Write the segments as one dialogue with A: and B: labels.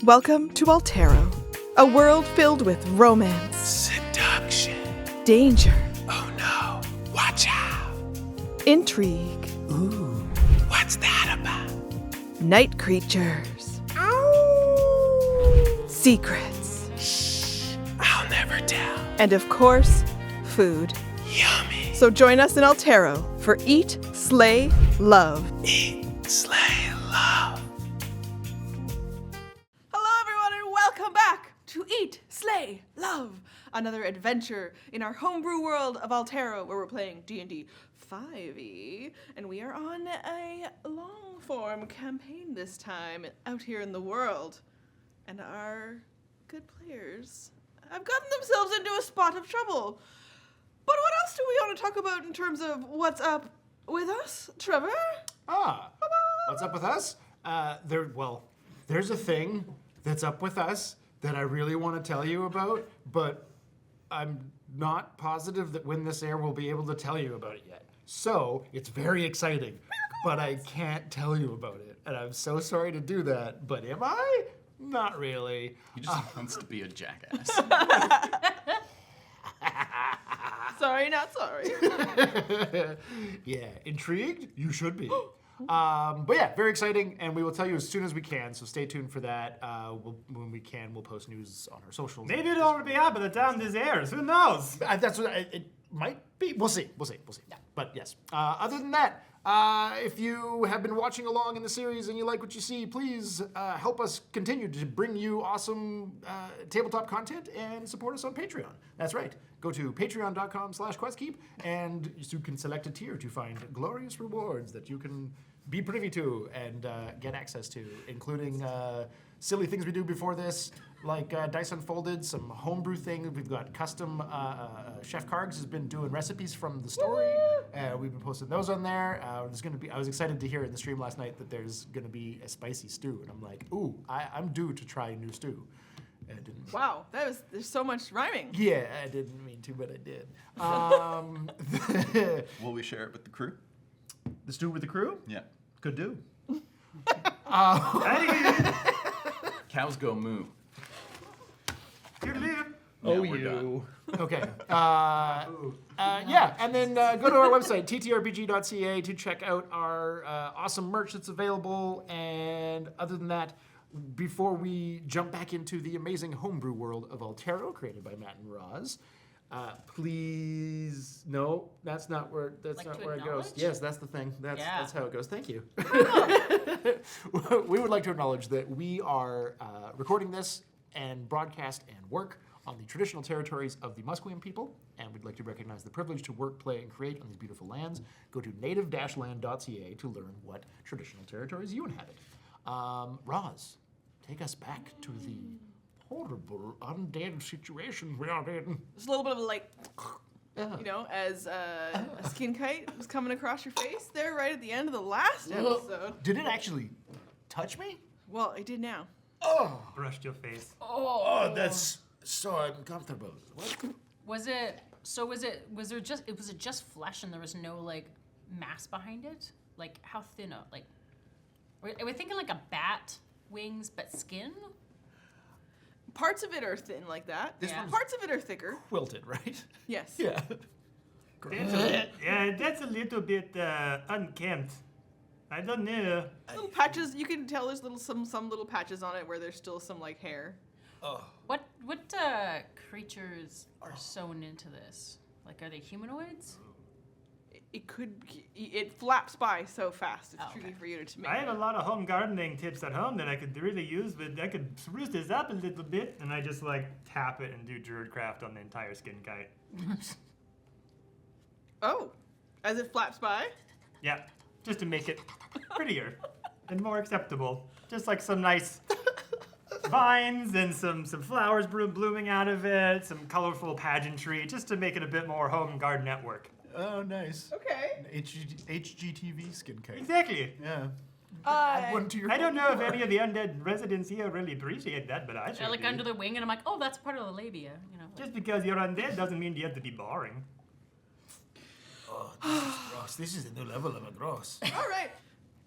A: Welcome to Altero, a world filled with romance,
B: Seduction.
A: danger,
B: Oh no, watch out.
A: intrigue,
B: Ooh, what's that about?
A: night creatures, secrets,
B: Shh, I'll never tell.
A: and of course, food.
B: Yummy.
A: So join us in Altero for Eat, Slay, Love.
B: Eat, slay, love.
A: Hello, everyone, and welcome back to Eat, Slay, Love, another adventure in our homebrew world of Altero, where we're playing D&D 5e, and we are on a long-form campaign this time out here in the world, and our good players have gotten themselves into a spot of trouble. But what else do we want to talk about in terms of what's up with us, Trevor?
C: What's up with us? There's a thing that's up with us that I really want to tell you about, but I'm not positive that when this air we'll be able to tell you about it yet. So, it's very exciting, but I can't tell you about it. And I'm so sorry to do that, but am I? Not really.
D: He just wants to be a jackass.
A: Sorry, not sorry.
C: Yeah, intrigued? You should be. But yeah, very exciting, and we will tell you as soon as we can, so stay tuned for that. When we can, we'll post news on our socials.
E: Maybe it'll already be out by the time this airs. Who knows?
C: That's what it might be. We'll see. Yeah. But yes. Other than that, if you have been watching along in the series and you like what you see, please help us continue to bring you awesome tabletop content and support us on Patreon. That's right. Go to patreon.com/questkeep and you can select a tier to find glorious rewards that you can be privy to and get access to, including silly things we do before this, like Dice Unfolded, some homebrew thing. We've got custom, Chef Kargs has been doing recipes from the story. We've been posting those on there. I was excited to hear in the stream last night that there's gonna be a spicy stew, and I'm like, ooh, I'm due to try a new stew. And I didn't.
A: Wow, there's so much rhyming.
C: Yeah, I didn't mean to, but I did.
D: Will we share it with the crew?
C: The stew with the crew?
D: Yeah.
C: Could do.
D: Cows go moo.
C: Oh,
D: we're
C: you. Okay. Yeah, and then go to our website, ttrpg.ca, to check out our awesome merch that's available. And other than that, before we jump back into the amazing homebrew world of Altero, created by Matt and Roz, please, no, that's not where it goes. Yes, that's the thing. That's how it goes. Thank you. We would like to acknowledge that we are recording this and broadcast and work on the traditional territories of the Musqueam people, and we'd like to recognize the privilege to work, play, and create on these beautiful lands. Go to native-land.ca to learn what traditional territories you inhabit. Roz, take us back to the horrible undead situation we are in.
A: There's a little bit of as a skin kite was coming across your face there right at the end of the last episode.
C: Did it actually touch me?
A: Well, it did now.
E: Brushed your face.
C: Oh, that's so uncomfortable. What?
F: Was it just flesh and there was no mass behind it? Like how thin? Are we thinking like a bat wings but skin?
A: Parts of it are thin like that. Parts of it are thicker.
C: Quilted, right?
A: Yes.
C: Yeah.
E: That's a little bit unkempt. I don't know.
A: Little patches. You can tell there's some little patches on it where there's still some hair.
F: What creatures are sewn into this? Are they humanoids?
A: It flaps by so fast. It's tricky for you to make.
E: I have a lot of home gardening tips at home that I could really use, but I could spruce this up a little bit, and I just tap it and do Druidcraft on the entire skin kite.
A: Oh, as it flaps by?
E: Yeah, just to make it prettier and more acceptable. Just some nice vines and some flowers blooming out of it, some colorful pageantry, just to make it a bit more home garden network.
C: Oh, nice.
A: Okay.
C: HGTV skin kite.
E: Exactly.
C: Yeah.
E: I don't know if any of the undead residents here really appreciate that, but I sure do.
F: Under the wing, and I'm like, oh, that's part of the labia,
E: Just because you're undead doesn't mean you have to be boring.
C: Oh, this is gross. This is a new level of a gross.
A: All right.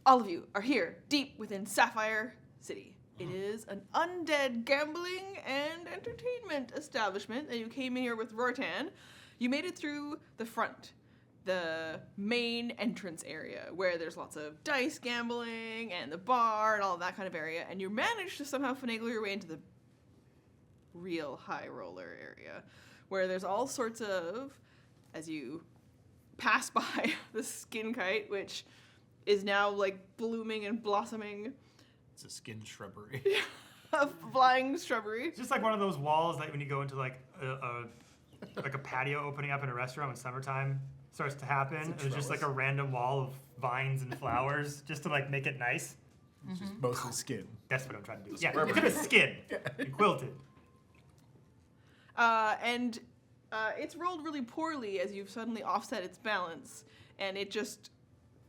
A: All of you are here, deep within Sapphire City, It is an undead gambling and entertainment establishment, and you came in here with Rortan. You made it through the front, the main entrance area, where there's lots of dice gambling and the bar and all of that kind of area, and you managed to somehow finagle your way into the real high roller area, where there's all sorts of, as you pass by the skin kite, which is now like blooming and blossoming.
C: It's a skin shrubbery.
A: A flying shrubbery.
E: It's just like one of those walls that when you go into like a patio opening up in a restaurant when summertime starts to happen. It's just like a random wall of vines and flowers just to like make it nice.
C: It's just mostly skin.
E: That's what I'm trying to do. Yeah, it's in a skin and quilted.
A: And it's rolled really poorly as you've suddenly offset its balance, and it just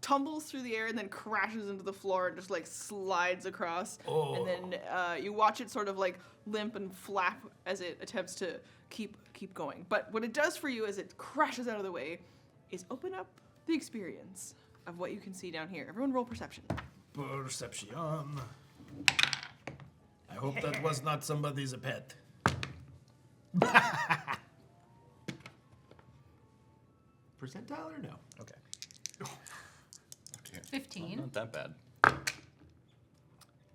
A: tumbles through the air and then crashes into the floor and just like slides across.
C: Oh.
A: And then you watch it sort of like limp and flap as it attempts to keep going. But what it does for you as it crashes out of the way is open up the experience of what you can see down here. Everyone roll perception.
C: Perception. I hope that was not somebody's pet. Percentile or no? Okay.
F: 15.
D: Not that bad.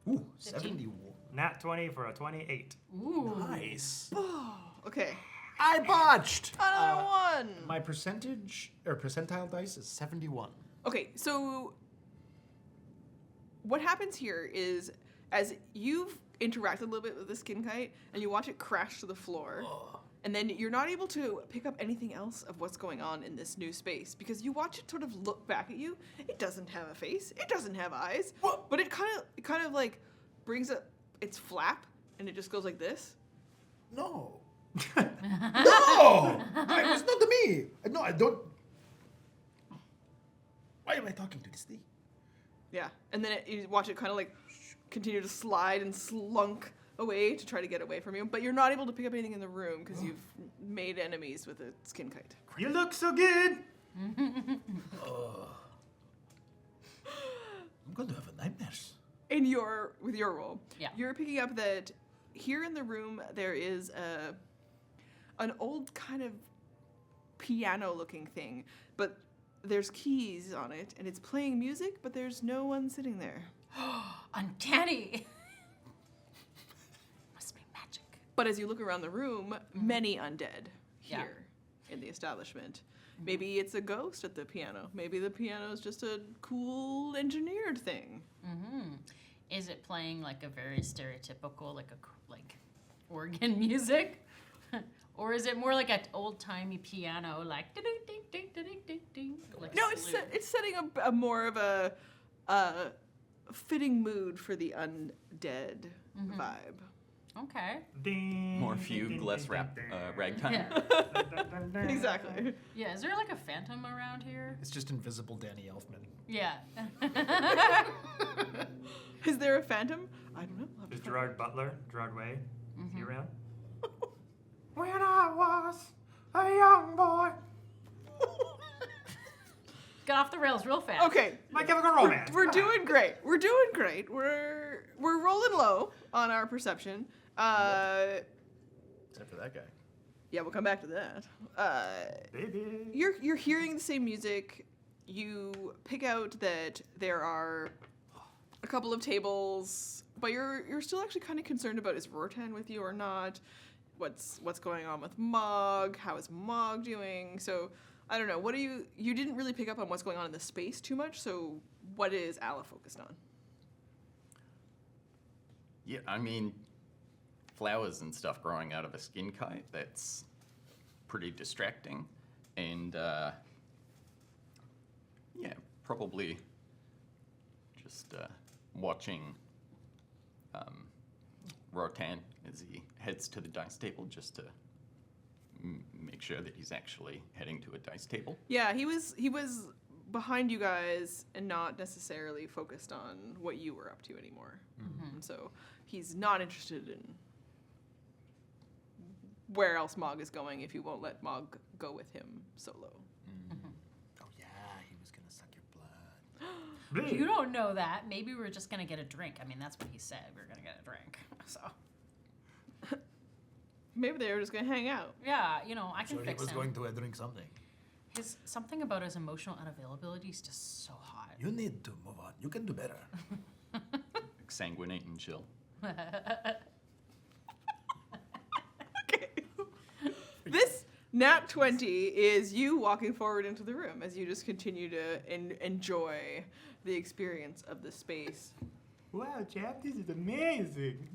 C: Ooh,
F: 15.
C: 71.
E: Nat 20 for a 28.
F: Ooh.
C: Nice.
A: Okay.
C: I botched.
A: Another one.
C: My percentage or percentile dice is 71.
A: Okay, so what happens here is as you've interacted a little bit with the skin kite and you watch it crash to the floor, and then you're not able to pick up anything else of what's going on in this new space because you watch it sort of look back at you. It doesn't have a face. It doesn't have eyes. But it kind of like brings up its flap and it just goes like this.
C: No. No! It's not to me. No, I don't. Why am I talking to this thing?
A: Yeah, and then you watch it kind of like continue to slide and slunk away to try to get away from you, but you're not able to pick up anything in the room because you've made enemies with a skin kite.
E: You look so good.
C: I'm going to have a nightmares.
A: With your roll,
F: Yeah.
A: you're picking up that here in the room there is an old kind of piano-looking thing, but there's keys on it and it's playing music, but there's no one sitting there.
F: Uncanny. Must be magic.
A: But as you look around the room, many undead
F: Yeah.
A: here in the establishment. Maybe it's a ghost at the piano. Maybe the piano is just a cool engineered thing.
F: Mm-hmm. Is it playing like a very stereotypical, like organ music? Or is it more like an old-timey piano, like ding ding ding ding ding ding? Like
A: No,
F: salute?
A: it's setting a more of a fitting mood for the undead vibe.
F: Okay.
E: Ding,
D: More
E: ding,
D: fugue,
E: ding,
D: less
E: ding,
D: rap,
E: ding,
D: ragtime.
F: Yeah.
E: ding.
A: Exactly.
F: Yeah. Is there like a phantom around here?
C: It's just invisible Danny Elfman.
F: Yeah.
A: Is there a phantom? I don't know. I'll have
E: Is
A: to find
E: Gerard Butler, Gerard Way, is he around?
B: When I was a young boy.
F: Got off the rails real fast.
A: Okay.
E: My Chemical Romance.
A: We're doing great. We're doing great. We're rolling low on our perception.
C: Except for that guy.
A: Yeah, we'll come back to that.
E: Baby.
A: You're hearing the same music. You pick out that there are a couple of tables, but you're still actually kind of concerned about is Rortan with you or not? What's going on with Mog? How is Mog doing? So I don't know. What do you didn't really pick up on what's going on in the space too much. So what is Ala focused on?
D: Yeah, I mean, flowers and stuff growing out of a skin kite, that's pretty distracting. And, yeah, probably just watching Rotan as he heads to the dice table just to make sure that he's actually heading to a dice table.
A: Yeah, he was behind you guys and not necessarily focused on what you were up to anymore. So he's not interested in where else Mog is going if you won't let Mog go with him solo.
C: Oh yeah, he was gonna suck your blood.
E: Really?
F: You don't know that. Maybe we're just gonna get a drink. I mean, that's what he said. We're gonna get a drink. So
A: Maybe they were just gonna hang out.
F: yeah, I can
C: So he
F: fix
C: was
F: him.
C: going to drink something.
F: His something about his emotional unavailability is just so hot.
C: You need to move on. You can do better.
D: Exsanguinate and chill.
A: This nat 20 is you walking forward into the room as you just continue to enjoy the experience of the space.
E: Wow, chap, this is amazing.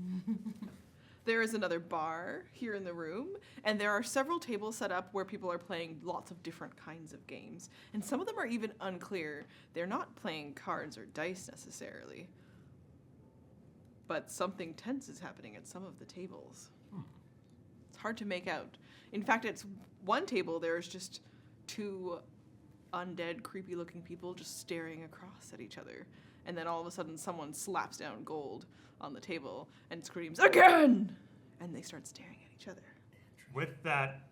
A: There is another bar here in the room, and there are several tables set up where people are playing lots of different kinds of games. And some of them are even unclear. They're not playing cards or dice necessarily. But something tense is happening at some of the tables. It's hard to make out. In fact, at one table, there's just two undead, creepy-looking people just staring across at each other. And then all of a sudden, someone slaps down gold on the table and screams, "Again!" And they start staring at each other.
E: With that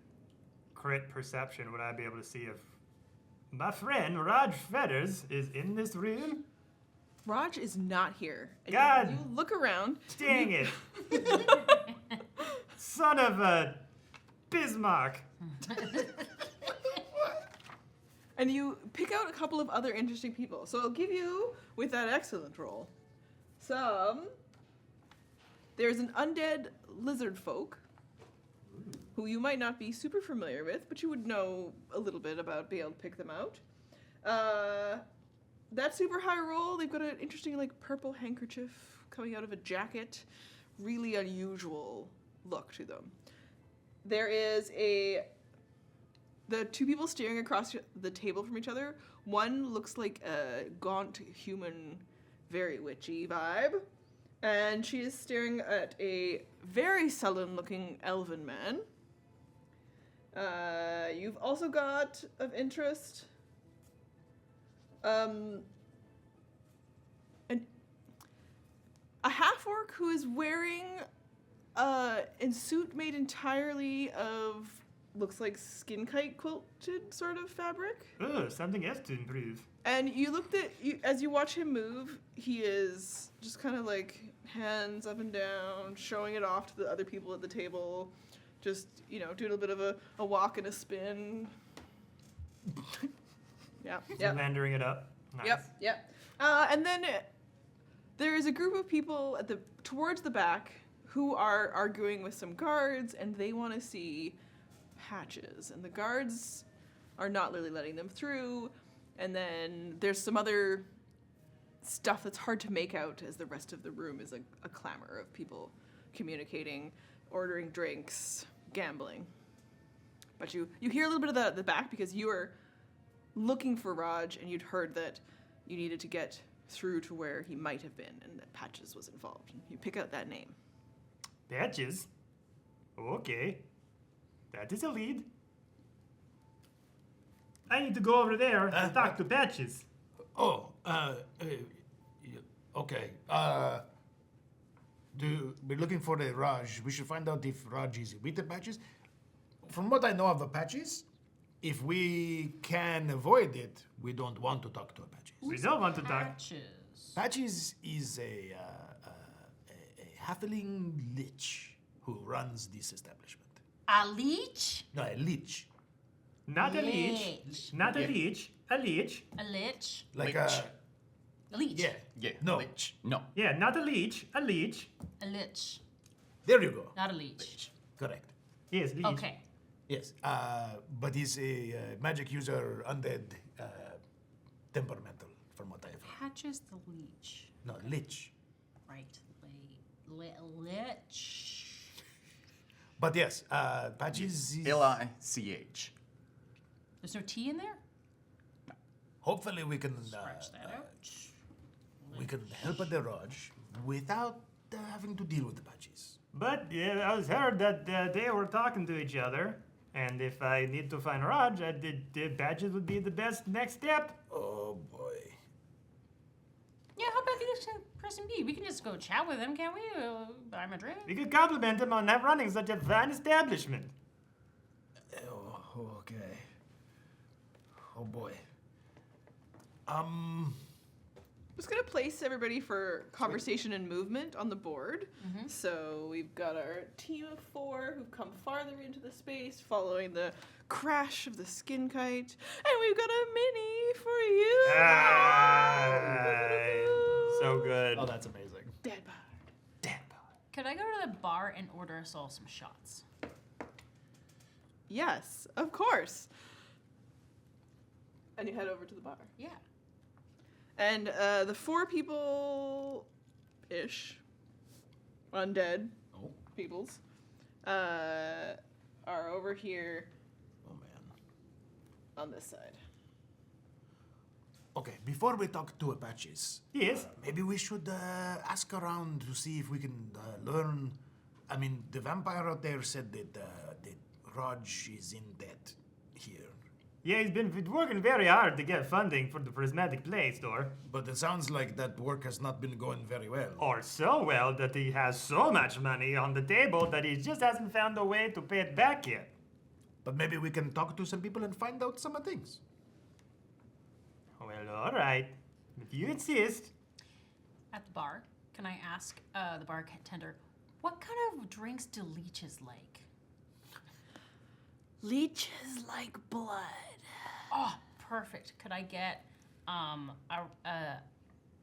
E: crit perception, would I be able to see if my friend Raj Feathers is in this room?
A: Raj is not here. And
E: God.
A: You look around.
E: Dang it. Son of a Bismarck.
A: And you pick out a couple of other interesting people. So I'll give you, with that excellent roll, there's an undead lizard folk who you might not be super familiar with, but you would know a little bit about being able to pick them out. That super high roll, they've got an interesting purple handkerchief coming out of a jacket. Really unusual look to them. There is the two people staring across the table from each other. One looks like a gaunt human, very witchy vibe. And she is staring at a very sullen-looking elven man. You've also got, of interest, a half-orc who is wearing a suit made entirely of, looks like skin kite quilted sort of fabric.
E: Oh, something else to improve.
A: And you looked at, as you watch him move, he is just kind of hands up and down, showing it off to the other people at the table, just, doing a bit of a walk and a spin. Yeah.
E: Landering it up. Nice.
A: Yep. And then there is a group of people towards the back who are arguing with some guards, and they want to see Patches. And the guards are not really letting them through. And then there's some other stuff that's hard to make out as the rest of the room is a clamor of people communicating, ordering drinks, gambling. But you hear a little bit of the back because you are looking for Raj, and you'd heard that you needed to get through to where he might have been, and that Patches was involved. And you pick out that name.
E: Patches? Okay. That is a lead. I need to go over there and talk to Patches.
C: Okay. We're looking for the Raj. We should find out if Raj is with the Patches. From what I know of the Patches, if we can avoid it, we don't want to talk to a Patches.
E: We don't want to talk.
F: Patches.
C: Patches is a halfling lich who runs this establishment.
F: A leech?
C: No, a lich.
E: Not a leech.
F: Lich.
E: Not a
D: Yeah.
E: leech. A leech.
F: A lich?
C: Like
D: Lich.
F: A leech.
C: yeah.
D: Yeah.
C: No.
D: Lich. No.
E: Yeah, not a leech. A leech.
F: A lich.
C: There you go.
F: Not a leech.
C: Correct.
E: Yes, leech.
F: Okay.
C: Yes. But he's a magic user, undead, temperamental, from what I've heard.
F: Patches the leech.
C: No, lich.
F: Right. Lich.
C: But yes, Patches is...
D: Lich.
F: There's no T in there?
C: Hopefully we can
F: Scratch that out.
C: we can help at the Raj without having to deal with the Patches.
E: But yeah, I was heard that they were talking to each other, and if I need to find Raj, the Patches would be the best next step.
C: Oh boy.
F: Yeah, how about this person B? We can just go chat with him, can't we? Buy him a drink.
E: We could compliment him on not running such a fine establishment.
C: Oh, okay. Oh boy.
A: just gonna place everybody for conversation and movement on the board. So we've got our team of 4 who've come farther into the space following the crash of the skin kite, and we've got a mini for you.
E: So good.
C: Oh, that's amazing.
A: Dead bird.
F: Could I go to the bar and order us all some shots?
A: Yes, of course. And you head over to the bar.
F: Yeah.
A: And the 4 people-ish, undead peoples, are over here
C: Oh man.
A: on this side.
B: Okay, before we talk to Apaches,
E: Yes.
B: maybe we should ask around to see if we can learn. I mean, the vampire out there said that Raj is in debt here.
E: Yeah, he's been working very hard to get funding for the Prismatic Play store.
B: But it sounds like that work has not been going very well.
E: Or so well that he has so much money on the table that he just hasn't found a way to pay it back yet.
B: But maybe we can talk to some people and find out some things.
E: Well, all right. If you insist.
F: At the bar, can I ask the bartender, what kind of drinks do Liches like?
A: Leeches like blood.
F: Oh, perfect. Could I get I'll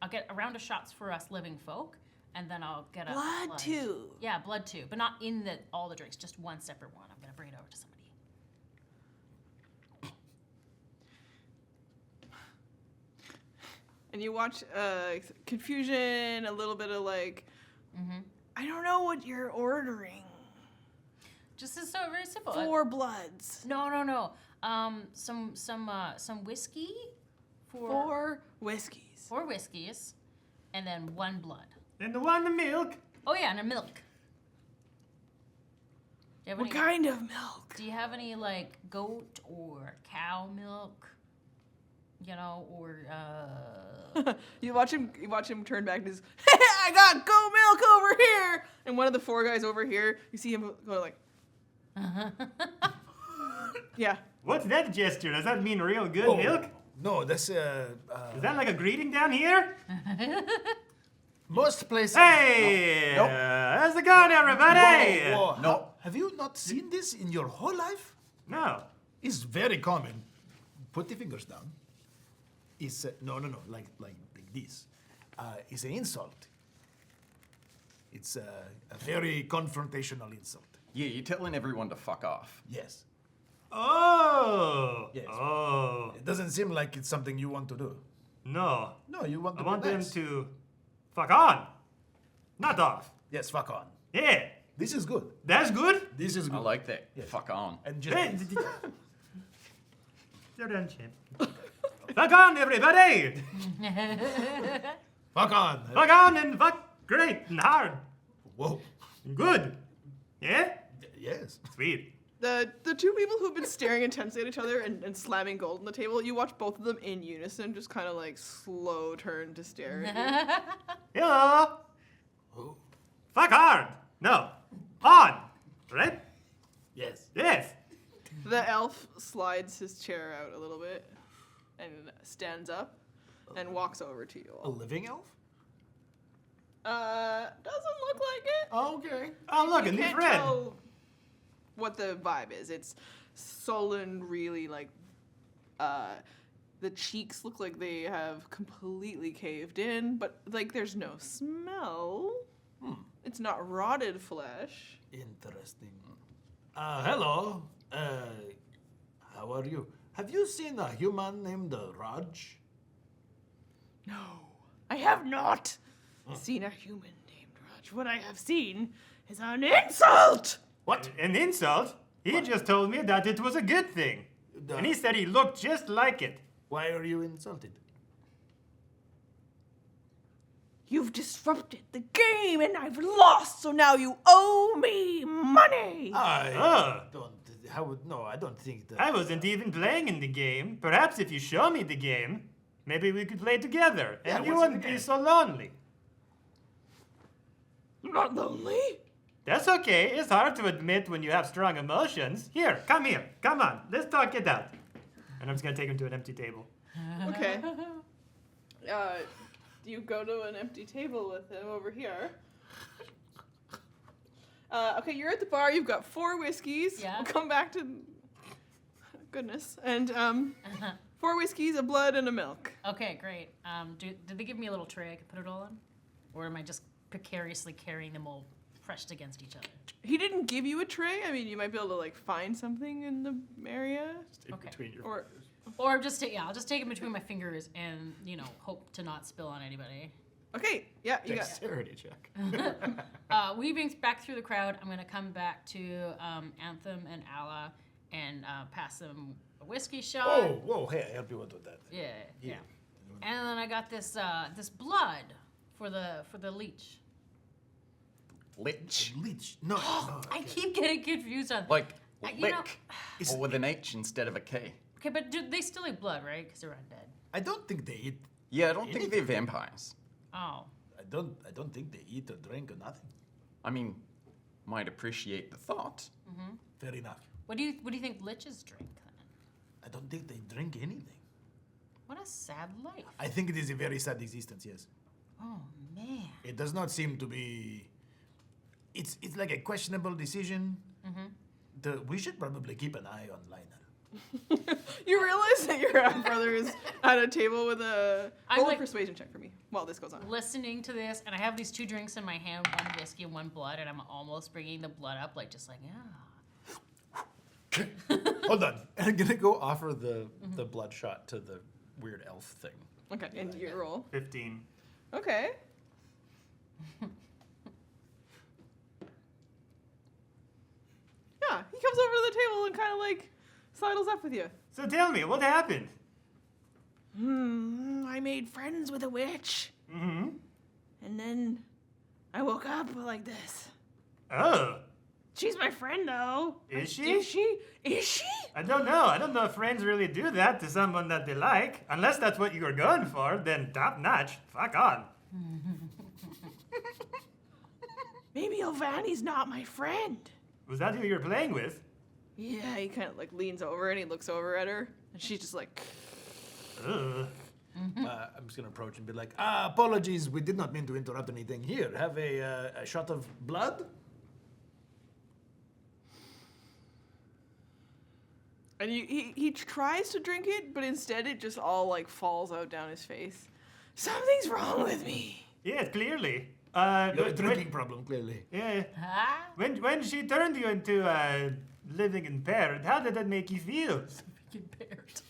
F: get a round of shots for us living folk, and then I'll get a
A: Blood too.
F: Yeah, blood too, but not in all the drinks, just one separate one. I'm gonna bring it over to somebody.
A: And you watch confusion, a little bit of like, I don't know what you're ordering.
F: Just so very simple.
A: 4 bloods.
F: No. Some whiskey.
A: 4 whiskeys.
F: 4 whiskeys, and then 1 blood.
E: And the one the milk.
F: Oh yeah, and a milk. Do you have
A: What
F: any,
A: kind of milk?
F: Do you have any like goat or cow milk? You know, or
A: You watch him turn back and he's, I got goat milk over here. And one of the 4 guys over here, you see him go like, yeah.
E: What's that gesture? Does that mean real good
B: Oh,
E: milk?
B: No, that's
E: Is that like a greeting down here?
B: most places.
E: Hey!
B: Nope.
E: How's it going, everybody?
B: Whoa. No, have you not seen this in your whole life?
E: No.
B: It's very common. Put the fingers down. It's no, like this. It's an insult. It's a very confrontational insult.
D: Yeah, you're telling everyone to fuck off.
B: Yes.
E: Oh.
B: Yes.
E: Oh.
B: It doesn't seem like it's something you want to do.
E: No.
B: No, you want to
E: I
B: be
E: want them
B: nice.
E: to fuck on, not off.
B: Yes, fuck on.
E: Yeah.
B: This is good.
E: That's good.
B: This is good.
D: I like that. Fuck on.
B: And just
E: Hey, They're done, champ. Fuck on, everybody.
B: fuck on.
E: Fuck on and fuck great and hard.
B: Whoa.
E: Good. Yeah?
B: Yes.
E: Sweet.
A: The 2 people who've been staring intensely at each other and slamming gold on the table, you watch both of them in unison just kind of like slow turn to stare at you.
E: Hello.
B: Oh.
E: Fuck hard. No. On. Right?
B: Yes.
E: Yes.
A: The elf slides his chair out a little bit and stands up and walks over to you
C: A
A: all.
C: living elf?
A: Doesn't look like it.
C: Oh, okay.
E: Oh, look, a
A: You
E: new
A: can't
E: friend.
A: tell what the vibe is. It's sullen, really like the cheeks look like they have completely caved in, but like there's no smell. It's not rotted flesh.
C: Interesting. Hello. How are you? Have you seen a human named Raj?
A: No, I have not seen a human named Raj. What I have seen is an insult.
E: What? An insult? He just told me that it was a good thing. And he said he looked just like it.
C: Why are you insulted?
A: You've disrupted the game and I've lost, so now you owe me money.
C: I don't. No, I don't think that.
E: I wasn't even playing in the game. Perhaps if you show me the game, maybe we could play together.
C: Yeah,
E: And you
C: what's in
E: wouldn't
C: the
E: be
C: game?
E: so lonely.
A: You're not lonely.
E: That's okay. It's hard to admit when you have strong emotions. Here. Come on. Let's talk it out. And I'm just going to take him to an empty table.
A: Okay. you go to an empty table with him over here. Okay, you're at the bar. You've got 4 whiskeys.
F: Yeah.
A: We'll come back to... Goodness. And 4 whiskeys, a blood, and a milk.
F: Okay, great. Did they give me a little tray I could put it all in? Or am I just precariously carrying them all pressed against each other?
A: He didn't give you a tray. I mean, you might be able to, like, find something in the area.
C: In
F: Okay.
C: between your
A: Or...
F: Or just I'll just take it between my fingers and, hope to not spill on anybody.
A: Okay, yeah, you got...
C: dexterity check.
F: Weaving back through the crowd, I'm going to come back to Anthem and Alla and pass them a whiskey shot.
B: Oh, whoa, hey, I help you out with that.
F: Yeah. And then I got this this blood for the leech.
D: Lich.
B: Lich. No, no.
F: I keep getting confused on
D: Like
F: you know-
D: lick. Or with an H instead of a K.
F: Okay, but they still eat blood, right? Because they're undead.
B: I don't think they eat.
D: Yeah, I don't think they're vampires.
F: Oh.
B: I don't think they eat or drink or nothing.
D: I mean, might appreciate the thought.
B: Fair enough.
F: What do you think liches drink then?
B: I don't think they drink anything.
F: What a sad life.
B: I think it is a very sad existence, yes.
F: Oh man.
B: It does not seem to be... It's like a questionable decision. We should probably keep an eye on Lionel.
A: You realize that your half-brother is at a table with a...
F: I'm
A: Roll a
F: like-
A: persuasion check for me while this goes on.
F: Listening to this, and I have these 2 drinks in my hand, 1 whiskey and 1 blood, and I'm almost bringing the blood up, yeah.
B: Hold on.
C: I'm gonna go offer the bloodshot to the weird elf thing.
A: Okay, and you roll.
E: 15.
A: Okay. Yeah, he comes over to the table and kind of like sidles up with you.
E: So tell me, what happened?
A: I made friends with a witch,
E: Mm-hmm.
A: and then I woke up like this.
E: Oh,
A: She's my friend, though.
E: Is she?
A: Is she? Is she?
E: I don't know. I don't know if friends really do that to someone that they like. Unless that's what you were going for, then top notch. Fuck on.
A: Maybe Ovani's not my friend.
E: Was that who you were playing with?
A: Yeah, he kind of like leans over and he looks over at her, and she's just like,
E: Ugh.
B: I'm just gonna approach and be like, apologies, we did not mean to interrupt anything. Here, have a shot of blood.
A: and he tries to drink it, but instead it just all like falls out down his face. Something's wrong with me.
E: Yes, clearly.
B: You have a
E: when-
B: drinking problem, clearly.
E: yeah.
F: Ah,
E: When she turned you into living impaired, how did that make you feel?
F: impaired.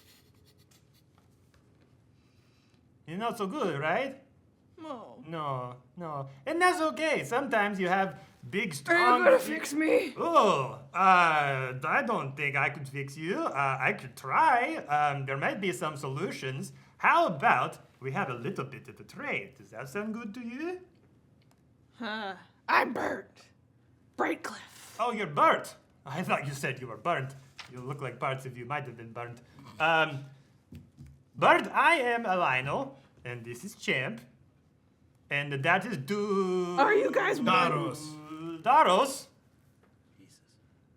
E: You're not so good, right?
A: Oh.
E: No. And that's okay. Sometimes you have big,
A: Are
E: strong...
A: you gonna fix me?
E: Oh, I don't think I could fix you. I could try. There might be some solutions. How about we have a little bit of a trade? Does that sound good to you?
A: I'm Bert. Brightcliff.
E: Oh, you're Bart. I thought you said you were burnt. You look like parts of you might have been burnt. Bart, I am a Lionel, and this is Champ. And that is
A: Are you guys
B: Daros.
E: Daros.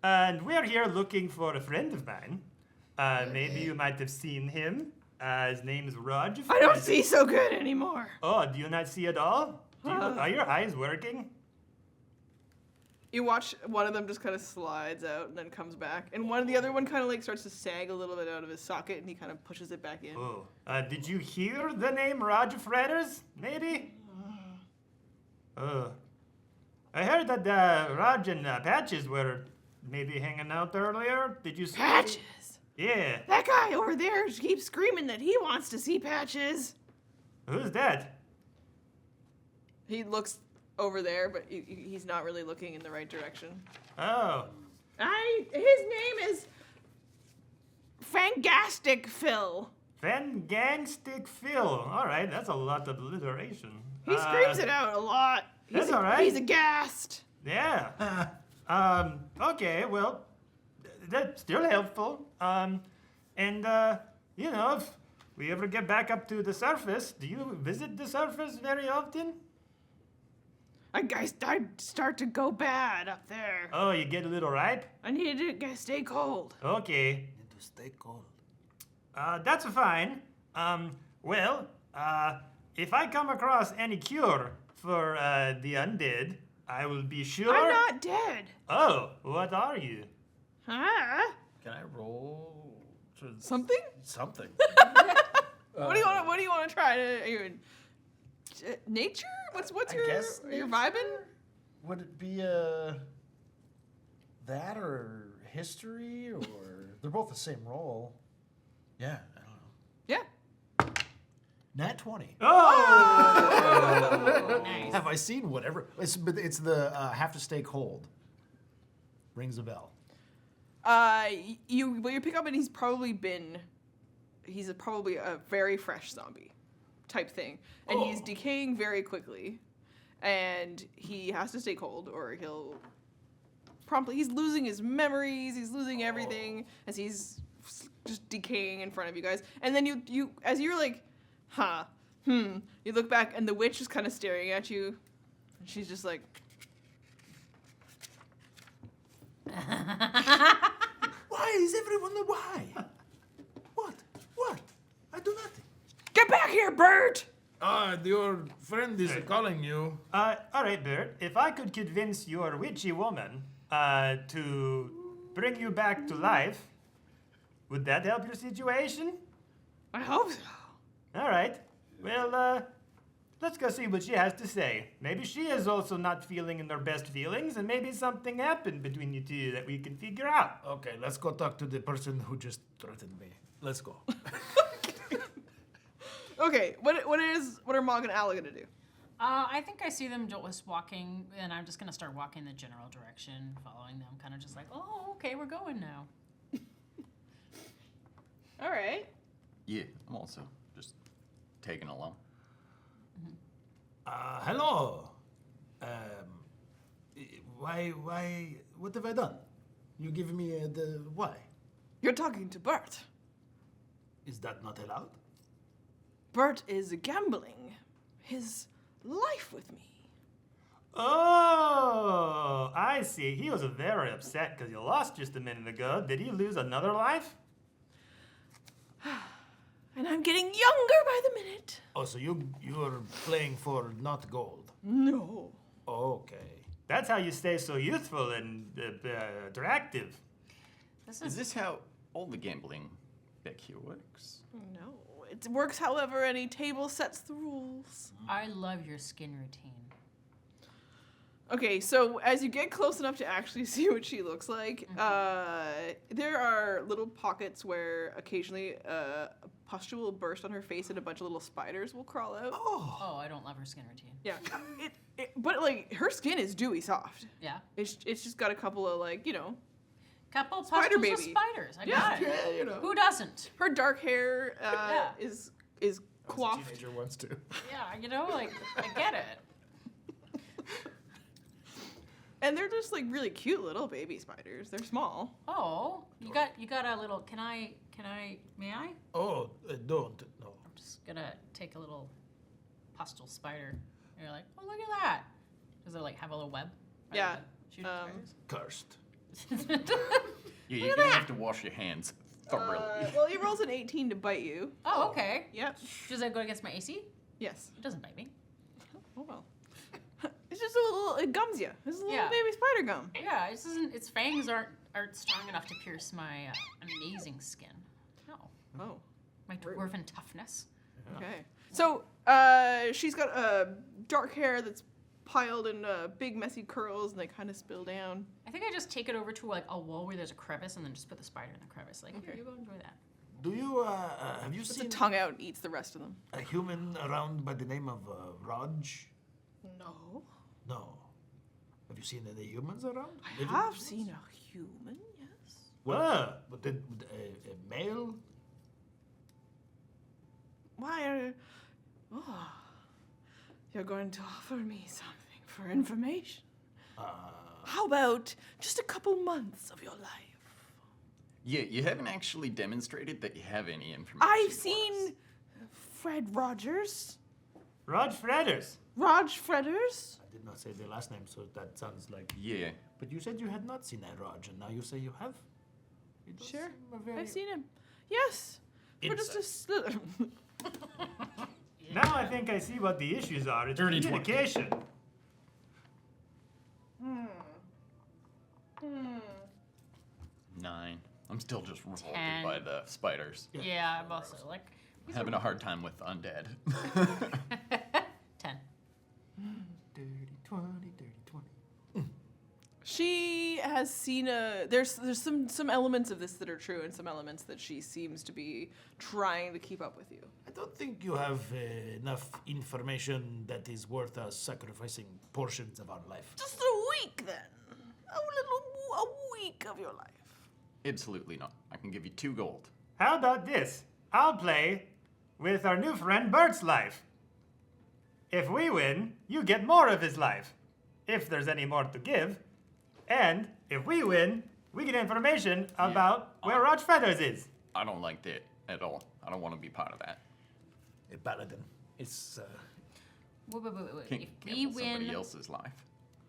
E: And we're here looking for a friend of mine. Maybe you might have seen him. His name is Raj.
A: I don't see so good anymore.
E: Oh, do you not see at all? Are your eyes working?
A: You watch one of them just kind of slides out and then comes back, and the other one kind of like starts to sag a little bit out of his socket, and he kind of pushes it back in.
E: Oh, did you hear the name Raj Fredders, maybe? I heard that Raj and Patches were maybe hanging out earlier. Did you see?
A: Patches.
E: Yeah.
A: That guy over there keeps screaming that he wants to see Patches.
E: Who's that?
A: He looks over there, but he's not really looking in the right direction.
E: Oh.
A: His name is Fangastic Phil.
E: Fangastic Phil. All right, that's a lot of alliteration.
A: He screams it out a lot.
E: That's all right.
A: He's aghast.
E: Yeah. Okay, well, that's still helpful. If we ever get back up to the surface, do you visit the surface very often?
A: I start to go bad up there.
E: Oh, you get a little ripe?
A: I need to stay cold.
E: Okay.
B: To stay cold.
E: That's fine. if I come across any cure for the undead, I will be sure.
A: I'm not dead.
E: Oh, what are you?
A: Huh?
B: Can I roll
A: Something?
B: something?
A: What do you want? What do you want to try to? Nature? What's
B: I
A: your
B: guess
A: your
B: nature?
A: vibing?
B: Would it be that or history or they're both the same roll? Yeah, I don't know.
A: Yeah.
B: Nat 20.
E: Oh!
F: Nice.
B: Have I seen whatever? It's the have to stay cold. Rings a bell.
A: What you pick up, and he's probably a very fresh zombie type thing, and he's decaying very quickly, and he has to stay cold or he'll he's losing his memories, he's losing everything as he's just decaying in front of you guys, and then you as you're like, you look back and the witch is kind of staring at you, and she's just like.
B: Why is everyone the why? What? I do nothing.
A: Get back here, Bert!
B: Your friend is calling you.
E: All right, Bert. If I could convince your witchy woman to bring you back to life, would that help your situation?
A: I hope so.
E: All right. Well, let's go see what she has to say. Maybe she is also not feeling in her best feelings, and maybe something happened between you two that we can figure out.
B: Okay, let's go talk to the person who just threatened me. Let's go.
A: Okay, what are Mog and Alla gonna do?
F: I think I see them just walking, and I'm just gonna start walking the general direction, following them, kind of just like, oh, okay, we're going now.
A: All right.
D: Yeah, I'm also just tagging along.
B: Hello. Why, what have I done? You give me the why?
A: You're talking to Bert.
B: Is that not allowed?
A: Bert is gambling his life with me.
E: Oh, I see. He was very upset because you lost just a minute ago. Did he lose another life?
A: And I'm getting younger by the minute.
B: Oh, so you're playing for not gold.
A: No.
B: Okay.
E: That's how you stay so youthful and attractive.
D: Is this how all the gambling back here works?
A: No. It works however any table sets the rules.
F: I love your skin routine.
A: Okay, so as you get close enough to actually see what she looks like, there are little pockets where occasionally a pustule will burst on her face and a bunch of little spiders will crawl out.
F: Oh, I don't love her skin routine.
A: Yeah, but like her skin is dewy soft.
F: Yeah.
A: It's just got a couple of like
F: Couple
A: Spider
F: pustules of
A: baby.
F: spiders. I got it.
B: Yeah,
F: Who doesn't?
A: her dark hair
F: Yeah.
A: is
B: I was a
A: coiffed.
B: teenager once too.
F: Yeah, like, I get it.
A: And they're just like really cute little baby spiders. They're small.
F: Oh, you got a little. May I?
B: Oh, don't. No.
F: I'm just gonna take a little pustule spider. And you're like, oh, look at that. Does it like have a little web? Rather
A: Yeah,
F: than shooting
B: Cursed.
F: spiders?
D: You're gonna have to wash your hands thoroughly.
A: Well, he rolls an 18 to bite you.
F: Oh, okay.
A: Yep.
F: Does that go against my AC?
A: Yes.
F: It doesn't bite me.
A: Oh well. It's just a little. It gums you. It's a little
F: Yeah.
A: baby spider gum.
F: Yeah, it doesn't. Its fangs aren't strong enough to pierce my amazing skin. No,
A: Oh.
F: my dwarven toughness.
A: Okay. So, she's got dark hair that's piled in big messy curls, and they kind of spill down.
F: I think I just take it over to like a wall where there's a crevice, and then just put the spider in the crevice. Like, here,
A: Okay.
F: you go enjoy that.
B: Do you have you
A: Puts
B: seen
A: a tongue out and eats the rest of them.
B: a human around by the name of Raj?
A: No.
B: No. Have you seen any humans around?
A: I
B: Living
A: have
B: humans?
A: seen a human, yes.
B: Well, but then a male?
A: Why are... Oh. You're going to offer me something for information. How about just a couple months of your life?
D: Yeah, you haven't actually demonstrated that you have any information.
A: I've
D: for us.
A: seen Fred Rogers.
E: Rod Fredders.
A: Raj Fredders.
B: I did not say the last name, so that sounds like...
D: Yeah.
B: But you said you had not seen a Raj, and now you say you have? It does
A: Sure.
B: seem a very-
A: I've seen him. Yes. For just a...
E: Now I think I see what the issues are. It's
C: Dirty 20.
E: communication.
D: 9. I'm still just revolted
F: 10.
D: by the spiders.
F: Yeah, I'm also like. these
D: Having
F: are-
D: a hard time with undead.
F: 10.
C: Dirty 20, dirty 20.
A: She has seen there's some elements of this that are true and some elements that she seems to be trying to keep up with you.
B: I don't think you have enough information that is worth us sacrificing portions of our life.
A: Just a week then. A week of your life.
D: Absolutely not. I can give you 2 gold.
E: How about this? I'll play with our new friend Bert's life. If we win, you get more of his life, if there's any more to give. And if we win, we get information about where Roach Feathers is.
D: I don't like that at all. I don't want to be part of that.
B: A paladin. It's
F: Wait.
D: Can't
F: If we
D: gamble somebody
F: win,
D: else's life.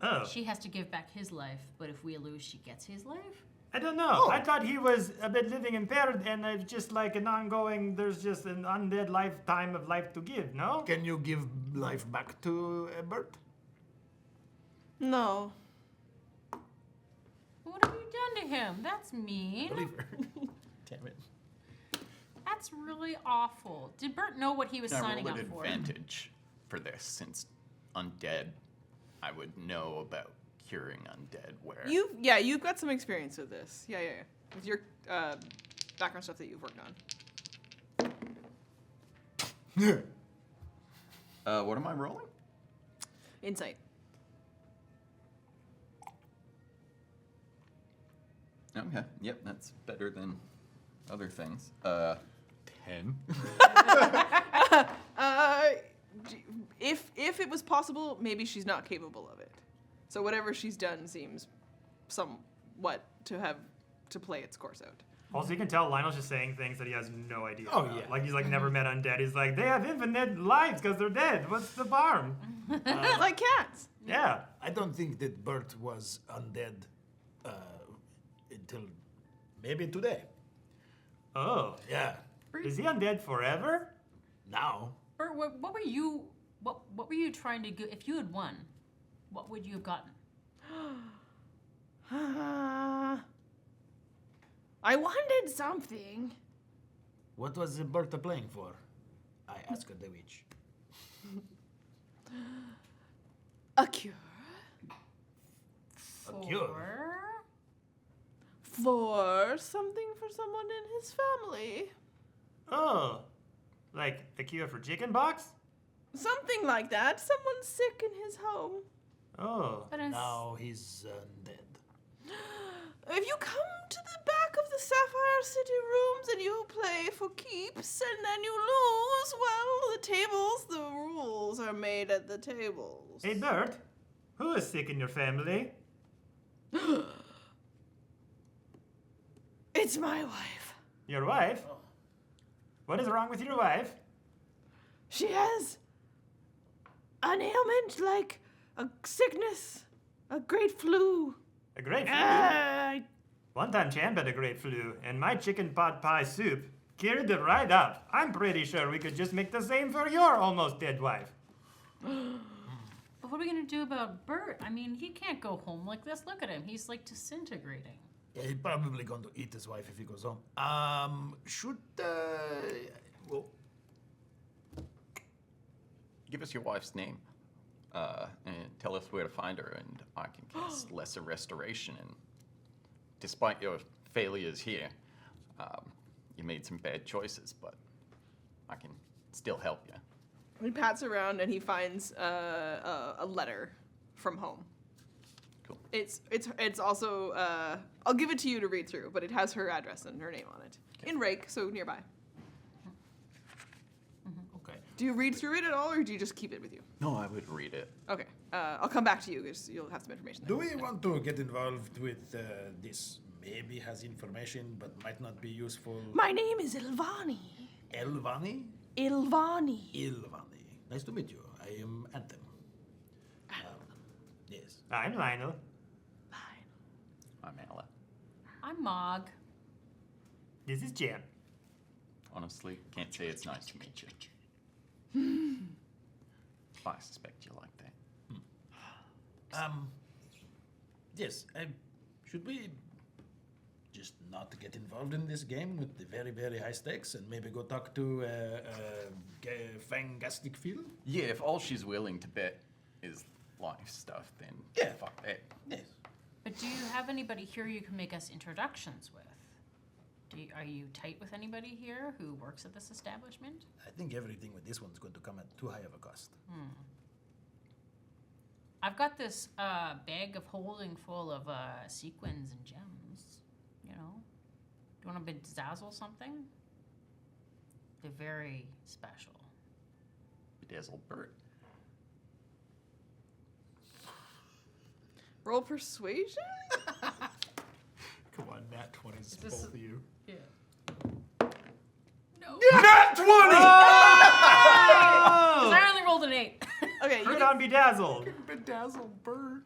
E: Oh,
F: she has to give back his life, but if we lose, she gets his life?
E: I don't know. I thought he was a bit living impaired, and it's just like an ongoing. There's just an undead lifetime of life to give. No.
B: Can you give life back to Bert?
A: No.
F: What have you done to him? That's mean.
B: Believe her. Damn it.
F: That's really awful. Did Bert know what he was
D: I
F: signing
D: roll
F: up
D: an
F: for?
D: advantage for this, since undead, I would know about curing undead. Where
A: You've got some experience with this. Yeah. With your background stuff that you've worked on.
D: what am I rolling?
A: Insight.
D: Okay. Yep, that's better than other things. 10.
A: If it was possible, maybe she's not capable of it. So whatever she's done seems somewhat to play its course out.
E: Also, you can tell Lionel's just saying things that he has no idea
B: Oh,
E: about.
B: yeah.
E: Like, he's like never met undead. He's like, they have infinite lives because they're dead. What's the harm?
A: Like cats.
E: Yeah.
B: I don't think that Bert was undead until maybe today.
E: Oh.
B: Yeah.
E: Is he undead forever?
B: Now.
F: Bert, what were you trying to go? If you had won, what would you have gotten?
A: I wanted something.
B: What was Berta playing for? I asked the witch.
A: A cure.
B: A cure?
A: For something for someone in his family.
E: Oh. Like a cure for chicken pox?
A: Something like that. Someone's sick in his home.
E: Oh.
F: But it's,
B: Now he's undead.
A: If you come to the back of the Sapphire City rooms and you play for keeps and then you lose, well, the rules are made at the tables.
E: Hey, Bert. Who is sick in your family?
A: It's my wife.
E: Your wife? What is wrong with your wife?
A: She has an ailment like a sickness, a great flu.
E: A great flu?
A: I
E: One time Champ had a great flu, and my chicken pot pie soup cured it right up. I'm pretty sure we could just make the same for your almost dead wife.
F: but what are we gonna do about Bert? I mean, he can't go home like this. Look at him. He's like disintegrating.
B: Yeah, he's probably going to eat his wife if he goes home. Well,
D: Give us your wife's name, and tell us where to find her, and I can cast Lesser Restoration. And despite your failures here, you made some bad choices, but I can still help you.
A: He pats around and he finds a letter from home.
D: Cool.
A: It's also I'll give it to you to read through, but it has her address and her name on it in Rake, so nearby.
B: okay.
A: Do you read through it at all, or do you just keep it with you?
D: No, I would read it.
A: Okay, I'll come back to you because you'll have some information there.
B: Do we want to get involved with this? Maybe has information, but might not be useful.
A: My name is Ilvani.
B: Elvani?
A: Ilvani.
B: Ilvani. Nice to meet you. I am Anthem. Yes.
E: I'm Lionel.
D: I'm Ella.
F: I'm Mog.
E: This is Champ.
D: Honestly, can't say it's nice to meet you. I suspect you like that.
B: Yes. Should we just not get involved in this game with the very, very high stakes and maybe go talk to Fangastic Phil?
D: Yeah, if all she's willing to bet is life stuff, then
B: Yeah.
D: fuck that.
B: Yes.
F: But do you have anybody here you can make us introductions with? Are you tight with anybody here who works at this establishment?
B: I think everything with this one's going to come at too high of a cost.
F: I've got this bag of holding full of sequins and gems. You know, do you want to bedazzle something? They're very special.
D: Bedazzle Bert.
A: Roll persuasion?
C: Come on, nat 20s,
F: this-
C: both of you.
F: Yeah. No.
C: Nat 20!
F: Because I only rolled an 8.
A: Okay, you
E: Put
A: can,
E: on bedazzled.
C: Bedazzled bird.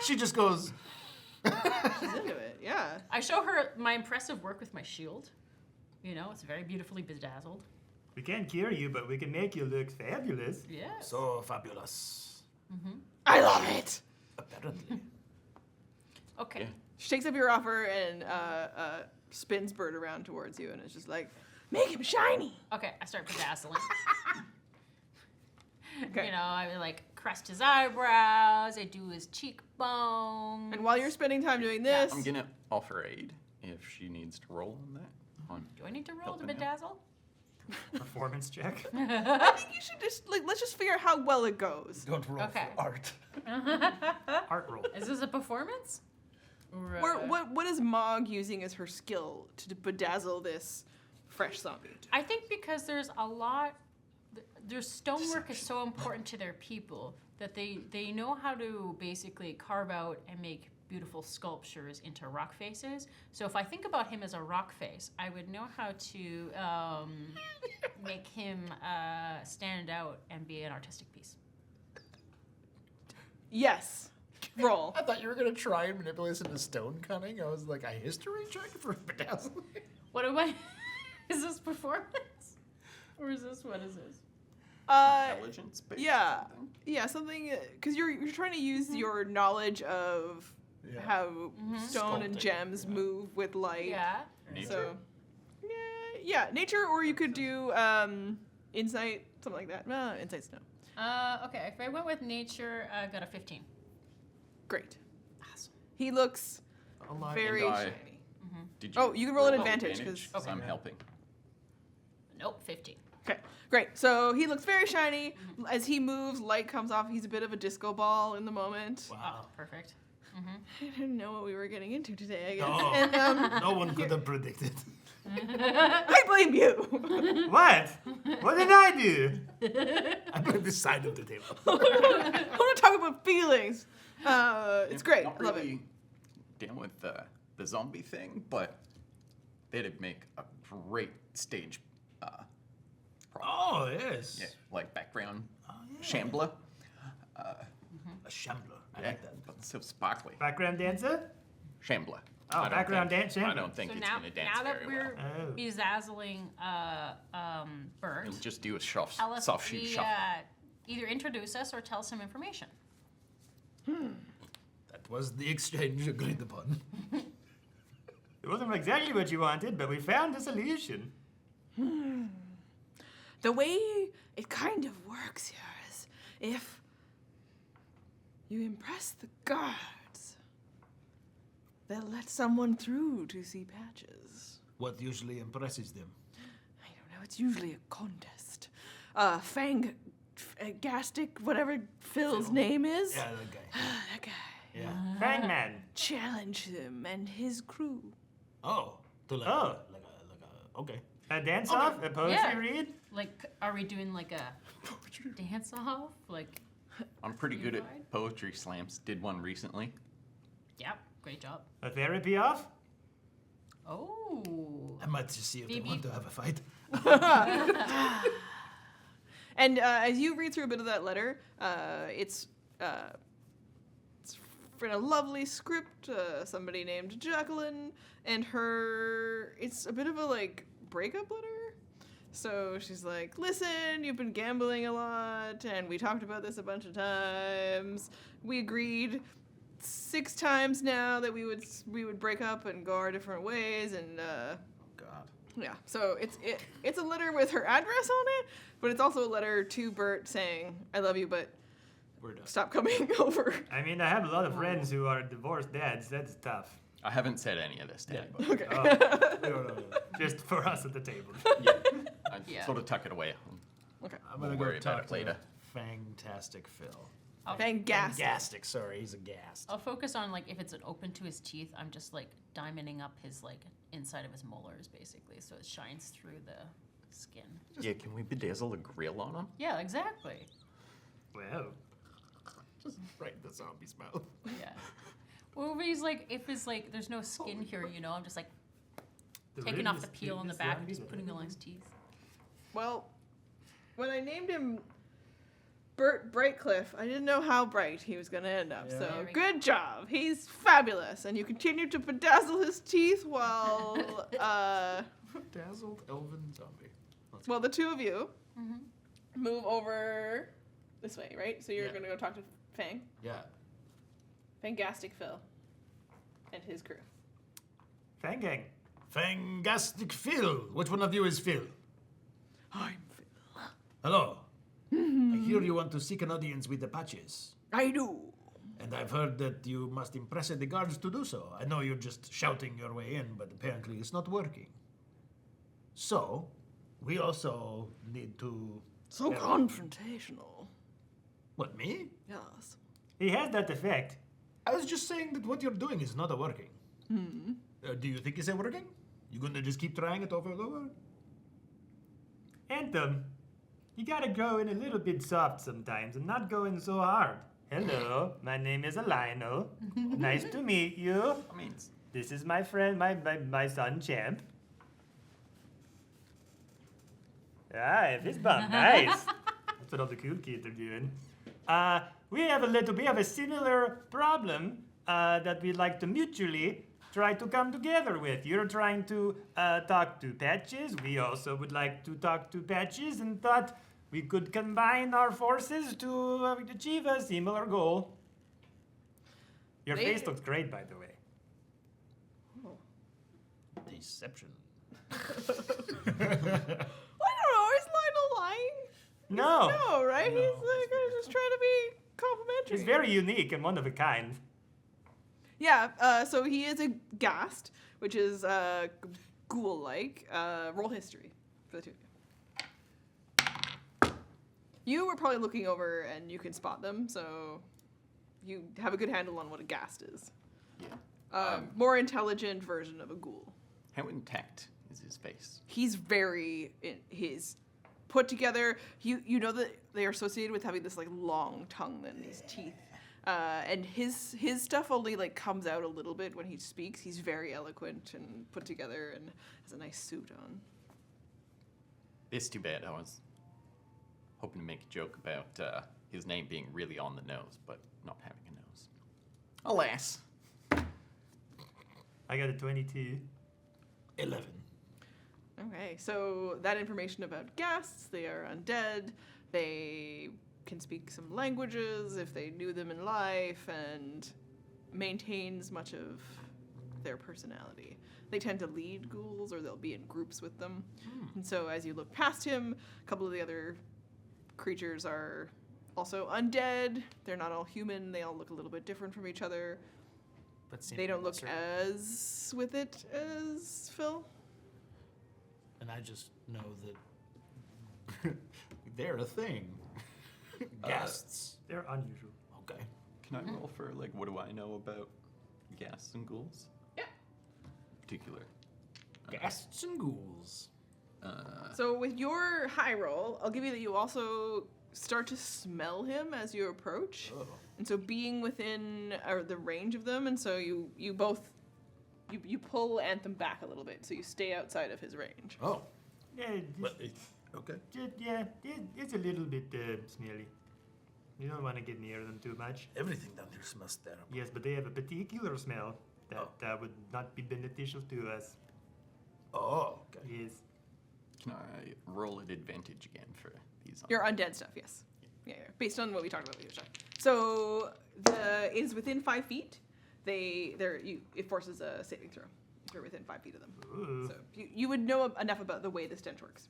C: She just goes,
A: she's into it. Yeah.
F: I show her my impressive work with my shield. You know, it's very beautifully bedazzled.
E: We can't cure you, but we can make you look fabulous.
F: Yes.
B: So fabulous.
A: I love it.
B: Apparently.
F: Okay.
D: Yeah.
A: She takes up your offer and spins Bert around towards you, and it's just like, make him shiny.
F: Okay, I start bedazzling.
A: Okay.
F: You know, I like crest his eyebrows, I do his cheekbones.
A: And while you're spending time doing this,
D: I'm gonna offer aid if she needs to roll on that.
F: Do I need to roll to
D: Helping out.
F: bedazzle?
E: Performance check.
A: I think you should just let's just figure out how well it goes.
B: Don't roll
F: Okay.
B: for art.
E: Art roll.
F: Is this a performance? Or,
A: Or what is Mog using as her skill to bedazzle this fresh zombie?
F: I think because there's a lot, their stonework is so important to their people that they know how to basically carve out and make beautiful sculptures into rock faces. So if I think about him as a rock face, I would know how to make him stand out and be an artistic piece.
A: Yes. Roll.
C: I thought you were going to try and manipulate us into stone cunning. I was like, a history check for bedazzling?
F: What am I? Is this performance? Or is this, what is this?
D: Intelligence based
A: Yeah.
D: something?
A: Yeah, something because you're trying to use your knowledge of
C: Yeah.
A: how stone and
B: Sculpting,
A: gems move with light.
F: Yeah.
D: Nature.
A: So, yeah, nature, or you could do insight, something like that. Insight's no.
F: Okay, if I went with nature, I got a 15.
A: Great.
F: Awesome.
A: He looks
C: Alive.
A: very
D: And I-
A: shiny.
D: Did
A: Oh, you can roll an
D: an
A: advantage, 'cause-
D: because I'm helping.
F: Nope, 15.
A: Okay, great. So he looks very shiny. As he moves, light comes off. He's a bit of a disco ball in the moment.
C: Wow.
F: Perfect.
A: I didn't know what we were getting into today, I guess.
B: No.
A: And
B: No one could have predicted.
A: I blame you.
E: What? What did I do?
B: I blame this side of the table.
A: I want to talk about feelings. It's great.
D: Not
A: I love it.
D: really down with the zombie thing, but that'd make a great stage.
B: Oh, yes.
D: Yeah, like background shambler.
B: A shambler. I
D: Yeah,
B: like that.
D: but so sparkly.
E: Background dancer?
D: Shambler.
E: Oh,
D: I don't
E: background
D: think-
E: dance shambler.
D: I don't think
F: So
D: it's
F: now,
D: gonna dance
F: now that
D: very
F: we're
D: well.
E: Oh.
F: bedazzling Bert,
D: It'll just do a soft,
F: tell us
D: soft shoe shuffle.
F: either introduce us or tell us some information.
B: That was the exchange agreed upon.
E: It wasn't exactly what you wanted, but we found a solution.
A: The way it kind of works here is if you impress the guards, they'll let someone through to see patches.
B: What usually impresses them?
A: I don't know. It's usually a contest. Gastic, whatever Phil's name is.
B: Yeah, that guy.
A: That guy.
B: Yeah.
E: Fangman.
A: Challenge him and his crew.
B: Oh. To like,
E: Oh.
B: okay.
E: A dance off? A poetry
F: Yeah.
E: read?
F: Like, are we doing like a dance off? Like,
D: I'm pretty good
F: Unified?
D: at poetry slams. Did one recently.
F: yeah, great job.
E: A therapy off?
F: Oh.
B: I might just see if they
F: Phoebe.
B: want to have a fight.
A: And as you read through a bit of that letter, it's in a lovely script. Somebody named Jacqueline, and it's a bit of a like breakup letter. So she's like, listen, you've been gambling a lot, and we talked about this a bunch of times. We agreed 6 times now that we would break up and go our different ways, and
C: God.
A: yeah. So it's a letter with her address on it, but it's also a letter to Bert saying, I love you, but
C: We're done.
A: stop coming over.
E: I mean, I have a lot of friends who are divorced dads. That's tough.
D: I haven't said any of this to anybody.
A: Okay.
C: No.
E: Just for us at the table.
D: Yeah. I
F: Yeah.
D: sort of tuck it away.
A: Okay.
C: I'm
D: We'll
C: gonna
D: worry
C: go
D: about
C: talk
D: it
C: to
D: later.
C: Fantastic Phil.
A: Fantastic.
C: Fantastic, sorry, he's a ghast.
F: I'll focus on like if it's an open to his teeth, I'm just like diamonding up his like inside of his molars basically, so it shines through the skin.
D: Yeah, can we bedazzle a grill on him?
F: Yeah, exactly.
E: Well,
C: Just right in the zombie's mouth.
F: Yeah. Well, if he's like, if it's like, there's no skin here, you know, I'm just like taking off the peel on the back and just putting it on his teeth.
A: Well, when I named him Bert Brightcliff, I didn't know how bright he was going to end up.
C: Yeah.
A: So
F: Very
A: good job. He's fabulous. And you continue to bedazzle his teeth while,
C: Dazzled elven zombie.
A: well, the two of you
F: Mm-hmm.
A: move over this way, right? So you're
C: Yeah.
A: going to go talk to Fang.
C: Yeah.
A: Fangastic Phil and his crew.
E: Fangang.
C: Fangastic Phil. Which one of you is Phil?
A: I'm Phil.
C: Hello. I hear you want to seek an audience with the Apaches.
A: I do.
C: And I've heard that you must impress the guards to do so. I know you're just shouting your way in, but apparently it's not working. So, we also need to...
A: So confrontational.
C: What, me?
A: Yes.
E: He has that effect.
C: I was just saying that what you're doing is not working. Do you think it's working? You gonna just keep trying it over and over?
E: Anthem, you gotta go in a little bit soft sometimes and not go in so hard. Hello, my name is Lionel. Nice to meet you.
D: I mean,
E: This is my friend, my son Champ. Ah, fist bump, nice. That's what all the cool kids are doing. We have a similar problem that we'd like to mutually try to come together with. You're trying to talk to Patches. We also would like to talk to Patches and thought we could combine our forces to achieve a similar goal. Your
A: They-
E: face looks great, by the way.
C: Deception.
A: I don't know. Is Lionel lying?
E: No,
A: No, right?
C: No,
A: He's like just trying to be complimentary.
E: he's very unique and one of a kind.
A: Yeah. So he is a ghast, which is ghoul-like. Roll history for the two of you. You were probably looking over, and you can spot them, so you have a good handle on what a ghast is.
D: yeah.
A: More intelligent version of a ghoul.
D: How intact is his face?
A: He's very he's put together. You know that they are associated with having this like long tongue and these teeth. And his stuff only like comes out a little bit when he speaks. He's very eloquent and put together and has a nice suit on.
D: It's too bad. I was hoping to make a joke about his name being really on the nose, but not having a nose. Alas.
E: I got a 22.
C: 11.
A: Okay, so that information about ghasts, they are undead. They can speak some languages if they knew them in life, and maintains much of their personality. They tend to lead ghouls, or they'll be in groups with them. And so as you look past him, a couple of the other creatures are also undead. They're not all human. They all look a little bit different from each other.
C: But
A: They don't look as with it as Phil.
C: And I just know that they're a thing. Ghasts.
E: They're unusual.
C: Okay.
D: Can I roll for, like, what do I know about ghasts and ghouls?
A: Yeah.
D: Particular.
C: Ghasts and ghouls.
A: So with your high roll, I'll give you that you also start to smell him as you approach.
C: Oh.
A: And so being within the range of them, and so you both you pull Anthem back a little bit, so you stay outside of his range.
C: Oh.
E: Yeah,
C: But okay.
E: it's a little bit smelly. You don't want to get near them too much.
C: Everything down here smells terrible.
E: Yes, but they have a particular smell that
C: Oh.
E: would not be beneficial to us.
C: Oh, okay.
E: Yes.
D: Can I roll at advantage again for these?
A: Your undead stuff, yes. Yeah, based on what we talked about with your stuff. So it is within 5 feet. It forces a saving throw if you're within 5 feet of them.
E: Ooh.
A: So you would know enough about the way the stench works.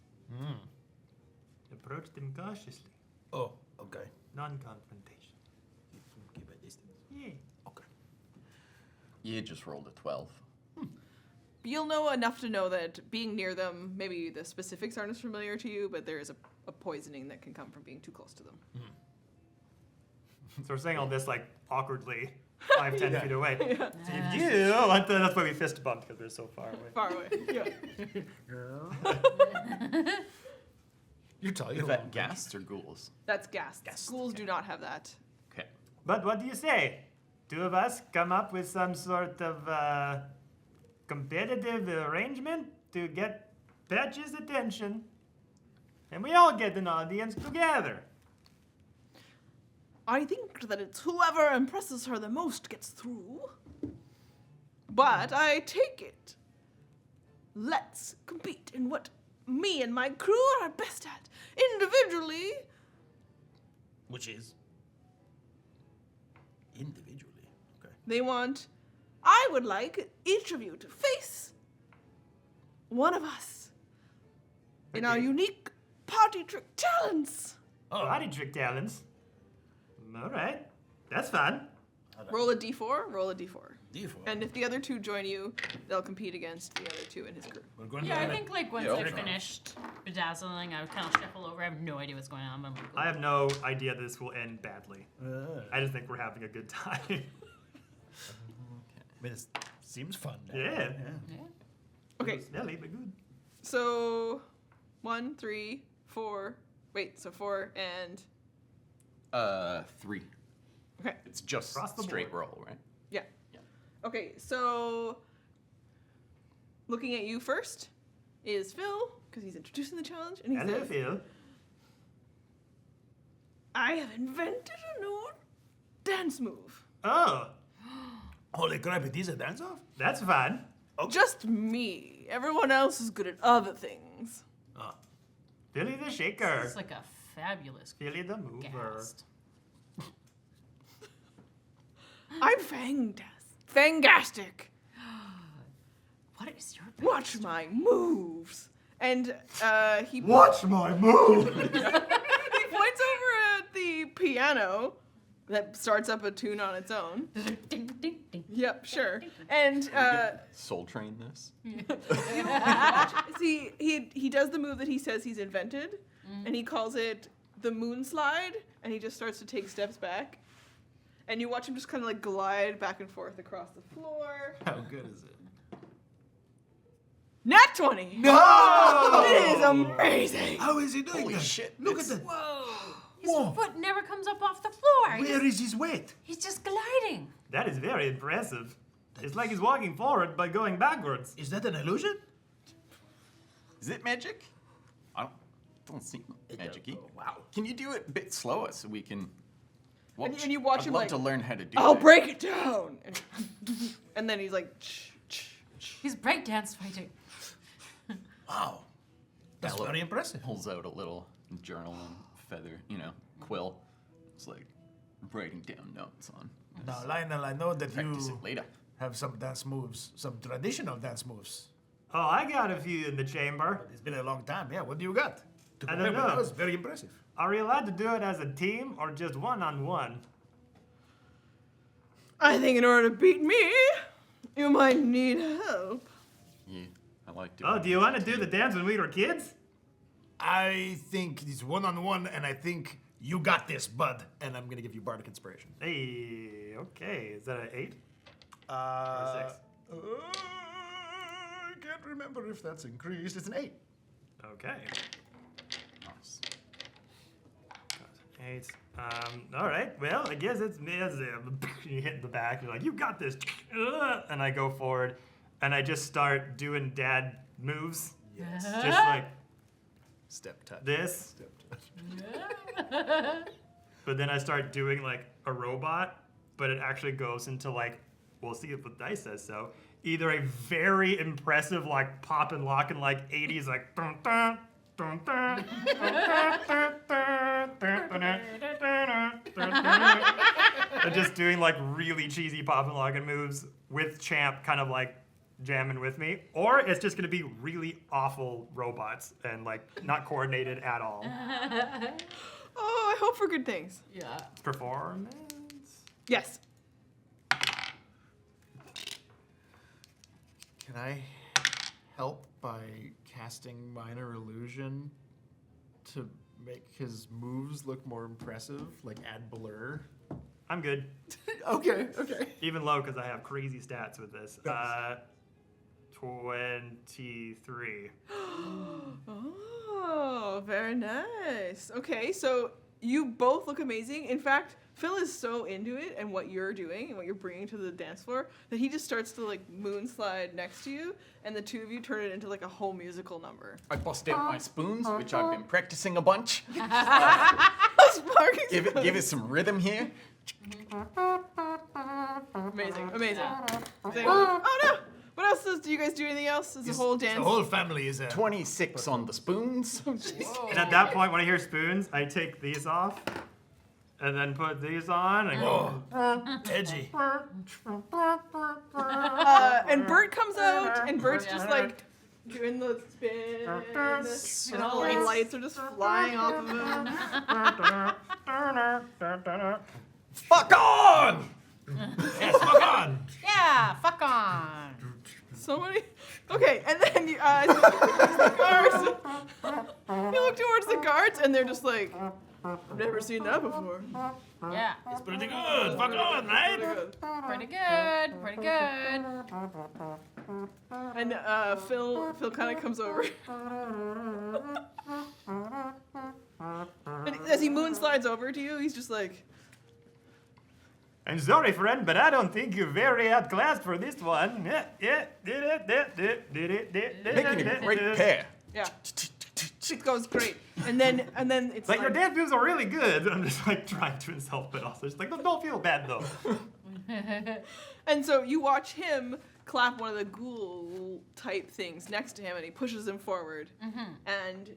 E: Approach them cautiously.
B: Oh, okay.
E: Non-confrontation.
B: Keep a distance.
E: Yeah.
B: Okay.
D: You just rolled a 12.
A: You'll know enough to know that being near them, maybe the specifics aren't as familiar to you, but there is a poisoning that can come from being too close to them.
E: So we're saying all this like awkwardly, 5-10
B: Yeah.
E: feet away.
A: Yeah.
E: So if you, that's why we fist bumped because we're so far away.
A: Far away. Yeah.
B: You tell
D: Is
B: you.
D: that ghasts or ghouls?
A: That's gas.
B: Gas,
A: Schools do not have that.
D: Okay.
E: But what do you say? 2 of us come up with some sort of competitive arrangement to get Patch's attention, and we all get an audience together.
A: I think that it's whoever impresses her the most gets through. But I take it. Let's compete in what me and my crew are best at. Individually,
B: Which is? Individually. Okay.
A: I would like each of you to face one of us in our
E: Okay.
A: unique party trick talents.
B: Oh,
E: Body trick talents. All right, that's fun.
A: Roll a d4, roll a d4.
B: D4.
A: And if the other 2 join you, they'll compete against the other 2 in his crew.
B: We're going
F: Yeah, I
B: down
F: think like once
D: Yeah,
F: I
D: okay.
F: finished bedazzling, I would kind of shuffle over. I have no idea what's going on. But I'm like,
E: I have no idea this will end badly.
B: I
E: I just think we're having a good time.
B: mean, it seems fun. Now.
E: Yeah.
F: yeah.
A: Okay,
E: Smelly, but good.
A: so 1, 3, 4. Wait, so 4 and
D: 3.
A: okay,
D: It's just
E: Across the
D: straight
E: board.
D: roll, right?
A: yeah.
D: Yeah.
A: Okay, so looking at you first is Phil because he's introducing the challenge, and he
E: Hello,
A: says,
E: Phil.
A: "I have invented a new dance move.
E: Oh,
B: Holy crap! It is a dance-off.
E: that's fun.
A: Just me. Everyone else is good at other things."
B: Oh,
E: Philly the shaker.
F: It's like a fabulous
E: Philly the mover.
F: ghast.
A: I'm fangastic.
F: What is your
A: Watch my moves. And he
E: Watch my move.
A: he points over at the piano that starts up a tune on its own.
F: ding, ding, ding.
A: Yep, sure. And
D: Soul train this?
A: see, he does the move that he says he's invented, and he calls it the moon slide, and he just starts to take steps back. And you watch him just kind of like glide back and forth across the floor.
B: how good is it?
A: Nat 20!
B: No!
A: It is amazing!
B: How is he doing
D: Holy
B: that?
D: shit,
B: Look at
D: it's-
B: that.
F: Whoa. His
B: Whoa.
F: foot never comes up off the floor.
B: Where is his weight?
F: He's just gliding.
E: That is very impressive. It's like he's walking forward but going backwards.
B: Is that an illusion?
D: Is it magic? I don't seem magic-y.
B: Wow.
D: Can you do it a bit slower so we can watch?
A: And you watch
D: I'd
A: him
D: love
A: like,
D: to learn how to do
A: I'll
D: that.
A: break it down! And then he's like,
F: He's breakdance fighting.
B: Wow. That's
D: Ella
B: very impressive.
D: Pulls out a little journal and feather, quill. It's like writing down notes on.
B: Now, Lionel, I know that
D: Practice
B: you
D: it later.
B: have some dance moves, some traditional dance moves.
E: Oh, I got a few in the chamber.
B: But it's been a long time. Yeah, what do you got? To
E: I
B: compare
E: don't
B: with
E: know.
B: those, very impressive.
E: Are we allowed to do it as a team or just one-on-one?
A: I think in order to beat me, you might need help.
D: Yeah, I like doing
E: Oh, do you want to do the dance when we were kids?
B: I think it's one-on-one, and I think you got this, bud. And I'm going to give you Bardic Inspiration.
E: Hey, okay. Is that an 8?
B: Uh,
E: 6?
B: I can't remember if that's increased. It's an 8.
E: Okay.
D: Nice.
E: 8. All right. Well, I guess it's me. You hit the back. You're like, you got this. And I go forward, and I just start doing dad moves.
B: Yes.
E: Just like
B: Step touch.
E: this.
B: Step touch.
E: But then I start doing like a robot, but it actually goes into like we'll see if the dice says so, either a very impressive, like, pop and lock and like 80s, like, dun, dun, dun, dun, dun, dun, dun, dun, dun, dun, dun, dun, and just doing like really cheesy pop and lock and moves with Champ kind of like jamming with me, or it's just gonna be really awful robots and like not coordinated at all.
A: Oh, I hope for good things.
F: Yeah.
E: Performance.
A: Yes.
C: Can I help by casting Minor Illusion to make his moves look more impressive? Like add blur?
E: I'm good.
C: Okay.
E: Even low because I have crazy stats with this. 23.
A: Oh, very nice. Okay, so you both look amazing. In fact, Phil is so into it and what you're doing and what you're bringing to the dance floor that he just starts to like moon slide next to you, and the two of you turn it into like a whole musical number.
D: I bust out my spoons, which I've been practicing a bunch. Give it some rhythm here.
A: Amazing. Oh no! What else do you guys do? Anything else? Is the whole dance?
B: The whole family is
D: 26 on the spoons.
E: And at that point, when I hear spoons, I take these off and then put these on and go.
B: edgy.
A: And Bert comes out, and Bert's just like doing the spin, and all the lights are just flying off of him.
D: Fuck on!
B: Yes, fuck on.
F: Yeah, fuck on.
A: So many. Okay, and then you the guards. You look towards the guards, and they're just like, I've never seen that before.
F: Yeah.
B: It's pretty good. Fuck on, right?
F: Pretty good. Pretty good.
A: And Phil kind of comes over. And as he moon slides over to you, he's just like,
E: I'm sorry, friend, but I don't think you're very outclassed for this one.
D: Making a great pair.
A: yeah. It goes great. And then it's
E: Like, your dance moves are really good. I'm just like trying to insult, but also just like, don't feel bad though.
A: And so you watch him clap one of the ghoul type things next to him, and he pushes him forward. And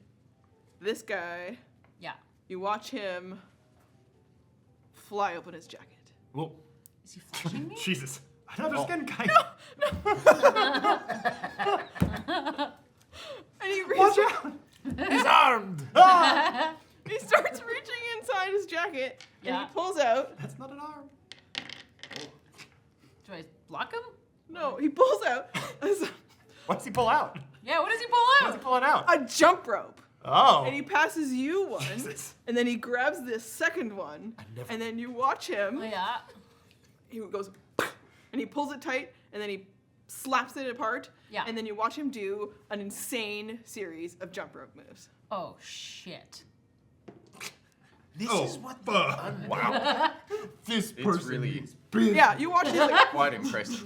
A: this guy,
F: Yeah.
A: you watch him fly open his jacket.
B: Whoa.
F: Is he flashing me?
E: Jesus. Another skin guy.
A: And he
E: Watch
A: reaches,
E: out.
B: He's armed.
A: he starts reaching inside his jacket, and
F: Yeah.
A: he pulls out.
E: That's not an arm.
F: Do I block him?
A: No, he pulls out
E: What's he pull out?
F: Yeah, what does he pull
E: What's he
F: out?
E: pulling out?
A: a jump rope.
E: Oh.
A: And he passes you one,
E: Jesus.
A: and then he grabs this second one, and then you watch him.
F: Yeah.
A: He goes, and he pulls it tight, and then he slaps it apart.
F: Yeah.
A: And then you watch him do an insane series of jump rope moves.
F: Oh, shit.
B: This
E: Oh,
B: is what
E: fuck.
B: Wow.
C: This
D: It's
C: person
D: really
C: is big.
A: Yeah, you watch him like,
D: quite impressive.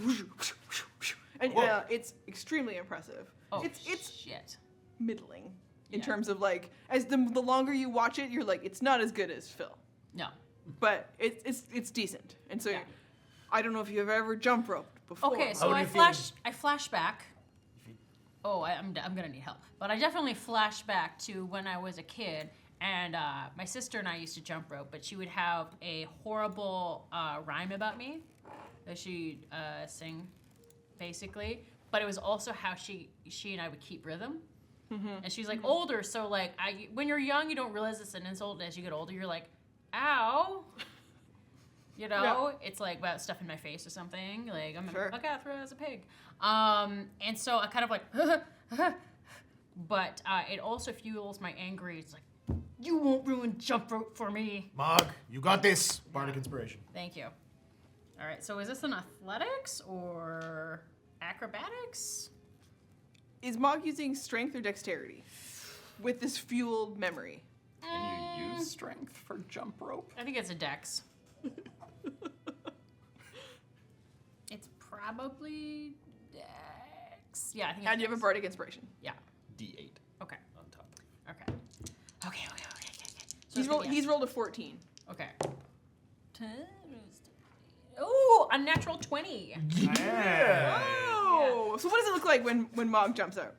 A: and it's extremely impressive.
F: Oh,
A: It's
F: shit.
A: middling in
F: Yeah.
A: terms of like, as the longer you watch it, you're like, it's not as good as Phil,
F: No.
A: but it's decent. And so
F: Yeah.
A: I don't know if you've ever jump roped before.
F: Okay, so
B: do
F: I
B: you feel?
F: flash back. Oh, I'm gonna need help. But I definitely flash back to when I was a kid, and my sister and I used to jump rope, but she would have a horrible rhyme about me that she'd sing, basically. But it was also how she and I would keep rhythm. And she's like older, so like when you're young, you don't realize it's an insult. As you get older, you're like, ow. You know, it's like about stuff in my face or something. Like I'm
A: Sure.
F: a Cathra as a pig. And so I kind of like, but it also fuels my anger. It's like, you won't ruin jump rope for me.
B: Mog, you got this.
C: Bardic inspiration.
F: Thank you. All right, so is this an athletics or acrobatics?
A: Is Mog using strength or dexterity with this fueled memory?
D: Can you use strength for jump rope?
F: I think it's a dex. It's probably dex. Yeah, I think it's
A: And you have a
F: dex.
A: bardic inspiration.
F: Yeah.
D: D8
F: Okay.
D: on top.
F: Okay. Okay. So
A: He's rolled a 14.
F: Okay. Oh, unnatural 20.
A: Oh, so what does it look like when Mog jumps out?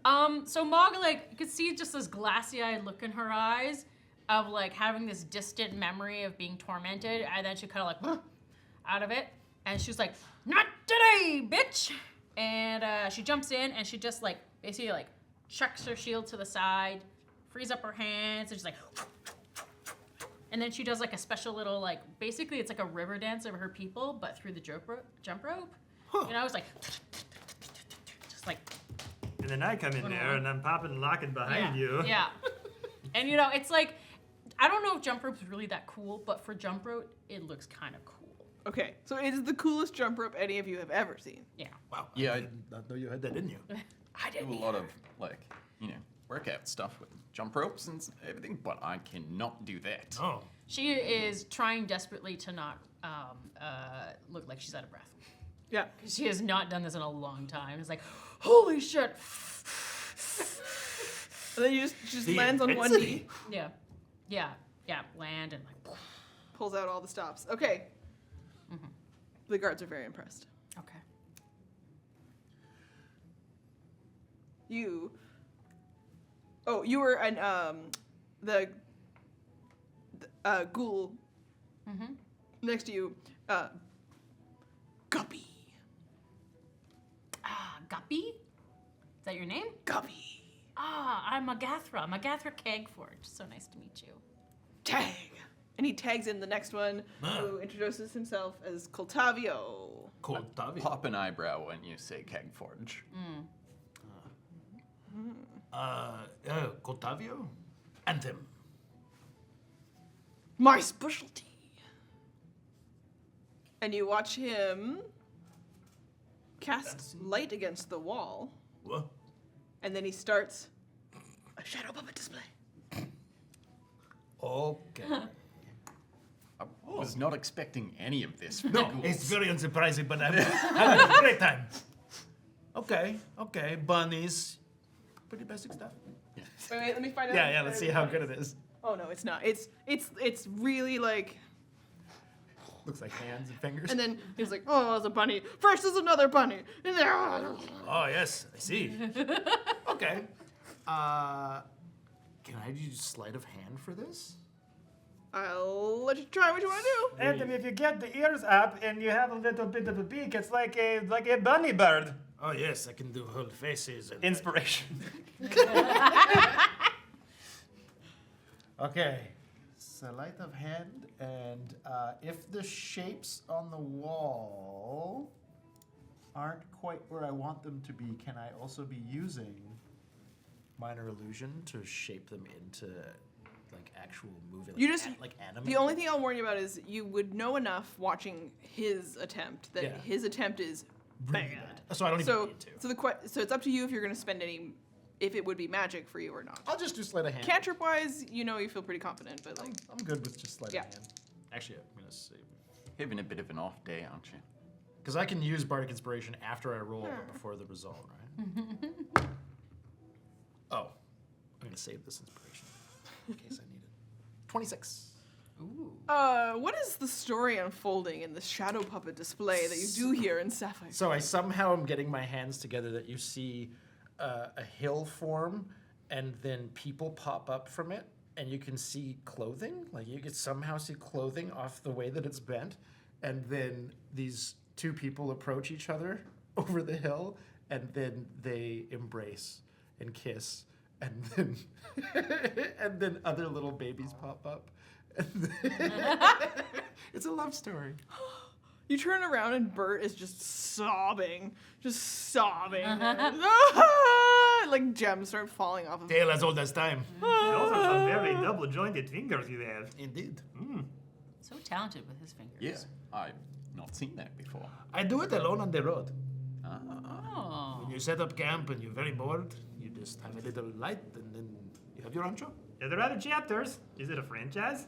F: So Mog, like, you could see just this glassy-eyed look in her eyes of, like, having this distant memory of being tormented, and then she kind of, like, out of it, and she's like, not today, bitch! And she jumps in, and she just, like, basically, like, chucks her shield to the side, frees up her hands, and she's like, and then she does, like, a special little, like, basically it's like a river dance of her people, but through the jump rope.
B: Huh.
F: You know, it's like, just like,
E: And then I come in there and I'm popping and locking behind you.
F: Yeah. And you know, it's like, I don't know if jump rope's really that cool, but for jump rope, it looks kind of cool.
A: Okay, so it is the coolest jump rope any of you have ever seen.
F: Yeah.
B: Wow.
D: Yeah,
B: I did not know you had that in you.
F: I
D: do a lot of, like, you know, workout stuff with jump ropes and everything, but I cannot do that.
B: Oh.
F: She is trying desperately to not look like she's out of breath.
A: Yeah.
F: She has not done this in a long time. It's like, holy shit.
A: And then you just
B: The
A: lands on one
B: intensity.
A: knee,
F: Yeah. Land and like,
A: pulls out all the stops. Okay. The guards are very impressed.
F: okay.
A: You were an the ghoul next to you, Guppy.
F: Guppy? Is that your name?
A: Guppy.
F: I'm Magathra Kegforge. So nice to meet you.
A: Tag. And he tags in the next one, who introduces himself as Coltavio.
B: Coltavio.
D: Pop an eyebrow when you say Kegforge.
B: Coltavio? Anthem.
A: My specialty. And you watch him cast light against the wall,
B: What?
A: and then he starts a shadow puppet display.
B: Okay.
D: I was not expecting any of this.
B: No, it's very unsurprising, but I'm having a great time. Okay. Bunnies. Pretty basic stuff.
A: Wait, let me find out.
B: Yeah, let's see how good it is.
A: Oh no, it's not. It's really like.
B: Looks like hands and fingers.
A: And then he's like, oh, it's a bunny. First is another bunny. And then,
B: Oh, yes, I see. Okay. Can I use sleight of hand for this?
A: I'll let you try what you want to do.
E: Anthem, if you get the ears up and you have a little bit of a beak, it's like a bunny bird.
B: Oh, yes, I can do whole faces. And
E: Inspiration.
C: Okay. Sleight of hand, and if the shapes on the wall aren't quite where I want them to be, can I also be using
B: minor illusion to shape them into like actual moving?
A: You just
B: like anime.
A: The only thing I'll warn you about is you would know enough watching his attempt that
B: Yeah.
A: his attempt is
B: Really
A: bad.
B: good. So I don't even
A: So
B: need to.
A: so it's up to you if you're going to spend any, if it would be magic for you or not.
C: I'll just do sleight of hand.
A: Cantrip wise, you know you feel pretty confident, but like
C: I'm good with just sleight
A: Yeah.
C: of hand. Actually, I'm gonna save
D: Having a bit of an off day, aren't you?
C: because I can use bardic inspiration after I roll, but before the result, right? Oh, I'm gonna save this inspiration in case I need it. 26.
A: what is the story unfolding in the shadow puppet display that you do here in Sapphire?
C: So I somehow am getting my hands together that you see a hill form, and then people pop up from it, and you can see clothing. Like you could somehow see clothing off the way that it's bent, and then these two people approach each other over the hill, and then they embrace and kiss, and then and then other little babies pop up. And it's a love story.
A: You turn around and Bert is just sobbing. Like gems start falling off of him.
B: Tale as old as time.
E: Those are some very double jointed fingers you have.
B: Indeed.
F: So talented with his fingers.
D: Yeah, I've not seen that before.
B: I do it alone on the road.
F: Oh.
B: When you set up camp and you're very bored, you just have a little light and then you have your rancho.
E: Yeah, there are other chapters. Is it a franchise?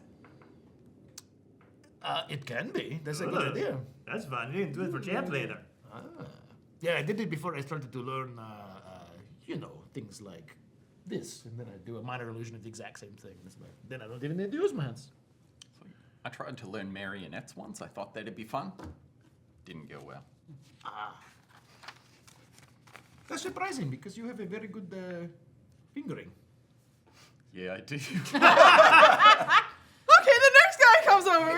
B: It can be. That's a good idea.
E: That's fun. You can do it for champ later.
B: Yeah, I did it before I started to learn, things like this. And then I do a minor illusion of the exact same thing. It's like, then I don't even need to use my hands.
D: So I tried to learn marionettes once. I thought that'd be fun. didn't go well.
C: That's surprising because you have a very good fingering.
D: Yeah, I do.
A: Okay, the next guy comes over.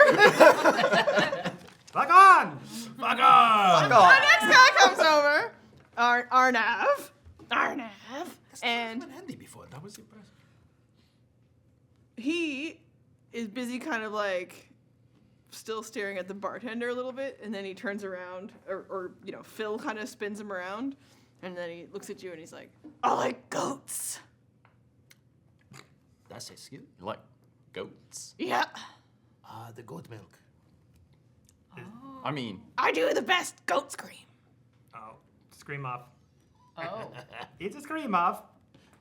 E: Fuck on!
C: Fuck off!
A: The next guy comes over. Arnav. And
C: I've been handy before. That was impressive.
A: he is busy kind of like still staring at the bartender a little bit, and then he turns around, or Phil kind of spins him around, and then he looks at you and he's like, I like goats.
C: That's a skill.
D: You like goats?
A: Yeah,
C: The goat milk.
D: I mean,
A: I do the best goat scream.
E: Oh, scream off.
F: Oh.
E: It's a scream off.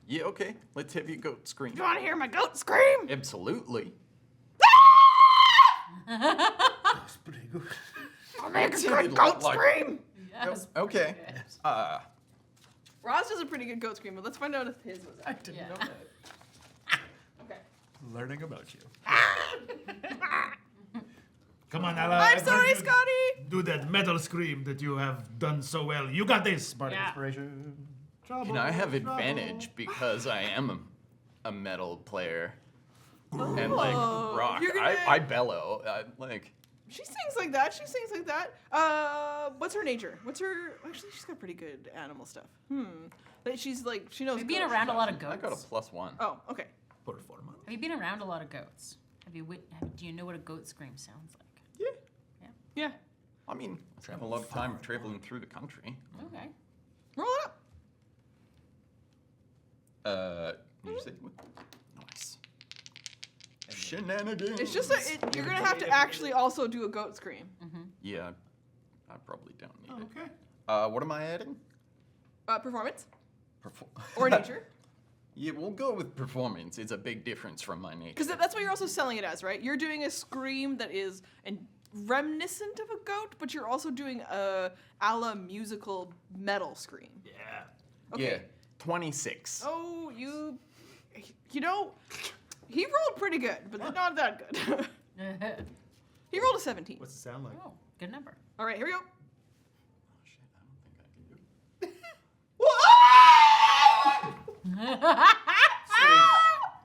D: yeah, okay. Let's have your goat scream.
A: You want to hear my goat scream?
D: Absolutely.
C: That's pretty good.
A: I'll make a
D: It's
A: good
D: like-
A: goat
D: like-
A: scream.
F: Yes.
D: Okay.
A: Roz does a pretty good goat scream, but let's find out if his was actually.
F: Yeah.
A: Okay.
C: Learning about you. Come on, Ella.
A: I'm
C: I've
A: sorry,
C: heard you
A: Scotty.
C: Do that metal scream that you have done so well. You got this. Bardic
F: Yeah.
C: inspiration.
E: Trouble,
D: And I have
E: trouble.
D: advantage because I am a metal player. And like
A: Oh,
D: rock.
A: you're gonna-
D: I bellow.
A: She sings like that. What's her nature? Actually, she's got pretty good animal stuff. But she's like, she knows.
F: Have you been
A: goats.
F: around a lot of
D: I got a
F: goats?
D: +1.
A: Oh, okay.
C: Performance.
F: Have you been around a lot of goats? Do you know what a goat scream sounds like?
A: Yeah.
D: I mean, I spent a lot of time traveling through the country.
F: Okay.
A: Roll it up.
D: You say what? Nice. Shenanigans.
A: It's just you're gonna have to actually also do a goat scream.
D: Yeah, I probably don't need it.
C: Okay.
D: What am I adding?
A: Performance
D: Perfor-
A: or nature,
D: Yeah, we'll go with performance. It's a big difference from my nature.
A: because that's what you're also selling it as, right? You're doing a scream that is reminiscent of a goat, but you're also doing a la musical metal scream.
C: Yeah.
A: Okay.
D: Yeah, 26.
A: Oh, he rolled pretty good, but not that good. He rolled a 17.
C: What's it sound like?
F: Oh, good number.
A: All right, here we go.
D: Oh, shit, I don't think I can do it.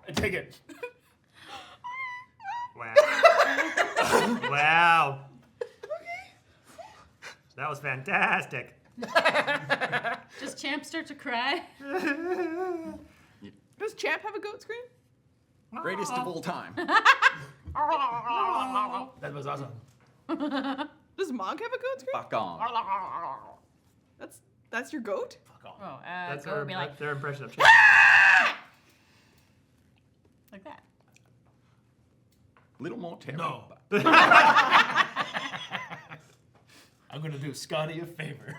C: I take it.
E: Wow. Wow. That was fantastic.
F: Does Champ start to cry?
A: Does Champ have a goat scream?
D: Greatest of all time.
C: That was awesome.
A: Does Mog have a goat scream?
D: Fuck on.
A: That's your goat?
F: Oh,
E: That's
F: goat would be like
E: their impression of Champ.
F: like that.
D: Little more terrible.
C: No. I'm gonna do Scotty a favor.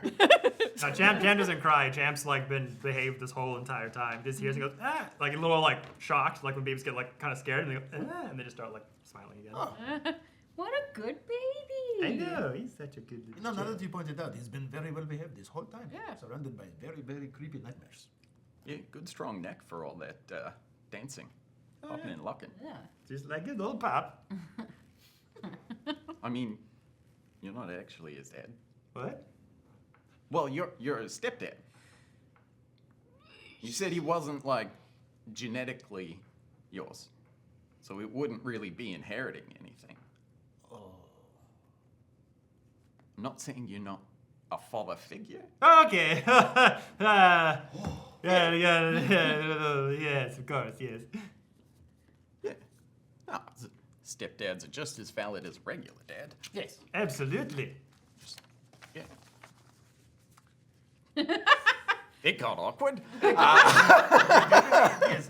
E: No, Champ doesn't cry. Champ's like been behaved this whole entire time. Just hears and goes, ah, like a little like shocked, like when babies get like kind of scared and they go, ah, and they just start like smiling again.
C: Oh.
F: What a good baby.
E: I know, he's such a good little
C: Now
E: champ.
C: that you pointed out, he's been very well behaved this whole time.
F: Yeah.
C: Surrounded by very, very creepy nightmares.
D: Yeah, good strong neck for all that dancing. Hopping and locking.
F: Yeah.
E: Just like a little pop.
D: I mean, you're not actually his dad.
E: What?
D: Well, you're his stepdad. You said he wasn't like genetically yours, so it wouldn't really be inheriting anything.
C: Oh.
D: I'm not saying you're not a father figure.
E: Okay. Yes, of course, yes.
D: Yeah. No, stepdads are just as valid as regular dad.
E: Yes, absolutely.
D: Yeah. It got awkward.
C: Yes,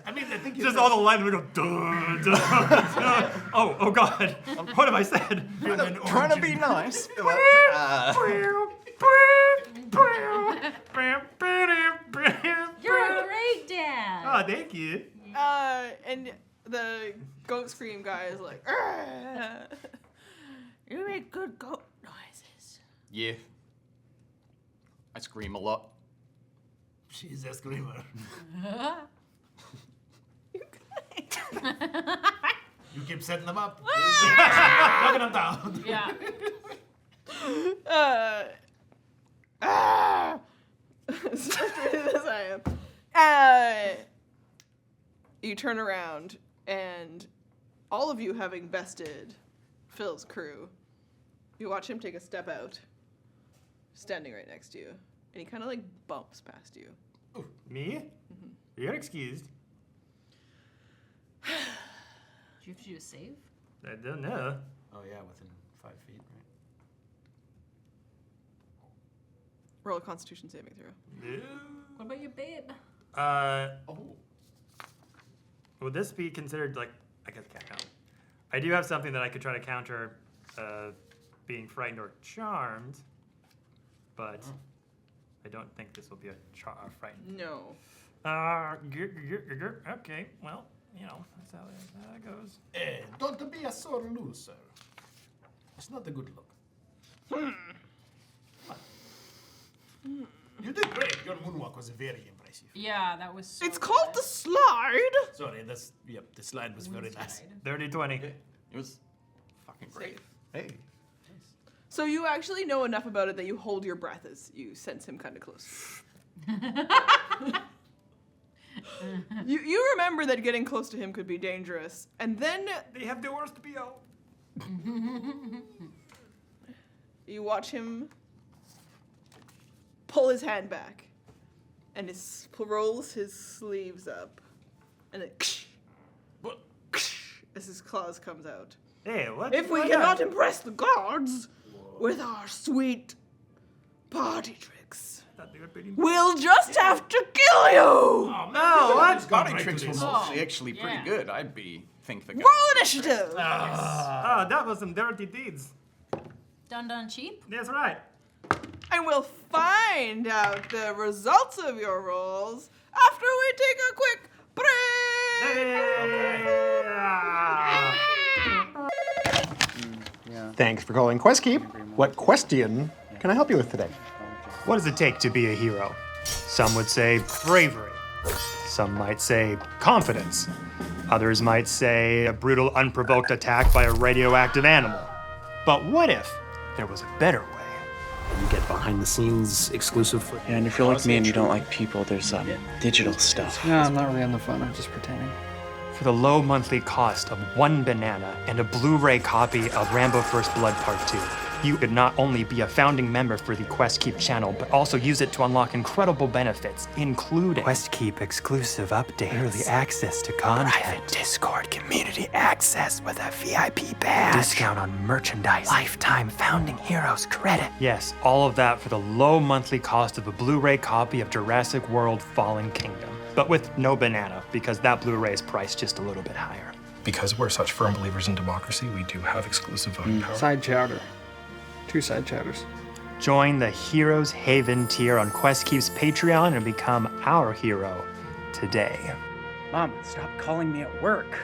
C: I mean, I think
E: Just all the lines we go, duh, duh, duh. Oh God. What have I said?
D: Trying to be nice. But,
F: You're a great dad.
E: Oh, thank you.
A: And the goat scream guy is like, "Argh. You make good goat noises.
D: yeah. I scream a lot.
C: she's a screamer. You keep setting them up. Knocking them down.
F: Yeah.
A: As frustrated as I am. You turn around, and all of you having bested Phil's crew, you watch him take a step out, standing right next to you, and he kind of like bumps past you.
E: Me? You're excused.
F: Do you have to do a save?
E: I don't know.
C: Oh yeah, within 5 feet, right?
A: Roll a Constitution saving throw.
F: What about you, babe?
E: Would this be considered like, I guess I can't count. I do have something that I could try to counter being frightened or charmed, but I don't think this will be a frightened.
A: No.
E: Okay, well, you know, that's how that goes.
B: Don't be a sore loser. It's not a good look. You did great. Your moonwalk was very impressive.
F: Yeah, that was so
A: It's called the slide.
B: Sorry, the slide was very nice.
E: 30-20.
D: It was fucking great.
A: Safe.
D: Hey.
A: So you actually know enough about it that you hold your breath as you sense him kind of close. You remember that getting close to him could be dangerous, and then
E: They have the worst BO.
A: you watch him pull his hand back, and rolls his sleeves up, and it as his claws comes out.
E: Hey, what?
A: If we cannot impress the gods with our sweet party tricks, we'll just have to kill you!
B: Oh,
E: No, what?
B: It's gone
D: Body
B: right
D: tricks
B: to
D: was
B: this.
D: actually pretty
F: yeah.
D: good. I'd think the guy.
A: Roll initiative!
E: Oh, that was some dirty deeds.
F: Dun cheap.
E: That's right.
A: And we'll find out the results of your rolls after we take a quick break!
G: Thanks for calling QuestKeep. What question can I help you with today?
E: What does it take to be a hero? Some would say bravery. Some might say confidence. Others might say a brutal, unprovoked attack by a radioactive animal. But what if there was a better way?
H: You get behind the scenes exclusive footage.
I: Yeah, and if you're like me and you don't like people, there's digital stuff.
J: No, I'm not really on the phone. I'm just pretending.
E: For the low monthly cost of 1 banana and a Blu-ray copy of Rambo First Blood Part 2, you could not only be a founding member for the QuestKeep channel, but also use it to unlock incredible benefits, including
K: QuestKeep exclusive updates, early access to content, private Discord community access with a VIP badge, discount on merchandise, lifetime founding heroes credit.
E: yes, all of that for the low monthly cost of a Blu-ray copy of Jurassic World Fallen Kingdom. But with no banana, because that Blu-ray is priced just a little bit higher.
L: Because we're such firm believers in democracy, we do have exclusive voting power.
J: Side chowder. 2 side chowders.
E: Join the Heroes Haven tier on QuestKeep's Patreon and become our hero today.
I: Mom, stop calling me at work.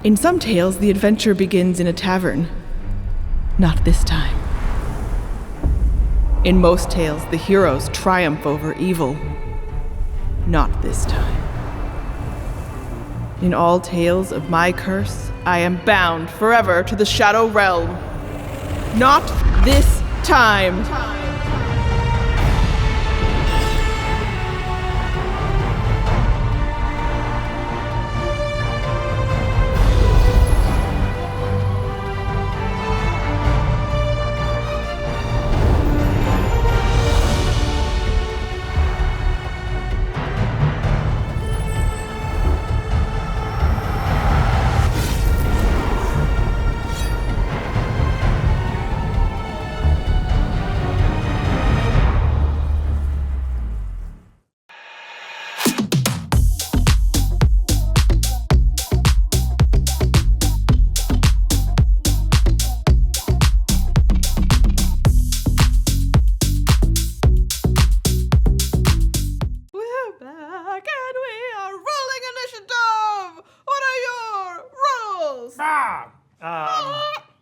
A: In some tales, the adventure begins in a tavern. Not this time. In most tales, the heroes triumph over evil. Not this time. In all tales of my curse, I am bound forever to the Shadow Realm. Not this time.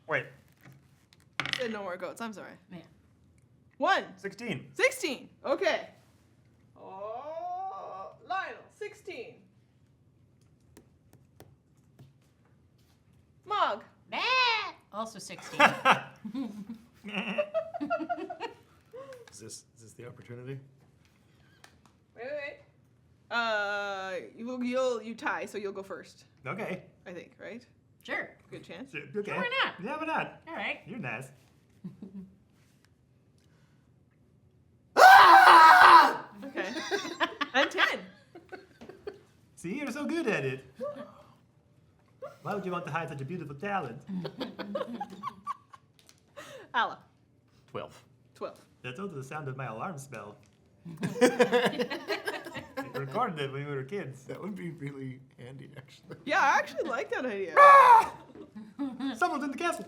E: Wait.
A: Said no more goats. I'm sorry.
F: Yeah.
A: 1.
E: 16.
A: 16. Okay. Oh, Lionel, 16. Mog.
F: Bah! Also 16.
C: Is this the opportunity?
A: Wait. You tie, so you'll go first.
E: Okay.
A: I think, right?
F: Sure.
A: Good chance.
E: Okay.
F: Why not?
E: Yeah, why not?
F: All right.
E: You're nice.
A: Okay. And 10.
E: See, you're so good at it. Why would you want to hide such a beautiful talent?
A: Alla.
D: 12.
A: 12.
E: That's also the sound of my alarm spell. We recorded it when we were kids.
C: That would be really handy, actually.
A: Yeah, I actually like that idea.
E: Someone's in the castle.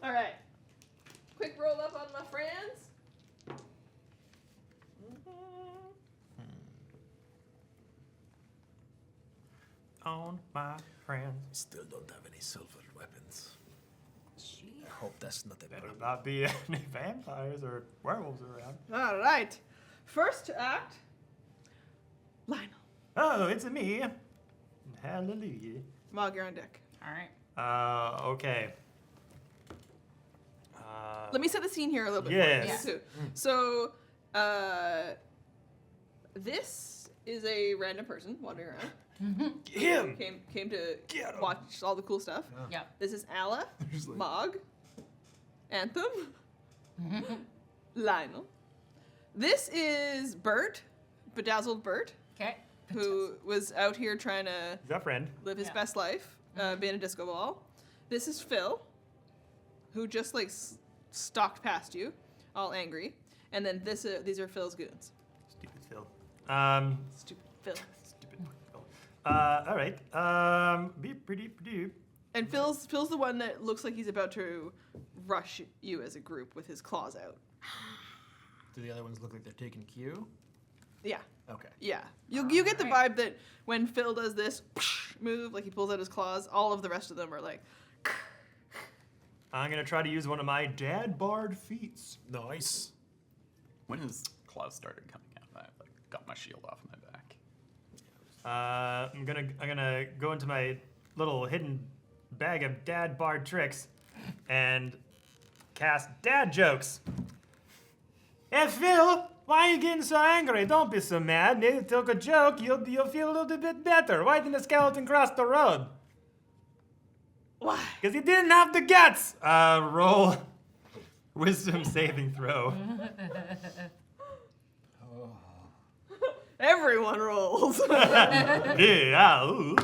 A: All right. Quick roll up on my friends.
E: On my friends.
B: Still don't have any silver weapons. I hope that's not a
E: Better
B: problem.
E: not be any vampires or werewolves around.
A: All right. First act. Lionel.
E: Oh, it's me. Hallelujah.
A: Mog, you're on deck.
F: All right.
E: Okay.
A: Let me set the scene here a little bit.
E: Yes.
A: For you, too. So, this is a random person wandering around.
E: Him.
A: Came to watch all the cool stuff.
F: Yeah.
A: This is Alla,
C: Like-
A: Mog, Anthem, Lionel. This is Bert, Bedazzled Bert,
F: Okay.
A: who was out here trying to
E: Is that friend?
A: live his
F: Yeah.
A: best life, being a disco ball. This is Phil, who just like stalked past you, all angry. And then these are Phil's goons.
E: Stupid Phil.
A: Stupid Phil.
E: Stupid Phil. All right. Beep, beep, beep.
A: And Phil's the one that looks like he's about to rush you as a group with his claws out.
B: Do the other ones look like they're taking cue?
A: Yeah.
B: Okay.
A: Yeah. You get the vibe that when Phil does this move, like he pulls out his claws, all of the rest of them are like.
E: I'm gonna try to use one of my dad barred feats.
B: Nice.
D: When his claws started coming out, I got my shield off my back.
E: I'm gonna go into my little hidden bag of dad barred tricks and cast dad jokes. Hey Phil, why are you getting so angry? Don't be so mad. Maybe it took a joke. You'll feel a little bit better. Why didn't the skeleton cross the road?
A: Why?
E: Because he didn't have the guts. Roll wisdom saving throw.
A: Everyone rolls.
E: Yeah. Ooh.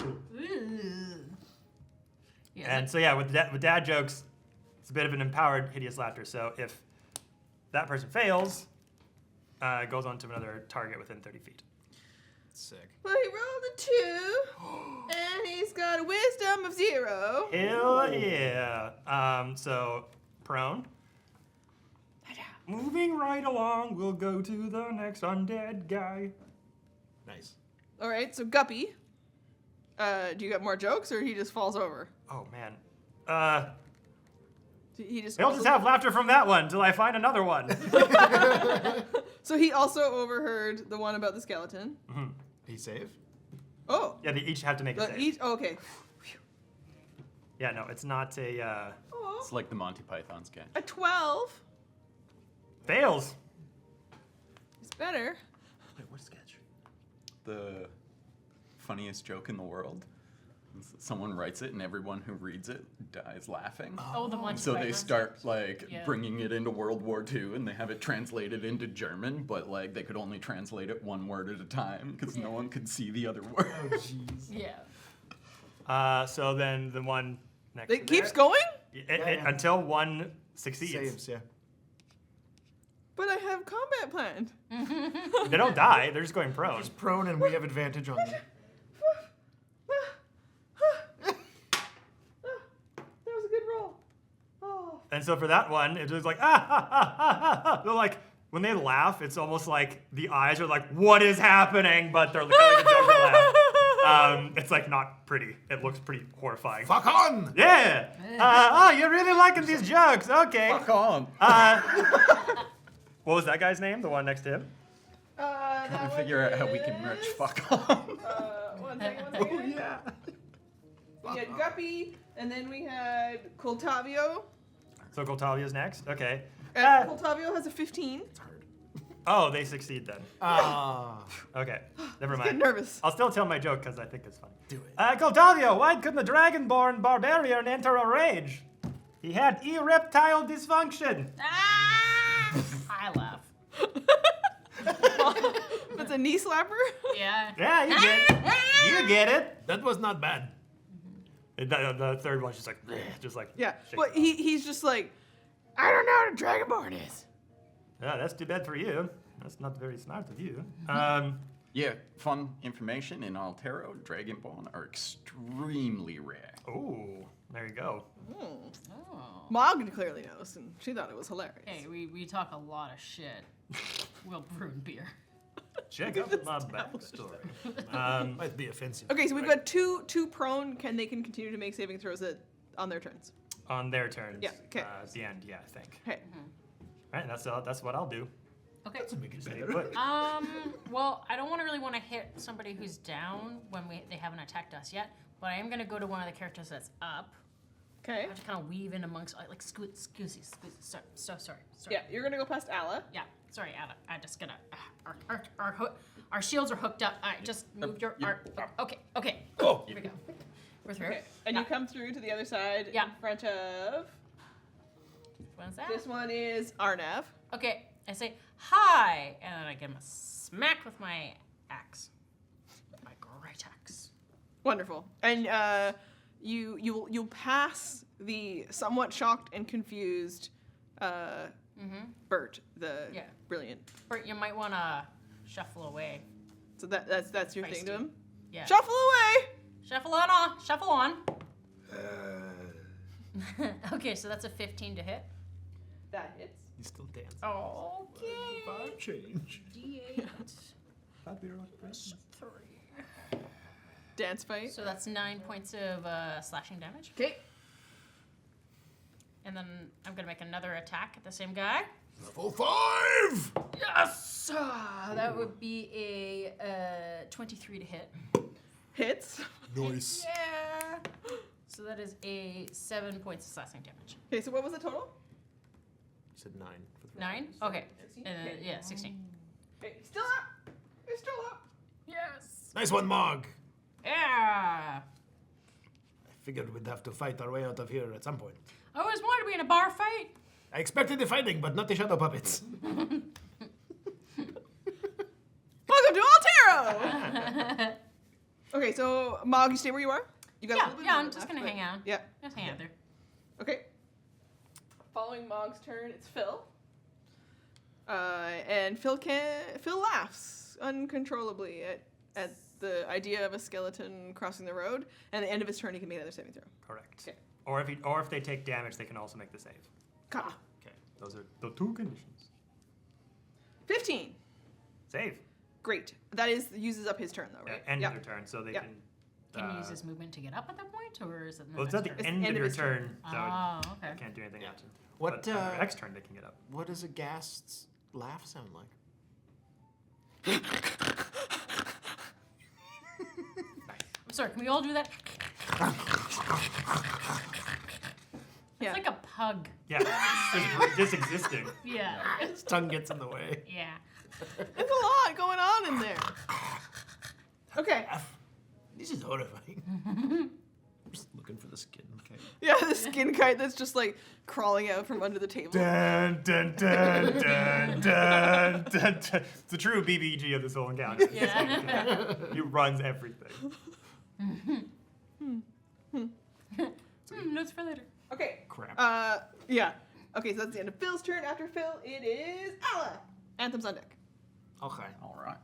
F: Yeah,
E: And so yeah, with dad jokes, it's a bit of an empowered hideous laughter. So if that person fails, it goes on to another target within 30 feet.
B: Sick.
A: Well, he rolled a 2, and he's got a wisdom of 0.
E: Hell yeah. So prone. Moving right along, we'll go to the next undead guy.
B: Nice.
A: All right, so Guppy, do you got more jokes, or he just falls over?
E: Oh man.
A: He just.
E: He'll just have laughter from that one till I find another one.
A: So he also overheard the one about the skeleton.
E: Mhm.
B: He save?
A: Oh.
E: Yeah, they each have to make a save.
A: Okay.
E: Yeah, no, it's not a
D: It's like the Monty Python sketch.
A: A 12.
E: fails.
A: It's better.
D: Wait, what sketch? The funniest joke in the world. Someone writes it and everyone who reads it dies laughing.
F: Oh, the Monty
D: So they
F: Python
D: start
F: sketch.
D: like
F: Yeah.
D: bringing it into World War II and they have it translated into German, but like they could only translate it one word at a time because no one could see the other word.
B: Oh, jeez.
F: Yeah.
E: So then the one next.
A: It
E: to
A: keeps
E: that-
A: going?
E: It- until one succeeds.
B: Saves, yeah.
A: But I have combat planned.
E: They don't die. They're just going prone.
C: He's prone and we have advantage on them.
A: That was a good roll. Oh.
E: And so for that one, it was like ah. They're like when they laugh, it's almost like the eyes are like, "What is happening?" But they're kind of like a Joker It's like not pretty. It looks pretty horrifying.
B: Fuck on!
E: Yeah. Oh, you're really liking these jokes. Okay.
D: Fuck on.
E: What was that guy's name? The one next to him?
D: Trying to figure out how we can merch fuck on.
A: One second. Oh, yeah. We had Guppy, and then we had Coltavio.
E: So Coltavio's next? Okay.
A: Coltavio has a 15.
E: Oh, they succeed then. Okay, never mind.
A: Getting nervous.
E: I'll still tell my joke because I think it's funny.
B: Do it.
E: Coltavio, why couldn't the dragonborn barbarian enter a rage? He had erectile dysfunction.
F: I laugh.
A: That's a knee slapper?
F: Yeah.
E: Yeah, you get it. You get it.
B: That was not bad.
E: The third one's just like
A: Yeah,
E: shake
A: but
E: it off.
A: he's just like, I don't know what a dragonborn is.
E: Yeah, that's too bad for you. That's not very smart of you.
D: Yeah, fun information in Altero, Dragonborn are extremely rare.
E: Oh, there you go.
F: Oh.
A: Mog clearly knows, and she thought it was hilarious.
F: Hey, we talk a lot of shit. We'll brew beer.
E: Check out my backstory.
B: Might be offensive.
A: Okay, so we've got two prone. They can continue to make saving throws on their turns.
E: On their turns.
A: Yeah, okay.
E: At the end, yeah, I think.
A: Okay.
E: All right, that's what I'll do.
F: Okay.
B: That's a big
E: Stay
B: better.
E: put.
F: Well, I don't really want to hit somebody who's down when they haven't attacked us yet, but I am going to go to one of the characters that's up.
A: Okay.
F: I have to kind of weave in amongst, like, excuse me. Sorry.
A: Yeah, you're gonna go past Alla.
F: Yeah, sorry, Ada. I just gotta. Our shields are hooked up. I just moved your. Okay.
B: Go.
F: Here we go. We're through.
A: Okay. And you come through to the other side in front of.
F: Which one's that?
A: This one is Arnav.
F: Okay, I say hi, and then I give him a smack with my axe. My great axe.
A: Wonderful. And you'll pass the somewhat shocked and confused Bert, the brilliant.
F: Bert, you might want to shuffle away.
A: So that's your thing to him?
F: Yeah.
A: Shuffle away!
F: Shuffle on. Okay, so that's a 15 to hit.
A: That hits.
B: He's still dancing.
F: Okay.
B: Change.
F: D8.
B: Happy rock
F: 3.
A: Dance fight.
F: So that's 9 points of slashing damage.
A: Okay.
F: And then I'm gonna make another attack at the same guy.
B: Level 5!
F: Yes! That would be a 23 to hit.
A: Hits.
B: Nice.
F: Yeah. So that is a 7 points of slashing damage.
A: Okay, so what was the total?
B: You said 9 for the
F: 9? Okay.
A: 16?
F: And then, yeah, 16.
A: Okay, still up. You're still up.
F: Yes.
B: Nice one, Mog.
F: Yeah.
B: I figured we'd have to fight our way out of here at some point.
F: I always wanted to be in a bar fight.
B: I expected the fighting, but not the shadow puppets.
A: Welcome to Altero! Okay, so Mog, you stay where you are? You got a little bit
F: I'm
A: of
F: just
A: left,
F: gonna
A: but-
F: hang out.
A: Yeah.
F: Just hang out there.
A: Okay. Following Mog's turn, it's Phil. And Phil laughs uncontrollably at the idea of a skeleton crossing the road. And at the end of his turn, he can make another saving throw.
E: Correct.
A: Okay.
E: Or if they take damage, they can also make the save.
A: Ka.
E: Okay. Those are the two conditions.
A: 15.
E: Save.
A: Great. That uses up his turn though, right?
E: End of their turn, so they can.
F: Can you use his movement to get up at that point, or is it?
E: Well, it's at the end of your turn, so
F: Oh, okay.
E: they can't do anything else.
B: What,
E: But on their next turn, they can get up.
B: What does a ghast's laugh sound like?
F: I'm sorry. Can we all do that?
A: Yeah.
F: It's like a pug.
E: Yeah, just existing.
F: Yeah.
B: His tongue gets in the way.
F: Yeah.
A: There's a lot going on in there. Okay.
B: This is horrifying. I'm just looking for the skin. Okay.
A: Yeah, the skin kite that's just like crawling out from under the table.
E: Dun, dun, dun, dun, dun, dun, dun. It's the true BBG of this whole encounter.
F: Yeah.
E: He runs everything.
F: Notes for later.
A: Okay.
B: Crap.
A: Yeah. Okay, so that's the end of Phil's turn. After Phil, it is Alla. Anthem's on deck.
B: Okay.
D: All right.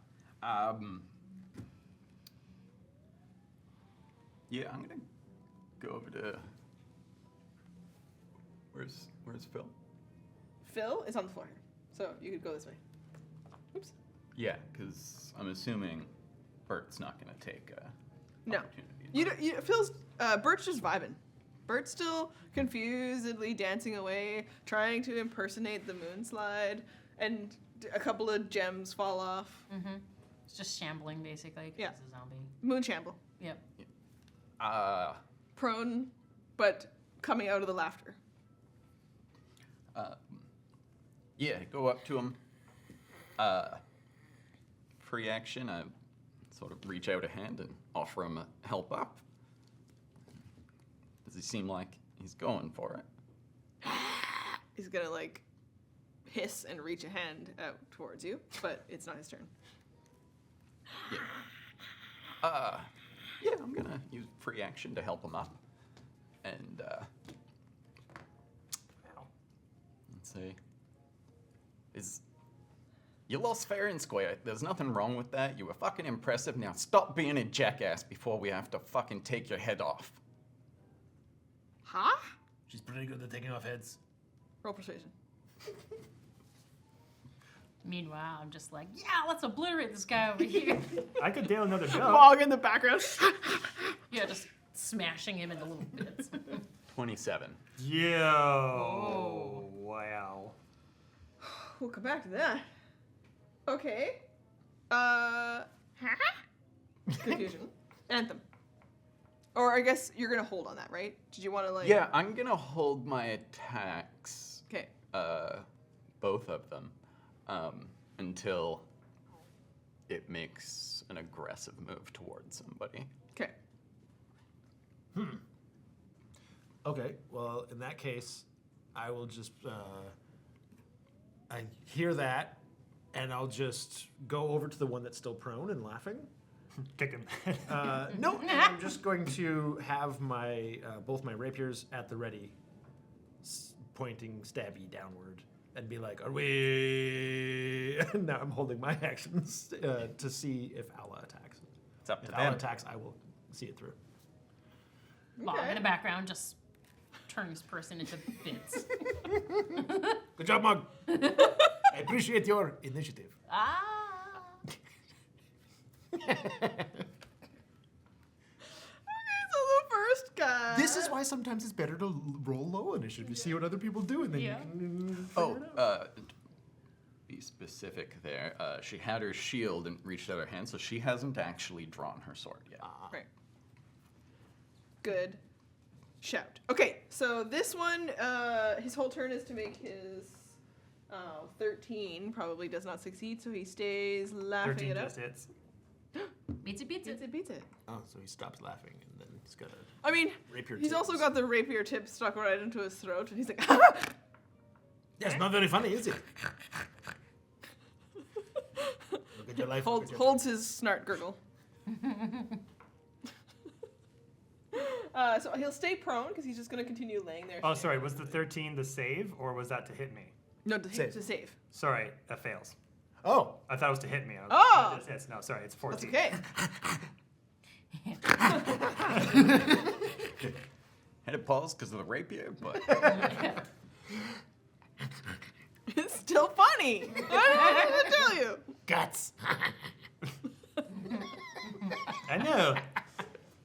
D: Yeah, I'm gonna go over to. Where's Phil?
A: Phil is on the floor here, so you could go this way. Oops.
D: Yeah, because I'm assuming Bert's not gonna take
A: No. It feels Bert's just vibing. Bert's still confusedly dancing away, trying to impersonate the moonslide, and a couple of gems fall off.
F: Mm-hmm. It's just shambling, basically, 'cause it's a zombie.
A: Moon shamble.
F: Yep.
A: Prone, but coming out of the laughter.
D: Yeah, go up to him. Free action, I sort of reach out a hand and offer him a help up. Does he seem like he's going for it?
A: He's gonna like hiss and reach a hand out towards you, but it's not his turn.
D: Yeah, I'm gonna use free action to help him up. And, let's see. You lost fair and square. There's nothing wrong with that. You were fucking impressive. Now stop being a jackass before we have to fucking take your head off.
A: Huh?
B: She's pretty good at taking off heads.
A: Roll persuasion.
F: Meanwhile, I'm just like, yeah, let's obliterate this guy over here.
E: I could deal another joke.
A: Mog in the background.
F: Yeah, just smashing him into little bits.
D: 27.
E: Yo.
F: Oh.
E: Wow.
A: We'll come back to that. Okay. Confusion. Anthem. Or I guess you're gonna hold on that, right? Did you want to like?
D: Yeah, I'm gonna hold my attacks.
A: Okay.
D: Both of them, until it makes an aggressive move towards somebody.
A: Okay.
C: Okay, well, in that case, I will just, I hear that, and I'll just go over to the one that's still prone and laughing.
E: Kick him.
C: No, I'm just going to have my, both my rapiers at the ready, pointing stabby downward, and be like, are we... Now I'm holding my actions to see if Allah attacks.
D: It's up to
C: If
D: them.
C: Allah attacks, I will see it through.
F: Mom in the background just turns this person into bits.
B: Good job, Mug. I appreciate your initiative.
A: Okay, so the first guy.
C: This is why sometimes it's better to roll low initiative. You see what other people do, and then you can figure it out.
D: Be specific there. She had her shield and reached out her hand, so she hasn't actually drawn her sword yet.
A: Right. Good shout. Okay, so this one, his whole turn is to make his 13. Probably does not succeed, so he stays laughing
E: 13
A: it up.
E: just hits.
F: Beats it.
A: Beats it.
C: Oh, so he stops laughing, and then he's got a
A: I mean,
C: rapier
A: he's
C: tips.
A: also got the rapier tip stuck right into his throat, and he's like,
B: That's not very funny, is it? Look at your life. look at your
A: holds his snart gurgle. So he'll stay prone because he's just going to continue laying there.
E: Oh, sorry. Was the 13 the save, or was that to hit me?
A: No, to save.
E: Sorry, that fails.
C: Oh.
E: I thought it was to hit me. I was
A: Oh.
E: It hits. No, sorry, it's 14.
A: That's okay.
D: Had to pause because of the rapier, but
A: It's still funny. I don't know what to tell you.
B: Guts.
E: I know.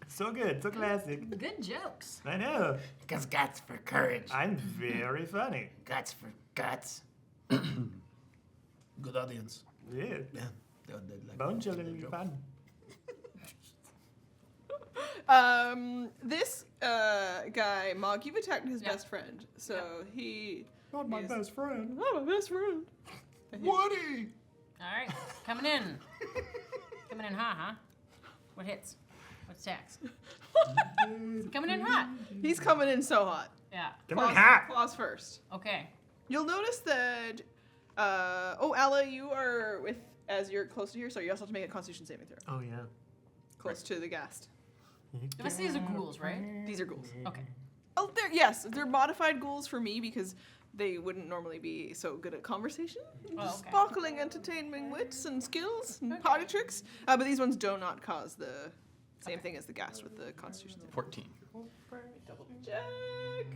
E: So good, so classic.
F: Good jokes.
E: I know.
B: Because guts for courage.
E: I'm very funny.
B: Guts for guts. Good audience.
E: Yeah.
B: Yeah. They like
E: Bone
B: that
E: chilling,
B: joke.
E: fun.
A: This guy, Mog, you've attacked his best friend, so he.
E: Not my best friend.
A: Not my best friend.
B: Woody!
F: All right, coming in. Coming in hot, huh? What hits? What's tax? Coming in hot.
A: He's coming in so hot.
F: Yeah.
E: Coming in hot.
A: Claws first.
F: Okay.
A: You'll notice that. Alla, you are with as you're close to here, so you also have to make a Constitution saving throw.
E: Oh, yeah.
A: Close to the ghast.
F: The rest of these are ghouls, right?
A: These are ghouls.
F: Okay.
A: Oh, they're modified ghouls for me because they wouldn't normally be so good at conversation, sparkling, entertaining wits and skills and party tricks. But these ones do not cause the same thing as the ghast with the Constitution saving.
D: 14.
A: Check.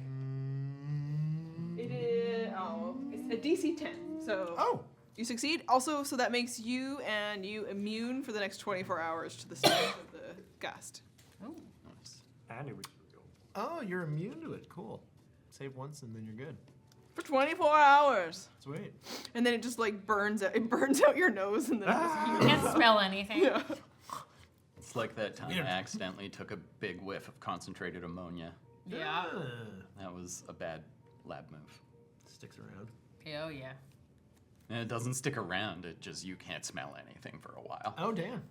A: It is it's a DC 10. So you succeed. Also, so that makes you immune for the next 24 hours to the strength of the ghast.
F: Oh.
D: Nice.
E: I knew we
C: Oh, you're immune to it. Cool. Save once and then you're good.
A: For 24 hours.
C: Sweet.
A: And then it just like burns out. It burns out your nose and then it just
F: You can't smell anything.
A: Yeah.
D: It's like that time I accidentally took a big whiff of concentrated ammonia.
F: Yeah.
D: That was a bad lab move.
C: Sticks around.
F: Oh, yeah.
D: And it doesn't stick around, it just, you can't smell anything for a while.
C: Oh, damn.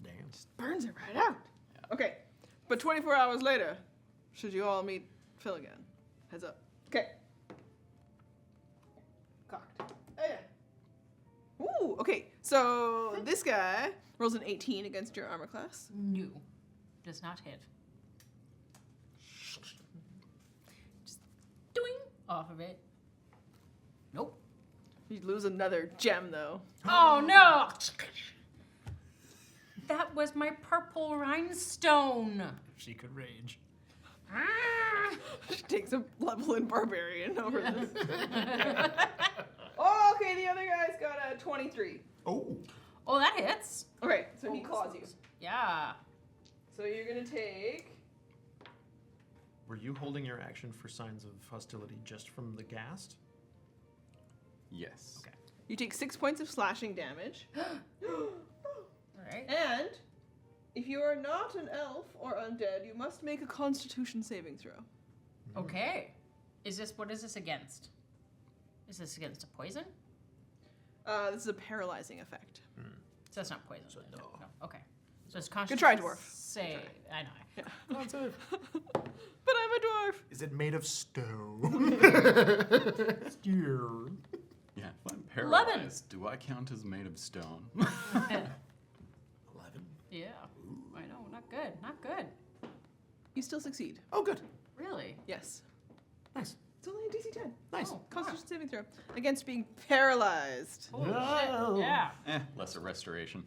C: Damn.
A: Burns it right out.
D: Yeah.
A: Okay. But 24 hours later, should you all meet Phil again? Heads up. Okay. Cocked. Oh, yeah. Ooh, okay. So this guy rolls an 18 against your armor class.
F: No. Does not hit. Just doing off of it. Nope.
A: You lose another gem, though.
F: Oh, no! That was my purple rhinestone.
C: She could rage.
A: She takes a level in barbarian over this. Oh, okay, the other guy's got a 23.
C: Oh.
F: Oh, that hits.
A: Okay, so he claws you.
F: Yeah.
A: So you're gonna take...
C: Were you holding your action for signs of hostility just from the ghast?
D: Yes.
C: Okay.
A: You take 6 points of slashing damage.
F: Alright.
A: And if you are not an elf or undead, you must make a constitution saving throw.
F: Okay. What is this against? Is this against a poison?
A: This is a paralyzing effect.
F: So that's not poison.
C: So
F: is it?
C: no.
F: Okay. So it's constitution.
A: Good try, dwarf.
F: Save. I know.
A: Yeah.
C: That's it.
A: But I'm a dwarf.
C: Is it made of stone? Stone.
D: Yeah, if I'm paralyzed, do I count as made of stone?
C: 11.
F: Yeah. I know. Not good. Not good.
A: You still succeed.
C: Oh, good.
F: Really?
A: Yes.
C: Nice.
A: It's only a DC 10.
C: Nice.
F: Oh,
A: Constitution saving throw against being paralyzed.
F: Holy
C: No.
F: shit. Yeah.
D: Lesser restoration.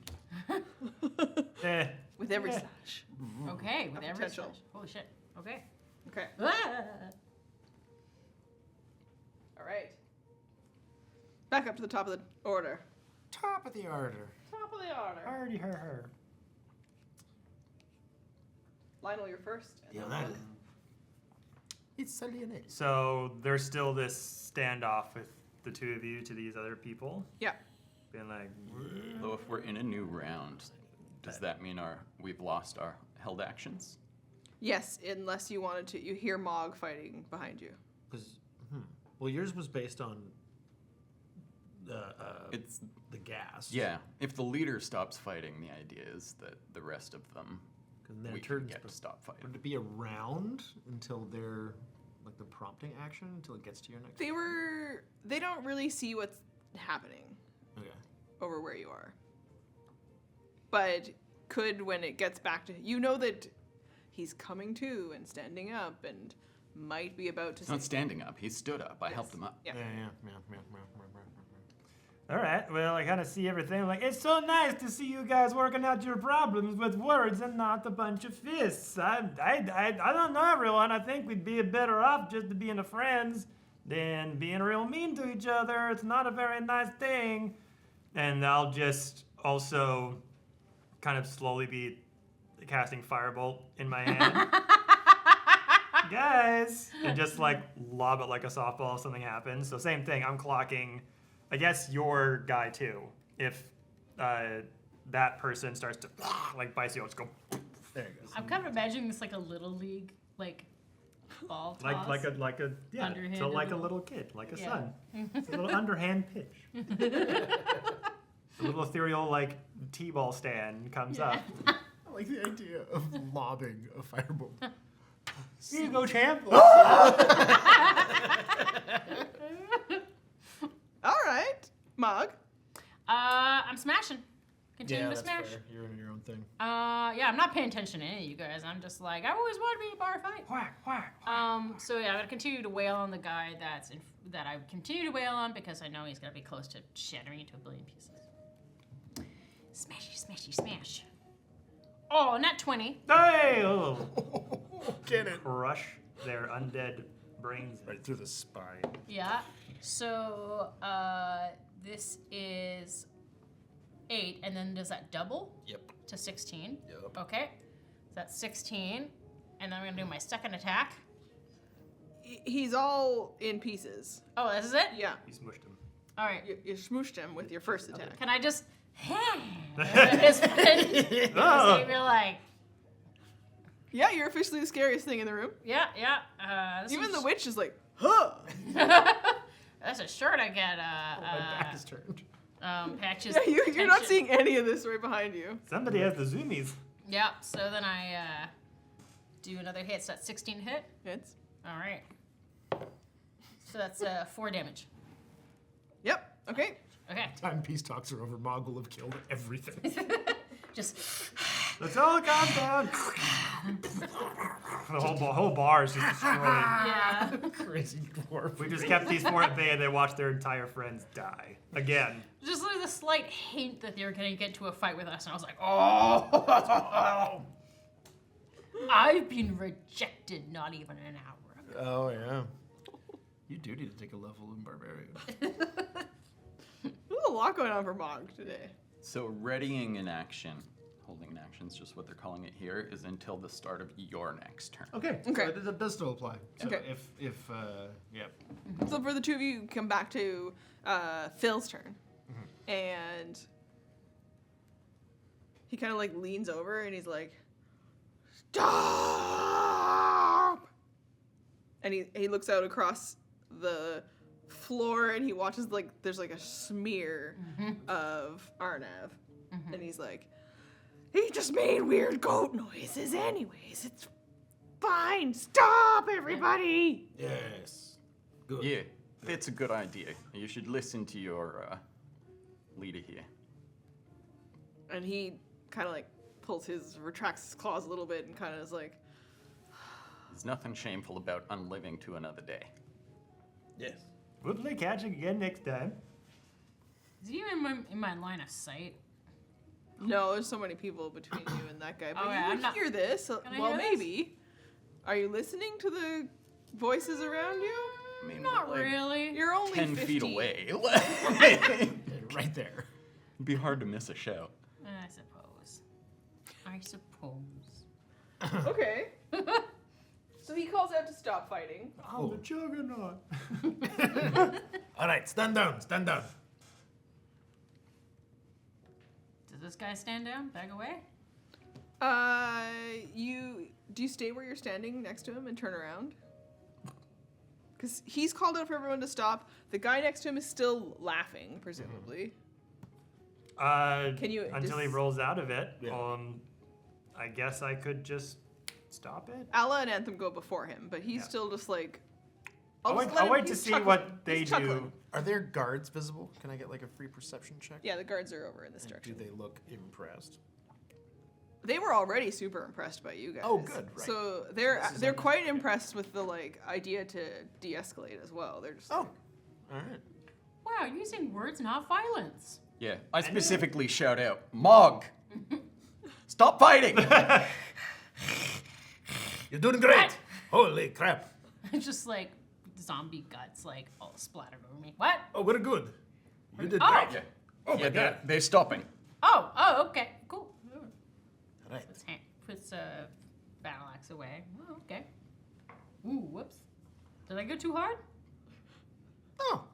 E: Eh.
A: With every slash.
F: Okay. With
A: Have
F: every
A: potential.
F: slash. Holy shit. Okay.
A: Okay.
F: Ah.
A: All right. Back up to the top of the order.
C: Top of the order.
A: Top of the order.
E: Already her.
A: Lionel, you're first. And then
C: Lionel.
A: Doug.
C: It's Lionel.
E: So there's still this standoff with the two of you to these other people.
A: Yeah.
E: Being like,
D: Though if we're in a new round, does that mean we've lost our held actions?
A: Yes, unless you wanted to. You hear Mog fighting behind you.
C: Because, well, yours was based on
D: It's
C: the gas.
D: Yeah. If the leader stops fighting, the idea is that the rest of them
C: And then
D: we
C: it
D: can
C: turns.
D: get to stop fighting.
C: Would it be a round until they're like the prompting action until it gets to your next?
A: They don't really see what's happening
C: Okay.
A: over where you are. But could when it gets back to you know that he's coming to and standing up and might be about to
D: He's not standing up. He stood up. I helped him up.
A: Yeah.
E: all right, well, I kind of see everything. Like, it's so nice to see you guys working out your problems with words and not a bunch of fists. I don't know, everyone. I think we'd be better off just being friends than being real mean to each other. It's not a very nice thing. And I'll just also kind of slowly be casting Firebolt in my hand. Guys! And just like lob it like a softball if something happens. So same thing, I'm clocking, I guess, your guy too. If that person starts to like bite you, I'll just go.
C: There it goes.
F: I'm kind of imagining this like a little league, like ball toss.
E: Like a yeah.
F: Underhanded
E: So like a
F: little-
E: little kid, like a
F: Yeah.
E: son. It's a little underhand pitch. A little ethereal like T-ball stand comes up.
C: I like the idea of lobbing a firebolt.
E: Here you go, champ.
A: All right, Mog.
F: I'm smashing. Continue to smash.
C: Fair. You're in your own thing.
F: Yeah, I'm not paying attention to any of you guys. I'm just like, I always wanted to be a bar fight.
E: Whack, whack.
F: So yeah, I'm gonna continue to wail on the guy that I continue to wail on because I know he's gonna be close to shattering into a billion pieces. Smashy, smashy, smash. Oh, not 20.
E: Hey! Oh.
C: Get it.
E: Crush their undead brains
C: Right through the spine.
F: Yeah. So this is 8, and then does that double?
C: Yep.
F: To 16.
C: Yep.
F: Okay. that's 16. And then I'm going to do my second attack.
A: He's all in pieces.
F: Oh, this is it?
A: Yeah.
E: You smushed him.
F: All right.
A: You smooshed him with your first attack.
F: Can I just... his friend? Just be like...
A: Yeah, you're officially the scariest thing in the room.
F: Yeah, yeah.
A: Even the witch is like, huh.
F: That's a shirt I get.
C: My back is turned.
F: Patches.
A: Yeah, you're not
F: attention.
A: seeing any of this right behind you.
E: Somebody has the zoomies.
F: Yeah, so then I do another hit. So that's 16 hit.
A: Hits.
F: All right. So that's 4 damage.
A: Yep. Okay.
F: Okay.
C: Time peace talks are over. Mog will have killed everything.
F: Just.
E: Let's all calm down. The whole bar is just destroyed.
F: Yeah.
C: Crazy dwarf.
E: We just kept these 4 at bay and they watched their entire friends die. Again.
F: Just like the slight hint that they were going to get into a fight with us, and I was like, oh. I've been rejected not even an hour ago.
C: Oh, yeah. You do need to take a level in Barbarian.
A: There's a lot going on for Mog today.
D: So readying an action, holding an action is just what they're calling it here, is until the start of your next turn.
C: Okay.
A: Okay.
C: So that does still apply. So
A: Okay.
C: Yep.
A: So for the two of you, come back to Phil's turn. And he kind of like leans over and he's like, stop! And he looks out across the floor and he watches like there's like a smear of Arnav. And he's like, he just made weird goat noises anyways. It's fine. Stop, everybody!
C: Yes. Good.
D: Yeah, that's a good idea. You should listen to your leader here.
A: And he kind of like retracts his claws a little bit and kind of is like,
D: There's nothing shameful about unliving to another day.
C: Yes.
E: We'll play catch again next time.
F: Is he even in my line of sight?
A: no, there's so many people between you and that guy. But
F: Okay,
A: you
F: I'm
A: would
F: not-
A: hear this.
F: Can I
A: Well,
F: hear this?
A: maybe. Are you listening to the voices around you?
D: I mean,
F: Not
D: we're, like,
F: really.
A: You're only
D: 10
A: 50.
D: feet away.
C: Right there.
D: It'd be hard to miss a shout.
F: I suppose.
A: Okay. So he calls out to stop fighting.
E: Oh, the juggernaut.
C: All right, stand down. Stand down.
F: Does this guy stand down? Back away?
A: Do you stay where you're standing next to him and turn around? Because he's called out for everyone to stop. The guy next to him is still laughing, presumably.
E: Can
A: you
E: until he
A: just-
E: rolls out of it?
C: Yeah.
E: I guess I could just stop it.
A: Allah and Anthem go before him, but he's still just like.
E: I'll
A: just
E: wait-
A: let
E: I'll
A: him-
E: wait to
A: he's
E: see
A: chuckling.
E: what they
A: He's
E: do.
A: chuckling.
C: Are there guards visible? Can I get like a free perception check?
A: Yeah, the guards are over in this
C: And
A: direction.
C: do they look impressed?
A: They were already super impressed by you guys.
C: Oh, good, right.
A: So
C: This
A: they're
C: is
A: they're quite impressed with the like idea to de-escalate as well. They're just
C: Oh, all right.
F: Wow, you're using words, not violence.
D: Yeah, I specifically shout out, Mog! Stop fighting!
C: You're doing great. Holy crap.
F: Just like zombie guts, like all splattered over me. What?
C: Oh, we're good. You did
F: Oh.
C: great.
D: Yeah,
C: Oh my
D: yeah,
C: god.
D: they're stopping.
F: Oh, okay, cool.
C: All right.
F: Puts battle axe away. Oh, okay. Ooh, whoops. Did I go too hard?
C: Oh,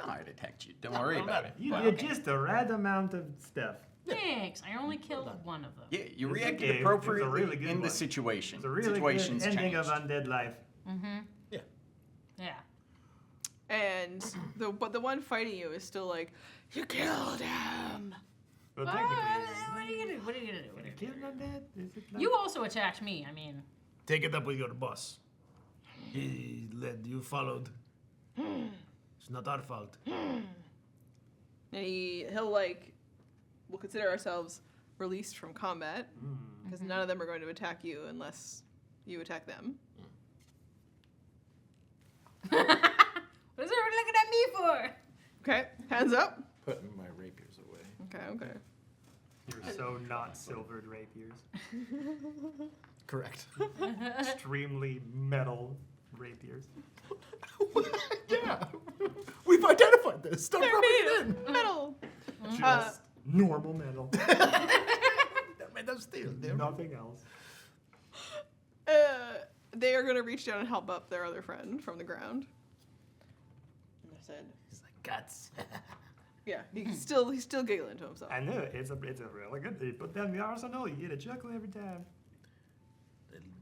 D: No, I detect you. Don't worry about it.
E: You
F: Well,
E: did
F: okay.
E: just the right amount of stuff.
F: Thanks. I only killed one of them.
D: Yeah, you
E: It's
D: reacted
E: okay. It's a
D: appropriately
E: really good
D: in the
E: one.
D: situation.
E: It's a really
D: Situations
E: good ending
D: changed.
E: of undead life.
F: Mm-hmm.
C: yeah.
F: Yeah.
A: and the one fighting you is still like, you killed him.
E: Well,
F: What
E: technically,
F: are you gonna do? What are you gonna do? What are you
E: kill
F: gonna
E: undead? Is it
F: do?
E: not?
F: You also attacked me. I mean,
C: Take it up with your boss. He led, you followed. It's not our fault.
A: And he'll like, we'll consider ourselves released from combat because none of them are going to attack you unless you attack them.
F: what is everyone looking at me for?
A: Okay, hands up.
C: Putting my rapiers away.
A: Okay.
E: You're so not silvered rapiers.
C: Correct.
E: Extremely metal rapiers.
C: Yeah. We've identified this. Stop
A: They're
C: rubbing
A: made
C: it in.
A: of metal.
E: Just normal metal.
C: They're made of
B: but still, they're
E: Nothing else.
A: They are going to reach down and help up their other friend from the ground. And I said,
B: He's like, guts.
A: yeah, he's still giggling to himself.
E: I knew it. It's a really good thing. Put that in the arsenal. You get a chuckle every time.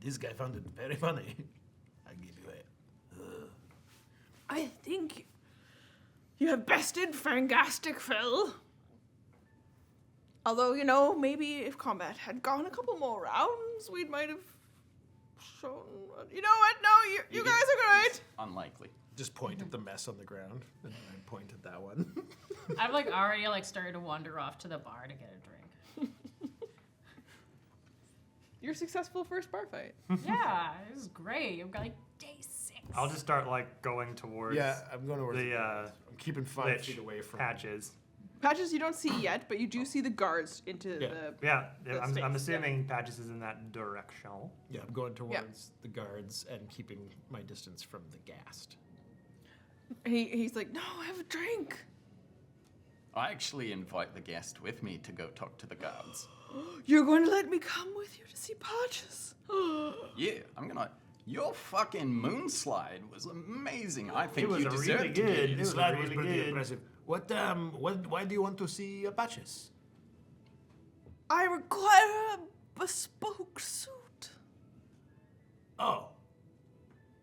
B: This guy found it very funny. I give you a.
A: I think you have bested Fangastic Phil. Although, you know, maybe if combat had gone a couple more rounds, we might have shown. You know what? No, you guys are good.
D: Unlikely.
C: Just point at the mess on the ground, and I point at that one.
F: I've like already like started to wander off to the bar to get a drink.
A: Your successful first bar fight.
F: Yeah, it was great. I've got like day 6.
E: I'll just start like going towards.
C: Yeah, I'm going towards
E: the.
C: I'm keeping 5
E: Lich
C: feet away from
E: Patches.
A: Patches you don't see yet, but you do see the guards into the.
E: Yeah,
A: the
E: I'm
A: space,
E: assuming Patches is in that direction.
C: Yeah, I'm going towards the guards and keeping my distance from the ghast.
A: He's like, no, have a drink.
D: I actually invite the guest with me to go talk to the guards.
A: You're going to let me come with you to see Patches?
D: Yeah, I'm gonna. Your fucking moonslide was amazing. I think
E: was
D: you
E: a
D: deserve
E: really
D: to
E: good-
D: get
E: it
D: it.
E: was
B: That
E: really
B: was pretty
E: good.
B: impressive. Why do you want to see Patches?
A: I require a bespoke suit.
B: Oh.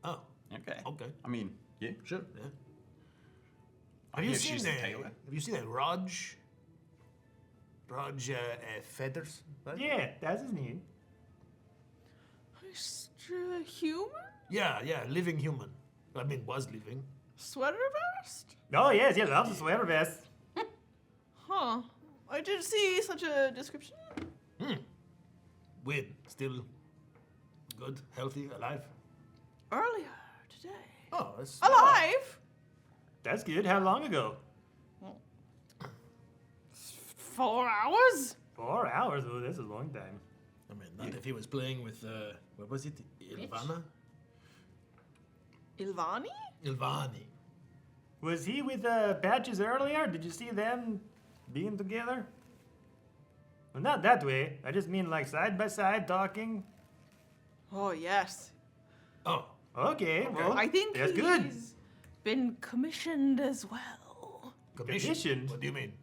D: Okay.
B: Okay.
D: I mean, yeah.
B: Sure. Yeah.
D: I
B: Have you
D: hear
B: seen
D: she's a tailor.
B: Have you seen a Raj? Raj Feathers? Right?
E: Yeah, that's his name.
A: Extra human?
B: Yeah, living human. I mean, was living.
A: Sweater vest?
E: Oh yes, he loves a sweater vest.
A: Huh. I did see such a description.
B: Weird. Still good, healthy, alive.
A: Earlier today.
B: Oh, that's
A: Alive?
E: That's good. How long ago?
A: 4 hours?
E: 4 hours. Oh, that's a long time.
B: I mean, not if he was playing with what was it? Ilvana?
A: Ilvani?
B: Ilvani.
E: Was he with Patches earlier? Did you see them being together? Well, not that way. I just mean like side by side talking.
A: Oh, yes.
B: Oh.
E: Okay, well,
A: I think
E: that's
A: he's
E: good.
A: been commissioned as well
E: Commissioned?
B: What do you mean?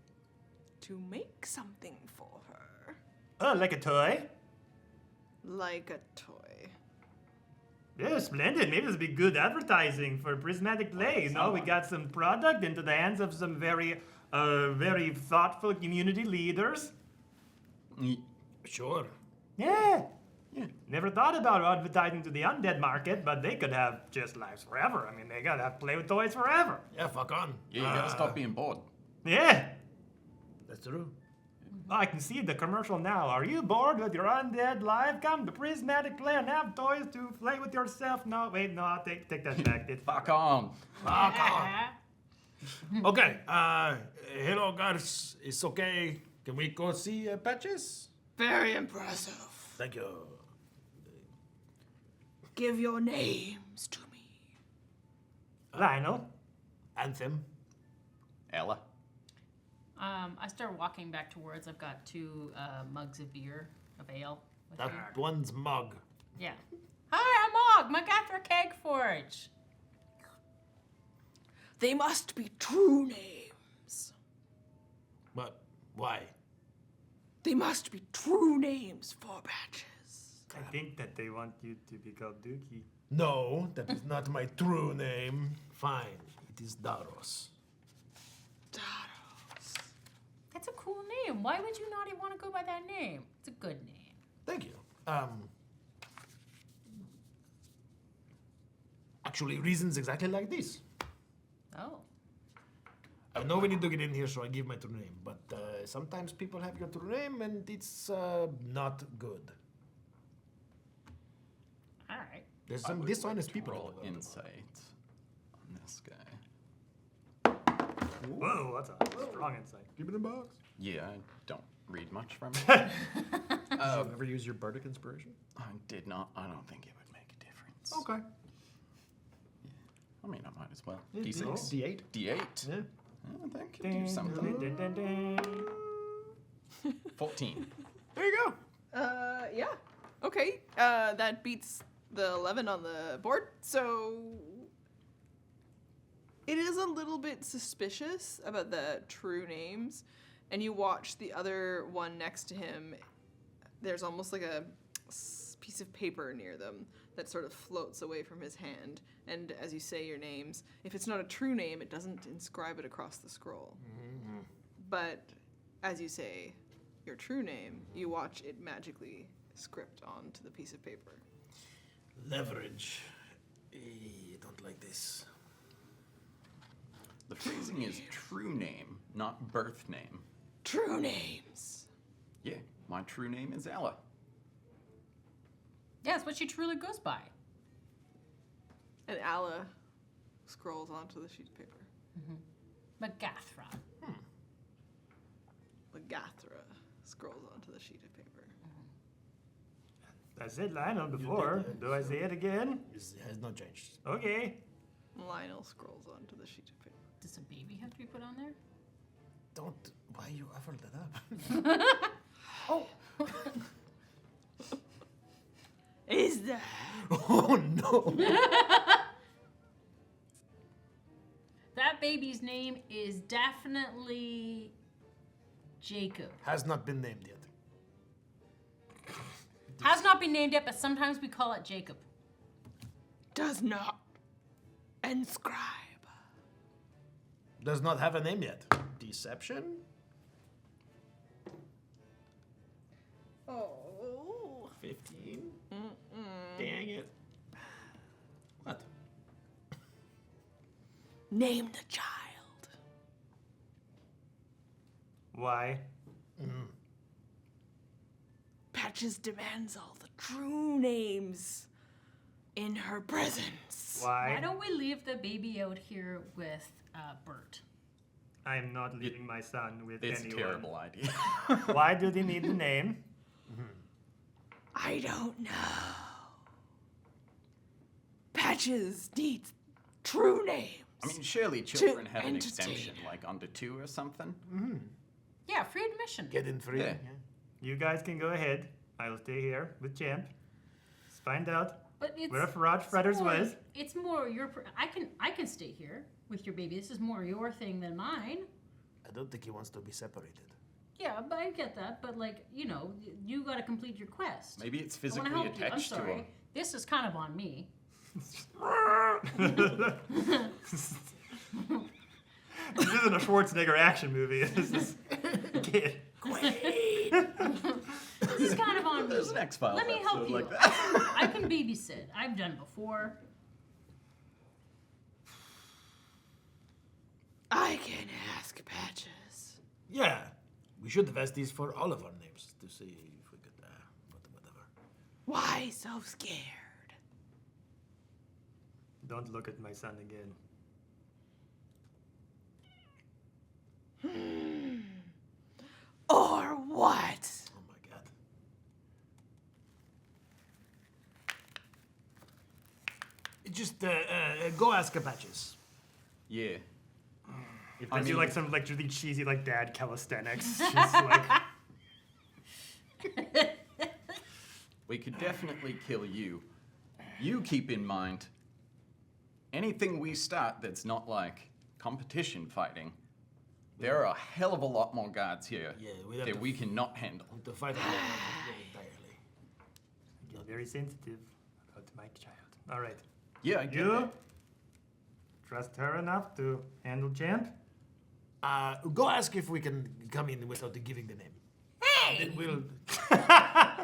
A: to make something for her.
E: Oh, like a toy?
A: Like a toy.
E: Yeah, splendid. Maybe this would be good advertising for Prismatic Play. You know, we got some product into the hands of some very thoughtful community leaders.
B: Sure.
E: Yeah. Never thought about advertising to the undead market, but they could have just lives forever. I mean, they gotta have play with toys forever.
B: Yeah, fuck on.
D: Yeah, you gotta stop being bored.
E: Yeah.
B: That's true.
E: Oh, I can see the commercial now. Are you bored with your undead life? Come to Prismatic Play and have toys to play with yourself. No, wait, no, I'll take that back. It's
D: Fuck on.
B: Fuck on. Okay. Hello, guys. It's okay. Can we go see Patches?
A: Very impressive.
B: Thank you.
A: Give your names to me.
E: Lionel.
B: Anthem.
D: Ella.
F: I start walking back towards. I've got 2 mugs of beer, of ale. With
B: That
F: me.
B: one's mug.
F: Yeah. Hi, I'm Og, MacArthur Kegforge.
A: They must be true names.
B: But why?
A: They must be true names for Patches.
E: I think that they want you to be called Dookie.
B: No, that is not my true name. Fine. It is Daros.
F: That's a cool name. Why would you not want to go by that name? It's a good name.
B: Thank you. Actually, reasons exactly like this.
F: Oh.
B: I know we need to get in here, so I give my true name. But sometimes people have your true name, and it's not good.
F: All right.
B: There's
D: I
B: some
D: would
B: dishonest
D: like to
B: people.
D: roll
B: in the world.
D: insight on this guy.
E: Whoa, that's a strong insight.
C: Keep it in a box.
D: Yeah, I don't read much from it.
C: Did you ever use your bardic inspiration?
D: I did not. I don't think it would make a difference.
C: Okay.
D: I mean, I might as well.
C: Yeah,
D: D6.
C: D8.
D: D8.
C: Yeah.
D: That could do something. 14.
B: There you go.
A: Yeah. Okay. That beats the 11 on the board. So it is a little bit suspicious about the true names, and you watch the other one next to him. There's almost like a piece of paper near them that sort of floats away from his hand. And as you say your names, if it's not a true name, it doesn't inscribe it across the scroll. Mm-hmm. But as you say your true name, you watch it magically script onto the piece of paper.
B: Leverage. I don't like this.
D: The phrasing is true name, not birth name.
A: True names.
D: Yeah, my true name is Ella.
F: Yeah, it's what she truly goes by.
A: And Alla scrolls onto the sheet of paper.
F: Mm-hmm. Magathra.
A: Magathra scrolls onto the sheet of paper.
E: I said Lionel before. Do I say it again?
B: It has not changed.
E: Okay.
A: Lionel scrolls onto the sheet of paper.
F: Does a baby have to be put on there?
B: Don't. Why you offered that up?
F: Oh.
A: Is that?
B: Oh no.
F: That baby's name is definitely Jacob.
B: Has not been named yet.
F: Has not been named yet, but sometimes we call it Jacob.
A: Does not inscribe.
B: Does not have a name yet. Deception?
A: Oh.
B: 15? Dang it. What?
A: Name the child.
E: Why?
A: Patches demands all the true names in her presence.
E: Why?
F: Why don't we leave the baby out here with Bert?
E: I'm not leaving my son with
D: It's
E: anyone.
D: a terrible idea.
E: Why do they need the name?
A: I don't know. Patches needs true names.
D: I mean, surely children have an exemption, like under 2 or something.
F: Yeah, free admission.
B: Get in free.
D: Yeah.
E: You guys can go ahead. I'll stay here with Champ. Let's find out
F: But it's
E: where Faraj Fredders was.
F: It's more your. I can stay here with your baby. This is more your thing than mine.
B: I don't think he wants to be separated.
F: Yeah, but I get that. But like, you got to complete your quest.
D: Maybe it's
F: I wanna
D: physically
F: help you. I'm
D: attached to
F: sorry.
D: him.
F: This is kind of on me.
E: This isn't a Schwarzenegger action movie. This is kid.
F: This is kind of on me.
D: There's an X-Files
F: Let me help
D: episode
F: you.
D: like that.
F: I can babysit. I've done it before.
A: I can ask Patches.
B: Yeah. We should have asked these for all of our names to see if we could, whatever.
A: Why so scared?
E: Don't look at my son again.
A: Or what?
B: Oh my god. Just go ask Patches.
D: Yeah.
E: If
D: I
E: they do
D: mean-
E: like some like really cheesy like dad calisthenics, just like
D: We could definitely kill you. You keep in mind, anything we start that's not like competition fighting, there are a hell of a lot more guards here
B: we'd have
D: that
B: to
D: we cannot handle.
B: To fight alone entirely.
E: you're very sensitive about my child. All right.
D: Yeah, I get
E: You
D: that.
E: trust her enough to handle Champ?
B: Go ask if we can come in without giving the name.
F: Hey!
B: Then we'll.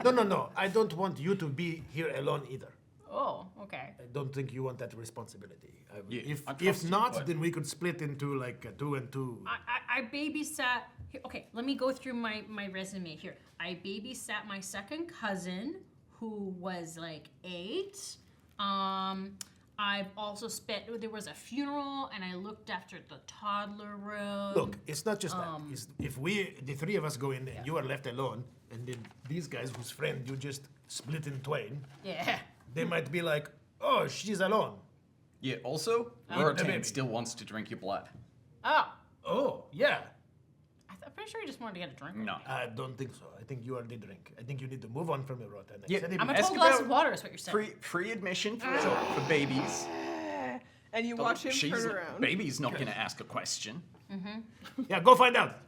B: No. I don't want you to be here alone either.
F: Oh, okay.
B: I don't think you want that responsibility.
D: Yeah, I trust
B: If
D: you,
B: not,
D: but-
B: then we could split into like 2 and 2.
F: I babysat. Here, okay, let me go through my resume here. I babysat my second cousin, who was like 8. I've also there was a funeral, and I looked after the toddler room.
B: Look, it's not just that. It's if the 3 of us go in and you are left alone, and then these guys whose friend you just split in twain,
F: Yeah.
B: they might be like, oh, she's alone.
D: Yeah, also,
B: baby.
D: Rotan still wants to drink your blood.
F: Oh,
B: Oh, yeah.
F: I'm pretty sure he just wanted to get a drink.
D: No.
B: I don't think so. I think you are the drink. I think you need to move on from your rota.
D: Yeah,
F: I'm a
D: Ask
F: tall glass
D: about
F: of water, is what you're saying.
D: Free admission for babies.
A: And you watch him
D: She's
A: turn around.
D: Baby's not going to ask a question.
B: Yeah, go find out.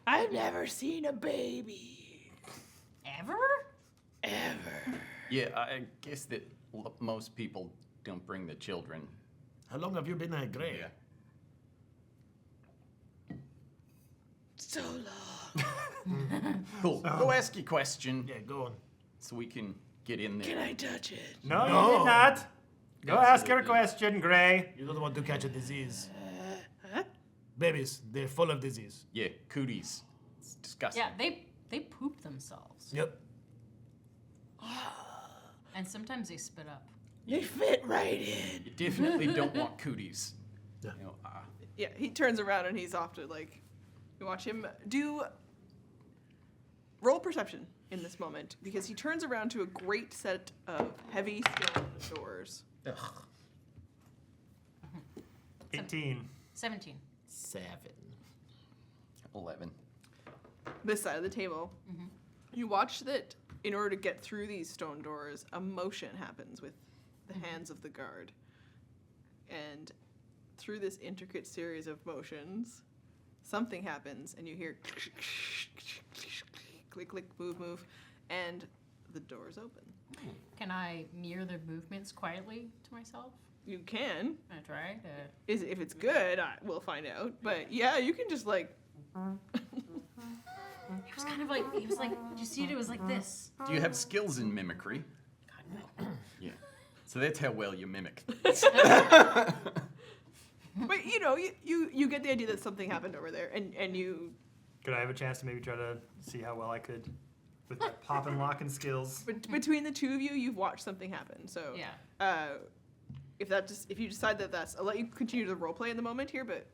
A: I've never seen a baby.
F: Ever?
D: Yeah, I guess that most people don't bring the children.
B: How long have you been a Grey?
D: Yeah.
A: So long.
D: Cool. Go ask your question
B: Yeah, go on.
D: so we can get in there.
A: Can I touch it?
E: No, you did not. Go ask her a question, Gray.
B: You don't want to catch a disease. Babies, they're full of disease.
D: Yeah, cooties. It's disgusting.
F: Yeah, they poop themselves.
B: Yep.
F: And sometimes they spit up.
A: They fit right in.
D: You definitely don't want cooties.
B: Yeah.
D: You know,
A: Yeah, he turns around and he's off to like. You watch him do. Roll perception in this moment because he turns around to a great set of heavy stone doors.
E: 18.
F: 17.
B: 7.
D: 11.
A: This side of the table. You watch that in order to get through these stone doors, a motion happens with the hands of the guard. And through this intricate series of motions, something happens and you hear click, click, move, move, and the doors open.
F: Can I mirror the movements quietly to myself?
A: You can.
F: I try to.
A: If it's good, we'll find out. But yeah, you can just like.
F: It was kind of like, did you see it? It was like this.
D: Do you have skills in mimicry?
F: God, no.
D: Yeah. So that's how well you mimic.
A: But you know, you get the idea that something happened over there, and you.
E: Could I have a chance to maybe try to see how well I could with my pop and lock and skills?
A: Between the two of you, you've watched something happen. So
F: Yeah.
A: If you decide that that's, I'll let you continue the role play in the moment here, but